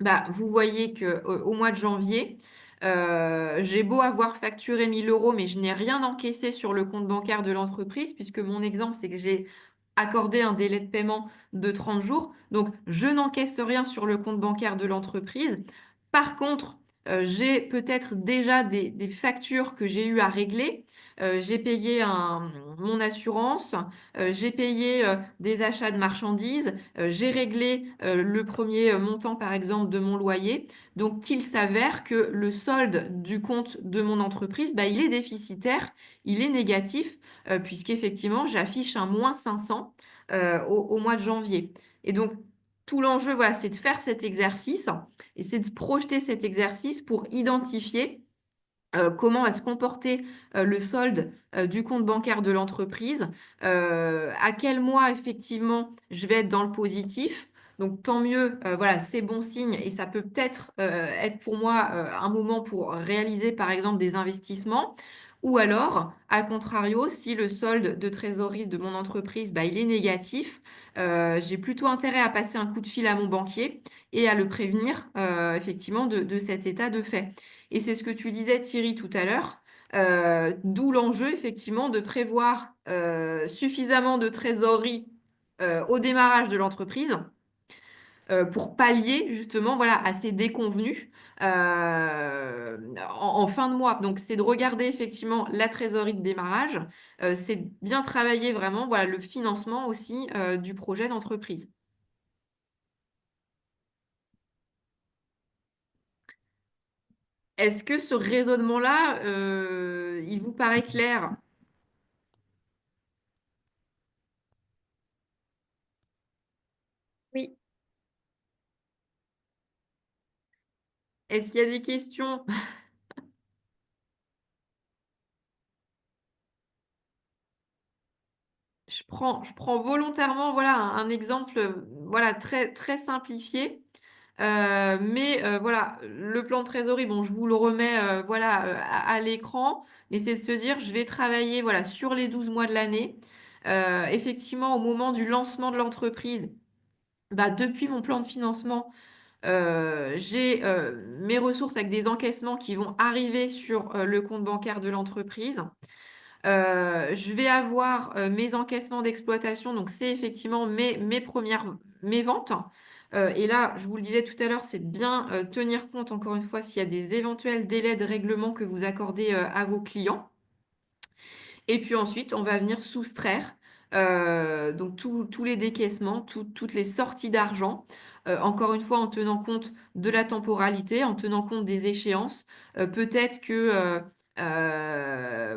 bah, vous voyez que au mois de janvier, j'ai beau avoir facturé 1 000 euros, mais je n'ai rien encaissé sur le compte bancaire de l'entreprise, puisque mon exemple, c'est que j'ai accordé un délai de paiement de 30 jours. Donc, je n'encaisse rien sur le compte bancaire de l'entreprise. Par contre, j'ai peut-être déjà des factures que j'ai eu à régler. J'ai payé mon assurance, j'ai payé des achats de marchandises, j'ai réglé le premier montant, par exemple, de mon loyer. Donc, qu'il s'avère que le solde du compte de mon entreprise, bah, il est déficitaire, il est négatif, puisqu'effectivement, j'affiche un moins 500 au mois de janvier. Et donc, tout l'enjeu, voilà, c'est de faire cet exercice et c'est de se projeter cet exercice pour identifier comment va se comporter le solde du compte bancaire de l'entreprise, à quel mois effectivement je vais être dans le positif. Donc tant mieux, voilà, c'est bon signe et ça peut peut-être être pour moi un moment pour réaliser par exemple des investissements. Ou alors, à contrario, si le solde de trésorerie de mon entreprise, bah, il est négatif, j'ai plutôt intérêt à passer un coup de fil à mon banquier et à le prévenir effectivement de cet état de fait. Et c'est ce que tu disais, Thierry, tout à l'heure. D'où l'enjeu, effectivement, de prévoir suffisamment de trésorerie au démarrage de l'entreprise pour pallier justement voilà, à ces déconvenus en fin de mois. Donc, c'est de regarder effectivement la trésorerie de démarrage. C'est bien travailler vraiment voilà, le financement aussi du projet d'entreprise. Est-ce que ce raisonnement-là, il vous paraît clair? Oui. Est-ce qu'il y a des questions? Je prends volontairement voilà, un exemple voilà, très, très simplifié. Mais voilà, le plan de trésorerie, bon, je vous le remets voilà, à l'écran, mais c'est de se dire, je vais travailler voilà, sur les 12 mois de l'année. Effectivement, au moment du lancement de l'entreprise, bah, depuis mon plan de financement, j'ai mes ressources avec des encaissements qui vont arriver sur le compte bancaire de l'entreprise. Je vais avoir mes encaissements d'exploitation, donc c'est effectivement mes ventes. Et là, je vous le disais tout à l'heure, c'est de bien tenir compte, encore une fois, s'il y a des éventuels délais de règlement que vous accordez à vos clients. Et puis ensuite, on va venir soustraire donc tous les décaissements, toutes les sorties d'argent, encore une fois en tenant compte de la temporalité, en tenant compte des échéances. Peut-être que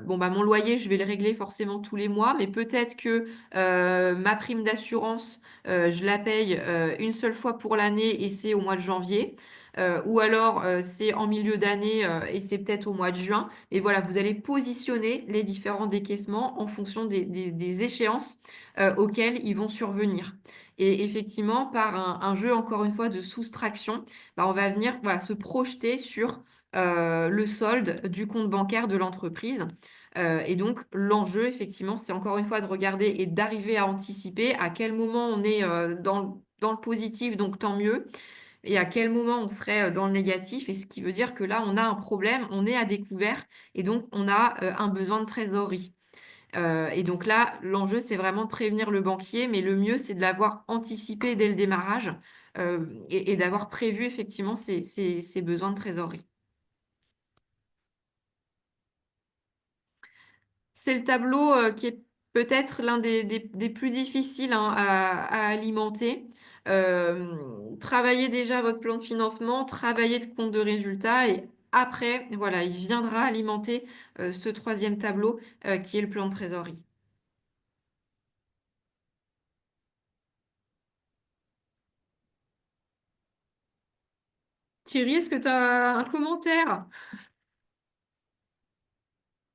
bon, bah, mon loyer, je vais le régler forcément tous les mois, mais peut-être que ma prime d'assurance, je la paye une seule fois pour l'année et c'est au mois de janvier. Ou alors c'est en milieu d'année et c'est peut-être au mois de juin. Et voilà, vous allez positionner les différents décaissements en fonction des échéances auxquelles ils vont survenir. Et effectivement, par un jeu, encore une fois, de soustraction, bah, on va venir voilà, se projeter sur le solde du compte bancaire de l'entreprise. Et donc, l'enjeu, effectivement, c'est encore une fois de regarder et d'arriver à anticiper à quel moment on est dans le positif, donc tant mieux, et à quel moment on serait dans le négatif, et ce qui veut dire que là, on a un problème, on est à découvert, et donc on a un besoin de trésorerie. Et donc là, l'enjeu, c'est vraiment de prévenir le banquier, mais le mieux, c'est de l'avoir anticipé dès le démarrage et d'avoir prévu effectivement ces besoins de trésorerie. c'est le tableau qui est peut-être l'un des plus difficiles hein, à alimenter. Travaillez déjà votre plan de financement, travaillez le compte de résultat et après, voilà, il viendra alimenter ce troisième tableau qui est le plan de trésorerie. Thierry, est-ce que tu as un commentaire?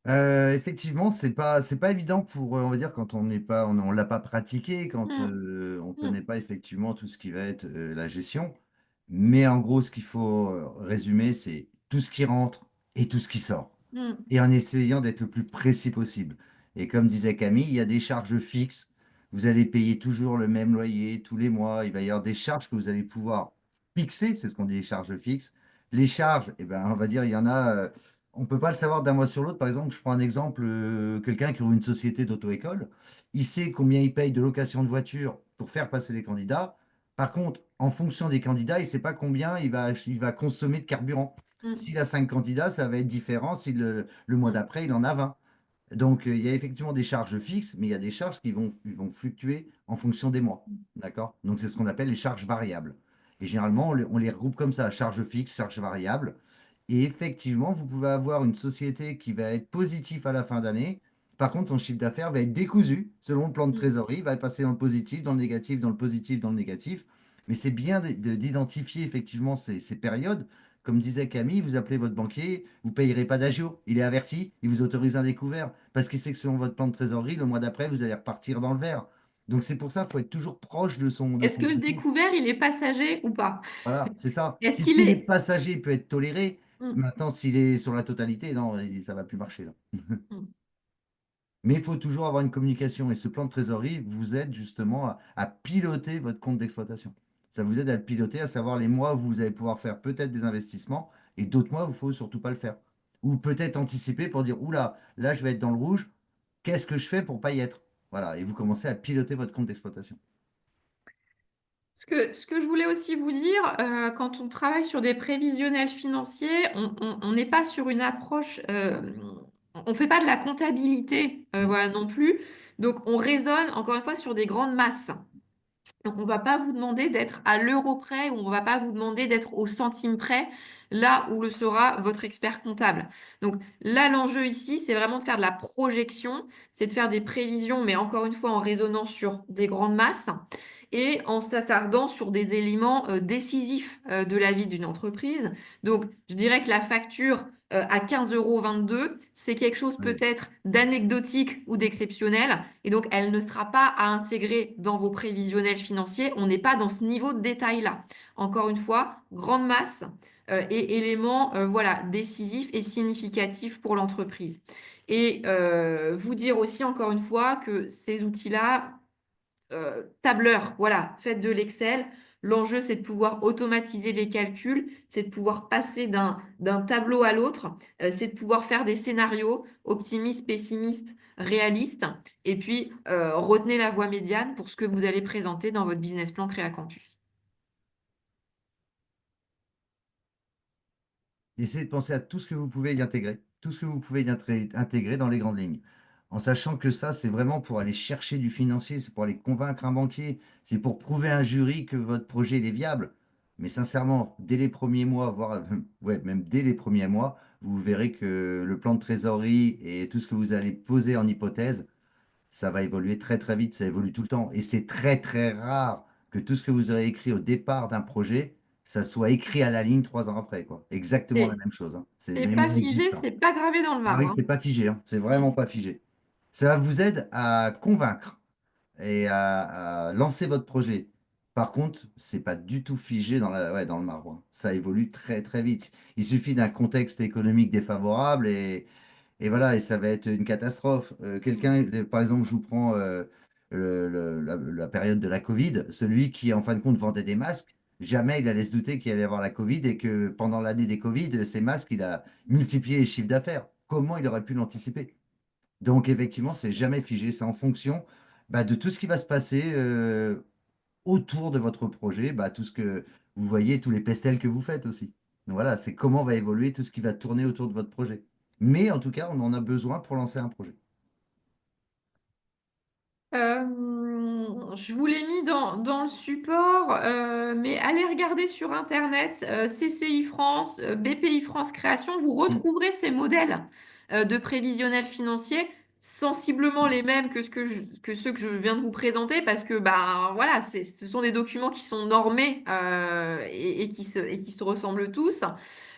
Effectivement, c'est pas évident pour, on va dire, quand on n'est pas, on l'a pas pratiqué, quand Hmm, on connaît hmm, pas effectivement tout ce qui va être la gestion. Mais en gros, ce qu'il faut résumer, c'est tout ce qui rentre et tout ce qui sort. hmm, Et en essayant d'être le plus précis possible. Et comme disait Camille, il y a des charges fixes. Vous allez payer toujours le même loyer tous les mois. Il va y avoir des charges que vous allez pouvoir fixer, c'est ce qu'on dit les charges fixes. Les charges, eh ben, on va dire, il y en a, on ne peut pas le savoir d'un mois sur l'autre. Par exemple, je prends un exemple, quelqu'un qui ouvre une société d'auto-école, il sait combien il paye de location de voiture pour faire passer les candidats. Par contre, en fonction des candidats, il ne sait pas combien il va consommer de carburant. hmm, S'il a 5 candidats, ça va être différent si le mois hmm, d'après, il en a 20. Donc, il y a effectivement des charges fixes, mais il y a des charges ils vont fluctuer en fonction des mois. D'accord? Donc, c'est ce qu'on appelle les charges variables. Et généralement, on les regroupe comme ça, charges fixes, charges variables. Et effectivement, vous pouvez avoir une société qui va être positive à la fin d'année. Par contre, son chiffre d'affaires va être décousu selon le plan de hmm. trésorerie. Il va passer dans le positif, dans le négatif, dans le positif, dans le négatif. Mais c'est bien d'identifier effectivement ces périodes. Comme disait Camille, vous appelez votre banquier, vous ne payerez pas d'agio. Il est averti, il vous autorise un découvert. Parce qu'il sait que selon votre plan de trésorerie, le mois d'après, vous allez repartir dans le vert. Donc c'est pour ça qu'il faut être toujours proche de Est-ce son que le banquier. découvert, il est passager ou pas? Voilà, c'est ça. Est-ce Si qu'il s'il est est... passager, il peut être toléré. Hmm, Maintenant, s'il est sur la totalité, non, ça va plus marcher là. hmm. Mais il faut toujours avoir une communication et ce plan de trésorerie vous aide justement à piloter votre compte d'exploitation. Ça vous aide à le piloter, à savoir les mois où vous allez pouvoir faire peut-être des investissements et d'autres mois où il ne faut surtout pas le faire. Ou peut-être anticiper pour dire, oula, là je vais être dans le rouge, qu'est-ce que je fais pour pas y être? Voilà, et vous commencez à piloter votre compte d'exploitation. Ce que je voulais aussi vous dire, quand on travaille sur des prévisionnels financiers, on n'est pas sur une approche, on fait pas de la comptabilité, voilà, non plus. Donc, on raisonne, encore une fois, sur des grandes masses. Donc, on va pas vous demander d'être à l'euro près ou on va pas vous demander d'être au centime près, là où le sera votre expert comptable. Donc, là, l'enjeu ici, c'est vraiment de faire de la projection, c'est de faire des prévisions, mais encore une fois, en raisonnant sur des grandes masses et en s'attardant sur des éléments décisifs de la vie d'une entreprise. Donc, je dirais que la facture à 15,22 €, c'est quelque chose Oui. peut-être d'anecdotique ou d'exceptionnel, et donc elle ne sera pas à intégrer dans vos prévisionnels financiers. On n'est pas dans ce niveau de détail-là. Encore une fois, grande masse et éléments voilà, décisifs et significatifs pour l'entreprise. Et vous dire aussi, encore une fois, que ces outils-là, tableur, voilà, faites de l'Excel. L'enjeu, c'est de pouvoir automatiser les calculs, c'est de pouvoir passer d'un tableau à l'autre, c'est de pouvoir faire des scénarios optimistes, pessimistes, réalistes, et puis retenez la voie médiane pour ce que vous allez présenter dans votre business plan Créa Campus. Essayez de penser à tout ce que vous pouvez y intégrer, tout ce que vous pouvez intégrer dans les grandes lignes. En sachant que ça, c'est vraiment pour aller chercher du financier, c'est pour aller convaincre un banquier, c'est pour prouver à un jury que votre projet il est viable. Mais sincèrement, dès les premiers mois, voire ouais, même dès les premiers mois, vous verrez que le plan de trésorerie et tout ce que vous allez poser en hypothèse, ça va évoluer très très vite, ça évolue tout le temps. Et c'est très très rare que tout ce que vous aurez écrit au départ d'un projet, ça soit écrit à la ligne 3 ans après, quoi. Exactement la C'est, même chose, hein. C'est c'est les pas mots figé, n'existent c'est pas. pas gravé dans le Ah marbre, oui, hein. c'est pas figé, hein. C'est Mm. vraiment pas figé. Ça vous aide à convaincre et à lancer votre projet. Par contre, c'est pas du tout figé ouais, dans le marbre, hein. Ça évolue très très vite. Il suffit d'un contexte économique défavorable et voilà, et ça va être une catastrophe. Par exemple, je vous prends la période de la Covid, celui qui, en fin de compte, vendait des masques, jamais il allait se douter qu'il allait avoir la Covid et que pendant l'année des Covid, ces masques, il a multiplié les chiffres d'affaires. Comment il aurait pu l'anticiper? Donc, effectivement, c'est jamais figé, c'est en fonction de tout ce qui va se passer autour de votre projet, tout ce que vous voyez, tous les pestels que vous faites aussi. Donc voilà, c'est comment va évoluer tout ce qui va tourner autour de votre projet. Mais en tout cas, on en a besoin pour lancer un projet. Je vous l'ai mis dans le support, mais allez regarder sur Internet, CCI France, BPI France Création, vous Mm. retrouverez ces modèles de prévisionnel financier, sensiblement les mêmes que ceux que je viens de vous présenter, parce que bah, voilà, ce sont des documents qui sont normés et qui se ressemblent tous.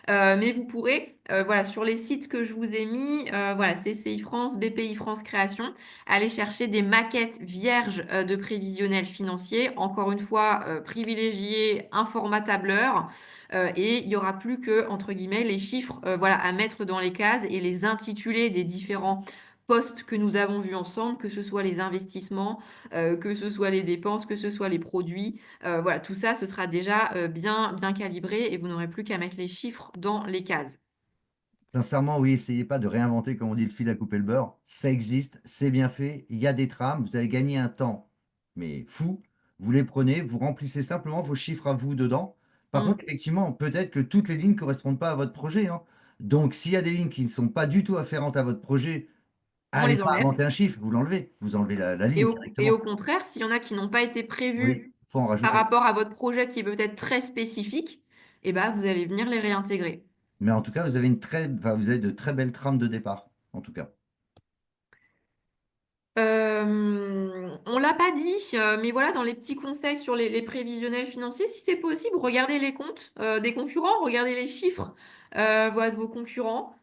Mais vous pourrez, voilà, sur les sites que je vous ai mis, voilà, CCI France, BPI France Création, aller chercher des maquettes vierges de prévisionnel financier. Encore une fois, privilégier un format tableur. Et il y aura plus que, entre guillemets, les chiffres, voilà, à mettre dans les cases et les intitulés des différents postes que nous avons vus ensemble, que ce soit les investissements, que ce soit les dépenses, que ce soit les produits. Voilà, tout ça, ce sera déjà bien calibré et vous n'aurez plus qu'à mettre les chiffres dans les cases. Sincèrement, oui, essayez pas de réinventer, comme on dit, le fil à couper le beurre. Ça existe, c'est bien fait, il y a des trames, vous allez gagner un temps, mais fou. Vous les prenez, vous remplissez simplement vos chiffres à vous dedans. Par contre, Mm. effectivement, peut-être que toutes les lignes ne correspondent pas à votre projet, hein. Donc, s'il y a des lignes qui ne sont pas du tout afférentes à votre projet, On allez les pas enlève. inventer un chiffre, vous l'enlevez. Vous enlevez la ligne Et au directement. contraire, s'il y en a qui n'ont pas été Oui, prévus il faut en par rajouter. rapport à votre projet qui est peut-être très spécifique, eh ben, vous allez venir les réintégrer. Mais en tout cas, vous avez enfin, vous avez de très belles trames de départ, en tout cas. On l'a pas dit, mais voilà, dans les petits conseils sur les prévisionnels financiers, si c'est possible, regardez les comptes des concurrents, regardez les chiffres voilà, de vos concurrents.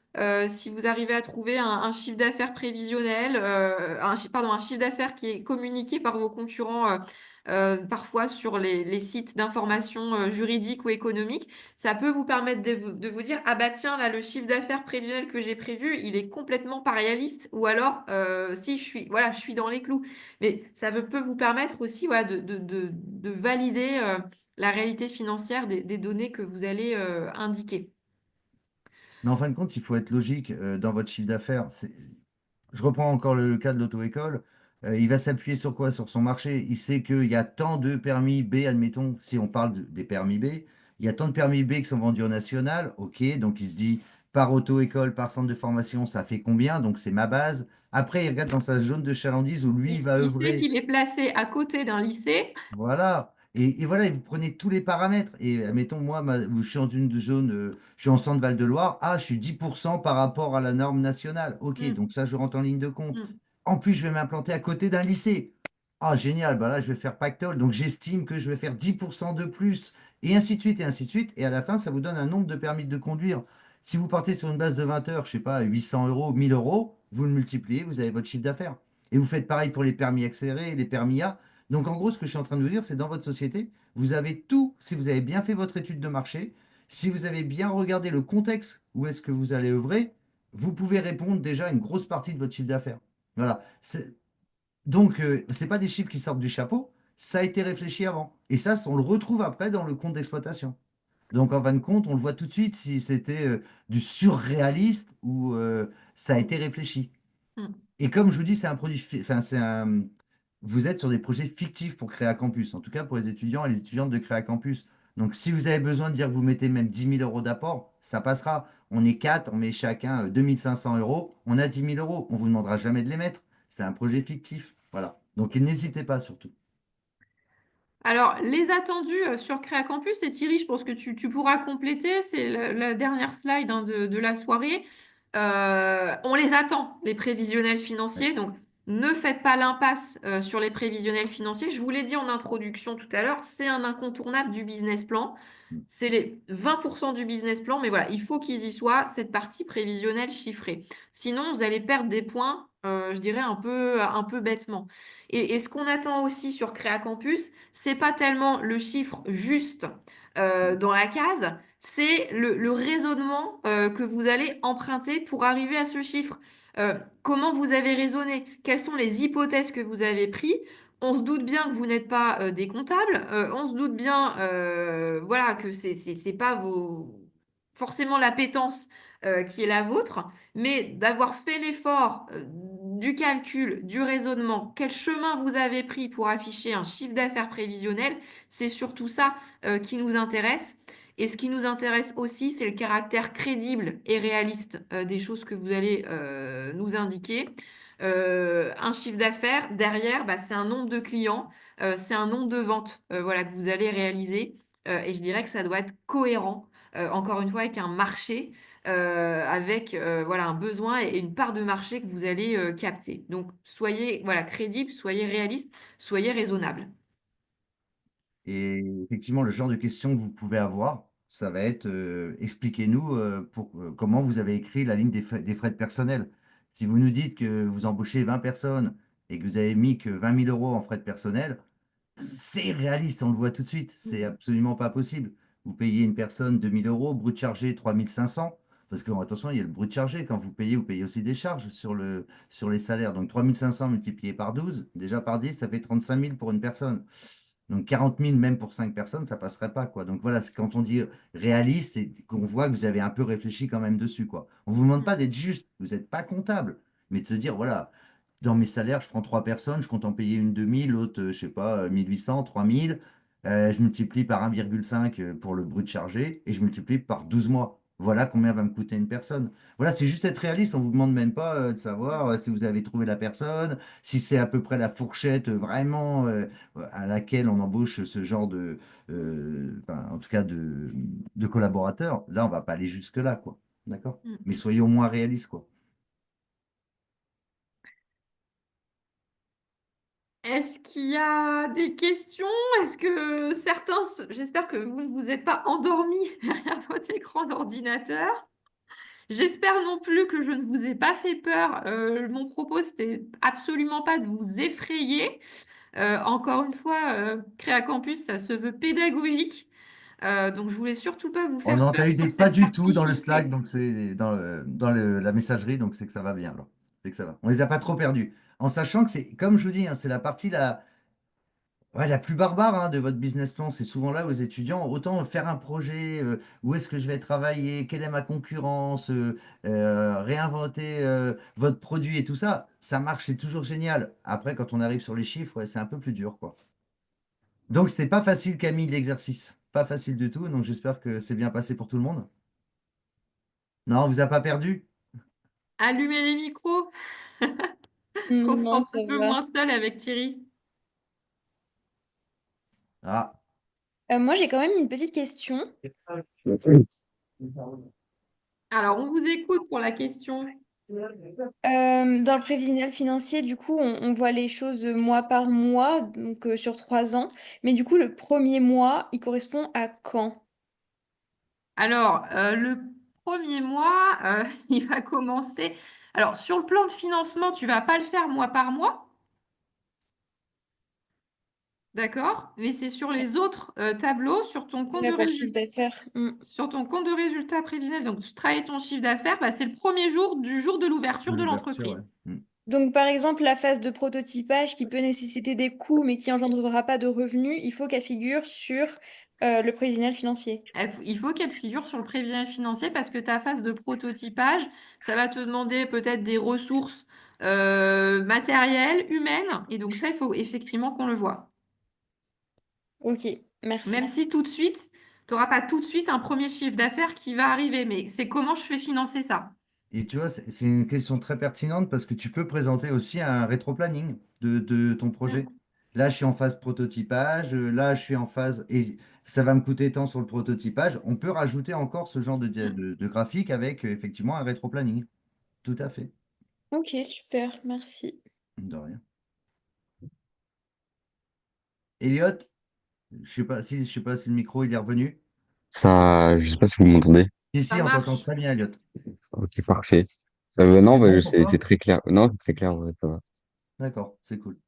Si vous arrivez à trouver un chiffre d'affaires prévisionnel, pardon, un chiffre d'affaires qui est communiqué par vos concurrents, parfois sur les sites d'information juridique ou économique, ça peut vous permettre de vous dire, ah bah tiens, là, le chiffre d'affaires prévisionnel que j'ai prévu, il est complètement pas réaliste, ou alors, si voilà, je suis dans les clous. Mais ça peut vous permettre aussi, voilà, de valider, la réalité financière des données que vous allez, indiquer. Mais en fin de compte, il faut être logique dans votre chiffre d'affaires. Je reprends encore le cas de l'auto-école. Il va s'appuyer sur quoi? Sur son marché. Il sait qu'il y a tant de permis B, admettons, si on parle des permis B, il y a tant de permis B qui sont vendus au national. OK, donc il se dit par auto-école, par centre de formation, ça fait combien? Donc c'est ma base. Après, il regarde dans sa zone de chalandise où lui, Il, il va il sait œuvrer. qu'il est placé à côté d'un lycée. Voilà. Et voilà, et vous prenez tous les paramètres. Et admettons, moi, je suis dans une zone, je suis en centre Val-de-Loire. Ah, je suis 10% par rapport à la norme nationale. OK, Mm, donc ça, je rentre en ligne de compte. mm, En plus, je vais m'implanter à côté d'un lycée. Ah, génial. Bah là, je vais faire pactole. Donc, j'estime que je vais faire 10% de plus. Et ainsi de suite, et ainsi de suite. Et à la fin, ça vous donne un nombre de permis de conduire. Si vous partez sur une base de 20 heures, je sais pas, 800 euros, 1000 euros, vous le multipliez, vous avez votre chiffre d'affaires. Et vous faites pareil pour les permis accélérés, les permis A. Donc en gros, ce que je suis en train de vous dire, c'est dans votre société, vous avez tout, si vous avez bien fait votre étude de marché, si vous avez bien regardé le contexte où est-ce que vous allez œuvrer, vous pouvez répondre déjà à une grosse partie de votre chiffre d'affaires. Voilà. Donc, ce n'est pas des chiffres qui sortent du chapeau, ça a été réfléchi avant. Et ça, on le retrouve après dans le compte d'exploitation. Donc en fin de compte, on le voit tout de suite si c'était du surréaliste ou ça a été réfléchi. mm. Et comme je vous dis, c'est un produit, enfin, vous êtes sur des projets fictifs pour Créa Campus, en tout cas pour les étudiants et les étudiantes de Créa Campus. Donc, si vous avez besoin de dire que vous mettez même 10 000 € d'apport, ça passera. On est quatre, on met chacun 2 500 €, on a 10 000 €. On vous demandera jamais de les mettre. C'est un projet fictif. Voilà. Donc, n'hésitez pas surtout. Alors, les attendus sur Créa Campus, et Thierry, je pense que tu pourras compléter, c'est la dernière slide hein, de la soirée. On les attend, les prévisionnels Ouais. financiers, donc ne faites pas l'impasse sur les prévisionnels financiers. Je vous l'ai dit en introduction tout à l'heure, c'est un incontournable du business plan. C'est les 20% du business plan, mais voilà, il faut qu'ils y soient, cette partie prévisionnelle chiffrée. Sinon, vous allez perdre des points, je dirais un peu bêtement. Et ce qu'on attend aussi sur Créa Campus, c'est pas tellement le chiffre juste dans la case, c'est le raisonnement que vous allez emprunter pour arriver à ce chiffre. Comment vous avez raisonné? Quelles sont les hypothèses que vous avez prises? On se doute bien que vous n'êtes pas des comptables. On se doute bien, voilà, que c'est pas forcément l'appétence qui est la vôtre, mais d'avoir fait l'effort du calcul, du raisonnement, quel chemin vous avez pris pour afficher un chiffre d'affaires prévisionnel, c'est surtout ça qui nous intéresse. Et ce qui nous intéresse aussi, c'est le caractère crédible et réaliste des choses que vous allez nous indiquer. Un chiffre d'affaires, derrière, bah, c'est un nombre de clients, c'est un nombre de ventes voilà, que vous allez réaliser. Et je dirais que ça doit être cohérent, encore une fois, avec un marché, avec voilà, un besoin et une part de marché que vous allez capter. Donc, soyez voilà, crédible, soyez réaliste, soyez raisonnable. Et effectivement, le genre de questions que vous pouvez avoir, ça va être expliquez-nous comment vous avez écrit la ligne des frais de personnel. Si vous nous dites que vous embauchez 20 personnes et que vous avez mis que 20 000 euros en frais de personnel, c'est réaliste, on le voit tout de suite. C'est absolument pas possible. Vous payez une personne 2 000 euros, brut chargé 3 500. Parce que, attention, il y a le brut chargé. Quand vous payez aussi des charges sur les salaires. Donc 3 500 multiplié par 12, déjà par 10, ça fait 35 000 pour une personne. Donc 40 000 même pour 5 personnes, ça passerait pas, quoi. Donc voilà, quand on dit réaliste, c'est qu'on voit que vous avez un peu réfléchi quand même dessus, quoi. On vous demande pas d'être juste, vous n'êtes pas comptable, mais de se dire, voilà, dans mes salaires, je prends 3 personnes, je compte en payer une 2 000, l'autre, je sais pas, 1 800, 3 000. Je multiplie par 1,5 pour le brut chargé et je multiplie par 12 mois. Voilà combien va me coûter une personne. Voilà, c'est juste être réaliste. On vous demande même pas de savoir si vous avez trouvé la personne, si c'est à peu près la fourchette vraiment à laquelle on embauche ce genre enfin, en tout cas de collaborateurs. Là, on va pas aller jusque-là, quoi. D'accord? Mais Mm. soyez au moins réalistes, quoi. Est-ce qu'il y a des questions? Est-ce que certains... J'espère que vous ne vous êtes pas endormis derrière votre écran d'ordinateur. J'espère non plus que je ne vous ai pas fait peur. Mon propos, c'était absolument pas de vous effrayer. Encore une fois, Créa Campus, ça se veut pédagogique. Donc, je voulais surtout pas vous On faire n'en peur a eu sur des pas cette du tout dans le Slack, partie. donc c'est la messagerie, donc c'est que ça va bien, alors. C'est que ça va. On les a pas trop perdus. En sachant que c'est, comme je vous dis, hein, c'est la partie ouais, la plus barbare de votre business plan. C'est souvent là aux étudiants, autant faire un projet, où est-ce que je vais travailler, quelle est ma concurrence, réinventer votre produit et tout ça, ça marche, c'est toujours génial. Après, quand on arrive sur les chiffres, ouais, c'est un peu plus dur, quoi. Donc, c'était pas facile, Camille, l'exercice. Pas facile du tout. Donc, j'espère que c'est bien passé pour tout le monde. Non, on vous a pas perdu? Allumez les micros, qu'on se Non, sente ça un peu va. moins seul avec Thierry. Ah, Moi, j'ai quand même une petite question. Alors, on vous écoute pour la question. Dans le prévisionnel financier, du coup, on voit les choses mois par mois, donc sur 3 ans. Mais du coup, le premier mois, il correspond à quand? Alors, le premier mois, il va commencer. Alors, sur le plan de financement, tu vas pas le faire mois par mois, d'accord? Mais c'est sur les autres tableaux, sur ton compte Ouais, de pour le chiffre résultat, d'affaires. sur ton compte de résultat prévisionnel. Donc, tu travailles ton chiffre d'affaires, bah, c'est le premier jour du jour de de l'ouverture de l'ouverture, ouais. l'entreprise. Donc, par exemple, la phase de prototypage qui peut nécessiter des coûts mais qui engendrera pas de revenus, il faut qu'elle figure sur le prévisionnel financier. Il faut qu'elle figure sur le prévisionnel financier parce que ta phase de prototypage, ça va te demander peut-être des ressources matérielles, humaines. Et donc ça, il faut effectivement qu'on le voit. Ok, Même merci. si tout de suite, tu n'auras pas tout de suite un premier chiffre d'affaires qui va arriver. Mais c'est comment je fais financer ça? Et tu vois, c'est une question très pertinente parce que tu peux présenter aussi un rétro-planning de ton projet. Mm, Là, je suis en phase prototypage, là, je suis en phase, et ça va me coûter tant sur le prototypage. On peut rajouter encore ce genre mm. de graphique avec effectivement un rétro-planning. Tout à fait. Ok, super, merci. De rien. Elliot, je sais pas si le micro il est revenu. Ça, je sais pas si vous m'entendez. Si, Ça si, on t'entend marche. très bien, Elliot. Ok, parfait. Non, C'est bon c'est pourquoi? très clair. Non, c'est très clair, ouais, ça va. D'accord, c'est cool.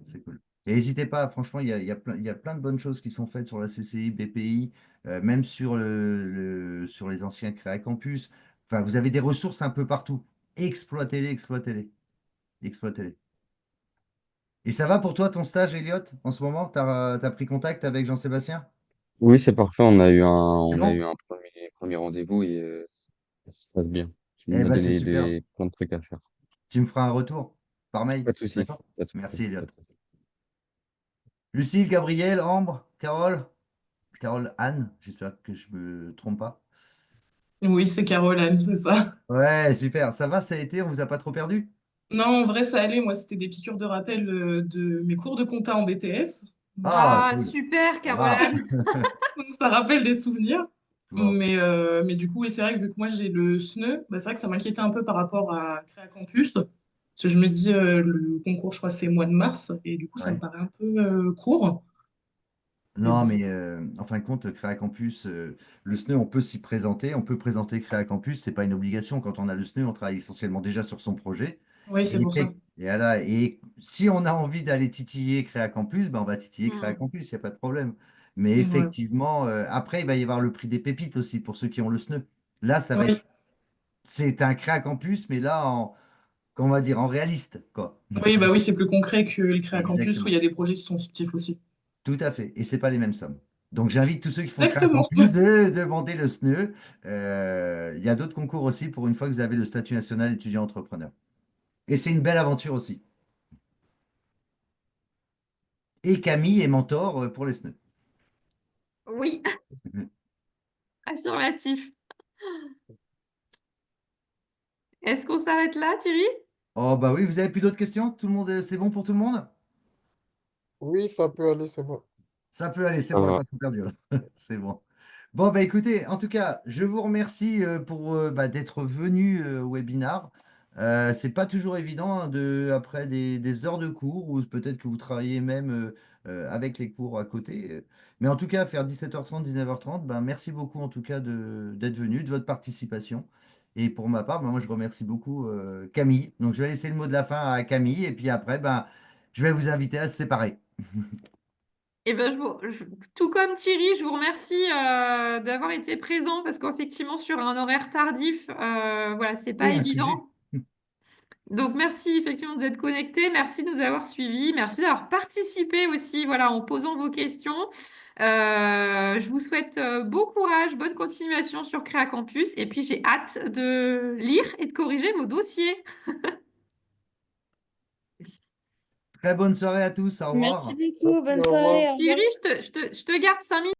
C'est cool. Et n'hésitez pas, franchement, il y a plein de bonnes choses qui sont faites sur la CCI, BPI, même sur sur les anciens Créa Campus. Enfin, vous avez des ressources un peu partout. Exploitez-les, exploitez-les, exploitez-les. Et ça va pour toi, ton stage, Elliot, en ce moment? Tu as pris contact avec Jean-Sébastien? Oui, c'est parfait. C'est On a bon? eu un premier rendez-vous et ça se passe bien. Il Eh m'a ben, c'est donné super. plein de trucs à faire. Tu me feras un retour par mail. Pas de souci. D'accord? Pas de souci. Merci, Elliot. Pas de souci. Lucille, Gabriel, Ambre, Carole, Carole, Anne, j'espère que je me trompe pas. Oui, c'est Caroline, c'est ça. Ouais, super. Ça va, ça a été, on vous a pas trop perdu? Non, en vrai, ça allait. Moi, c'était des piqûres de rappel de mes cours de compta en BTS. Donc, Ah, Ah, cool. super, Ça va. Caroline. donc ça rappelle des souvenirs. Bon. Mais du coup, oui, c'est vrai que vu que moi, j'ai le SNE, bah, c'est vrai que ça m'inquiétait un peu par rapport à Créa Campus. Parce que je me dis, le concours, je crois, c'est mois de mars. Et du coup, ça me Ouais. paraît un peu court. Mais Non, bon. mais en fin de compte, Créa Campus, le SNE, on peut s'y présenter, on peut présenter Créa Campus, c'est pas une obligation. Quand on a le SNE, on travaille essentiellement déjà sur son projet. Oui, c'est pour ça. Voilà, et si on a envie d'aller titiller Créa Campus, ben on va titiller Créa Hmm. Campus, il n'y a pas de problème. Mais Ouais. effectivement, après, il va y avoir le prix des pépites aussi pour ceux qui ont le SNE. Là, Oui. c'est un Créa Campus, mais là, qu'on va dire, en réaliste, quoi. Oui, bah oui, c'est plus concret que le Créa Campus où il y Exactement. a des projets qui sont fictifs aussi. Tout à fait. Et c'est pas les mêmes sommes. Donc j'invite tous ceux qui font Créa Exactement. Campus de demander le SNE. Il y a d'autres concours aussi pour une fois que vous avez le statut national étudiant entrepreneur. Et c'est une belle aventure aussi. Et Camille est mentor pour les SNE. Oui, affirmatif. Est-ce qu'on s'arrête là, Thierry? Oh bah oui, vous avez plus d'autres questions? Tout le monde, c'est bon pour tout le monde? Oui, ça peut aller, c'est bon. Ça peut aller, c'est Ça bon, on n'a va. pas tout perdu là. C'est bon. Bon, bah écoutez, en tout cas, je vous remercie pour bah, d'être venu au webinar. C'est pas toujours évident hein, après des heures de cours ou peut-être que vous travaillez même avec les cours à côté. Mais en tout cas, faire 17h30, 19h30, ben, merci beaucoup en tout cas d'être venu, de votre participation. Et pour ma part, ben, moi je remercie beaucoup Camille. Donc je vais laisser le mot de la fin à Camille et puis après, ben, je vais vous inviter à se séparer. Eh ben, tout comme Thierry, je vous remercie d'avoir été présent parce qu'effectivement, sur un horaire tardif, voilà, c'est pas Oui, un sujet. évident. Donc, merci effectivement de vous être connectés, merci de nous avoir suivis, merci d'avoir participé aussi, voilà, en posant vos questions. Je vous souhaite bon courage, bonne continuation sur Créa Campus et puis j'ai hâte de lire et de corriger vos dossiers. Très bonne soirée à tous. Au Merci revoir. beaucoup, Merci, bonne au revoir. soirée, au Thierry, revoir. je te garde 5 minutes.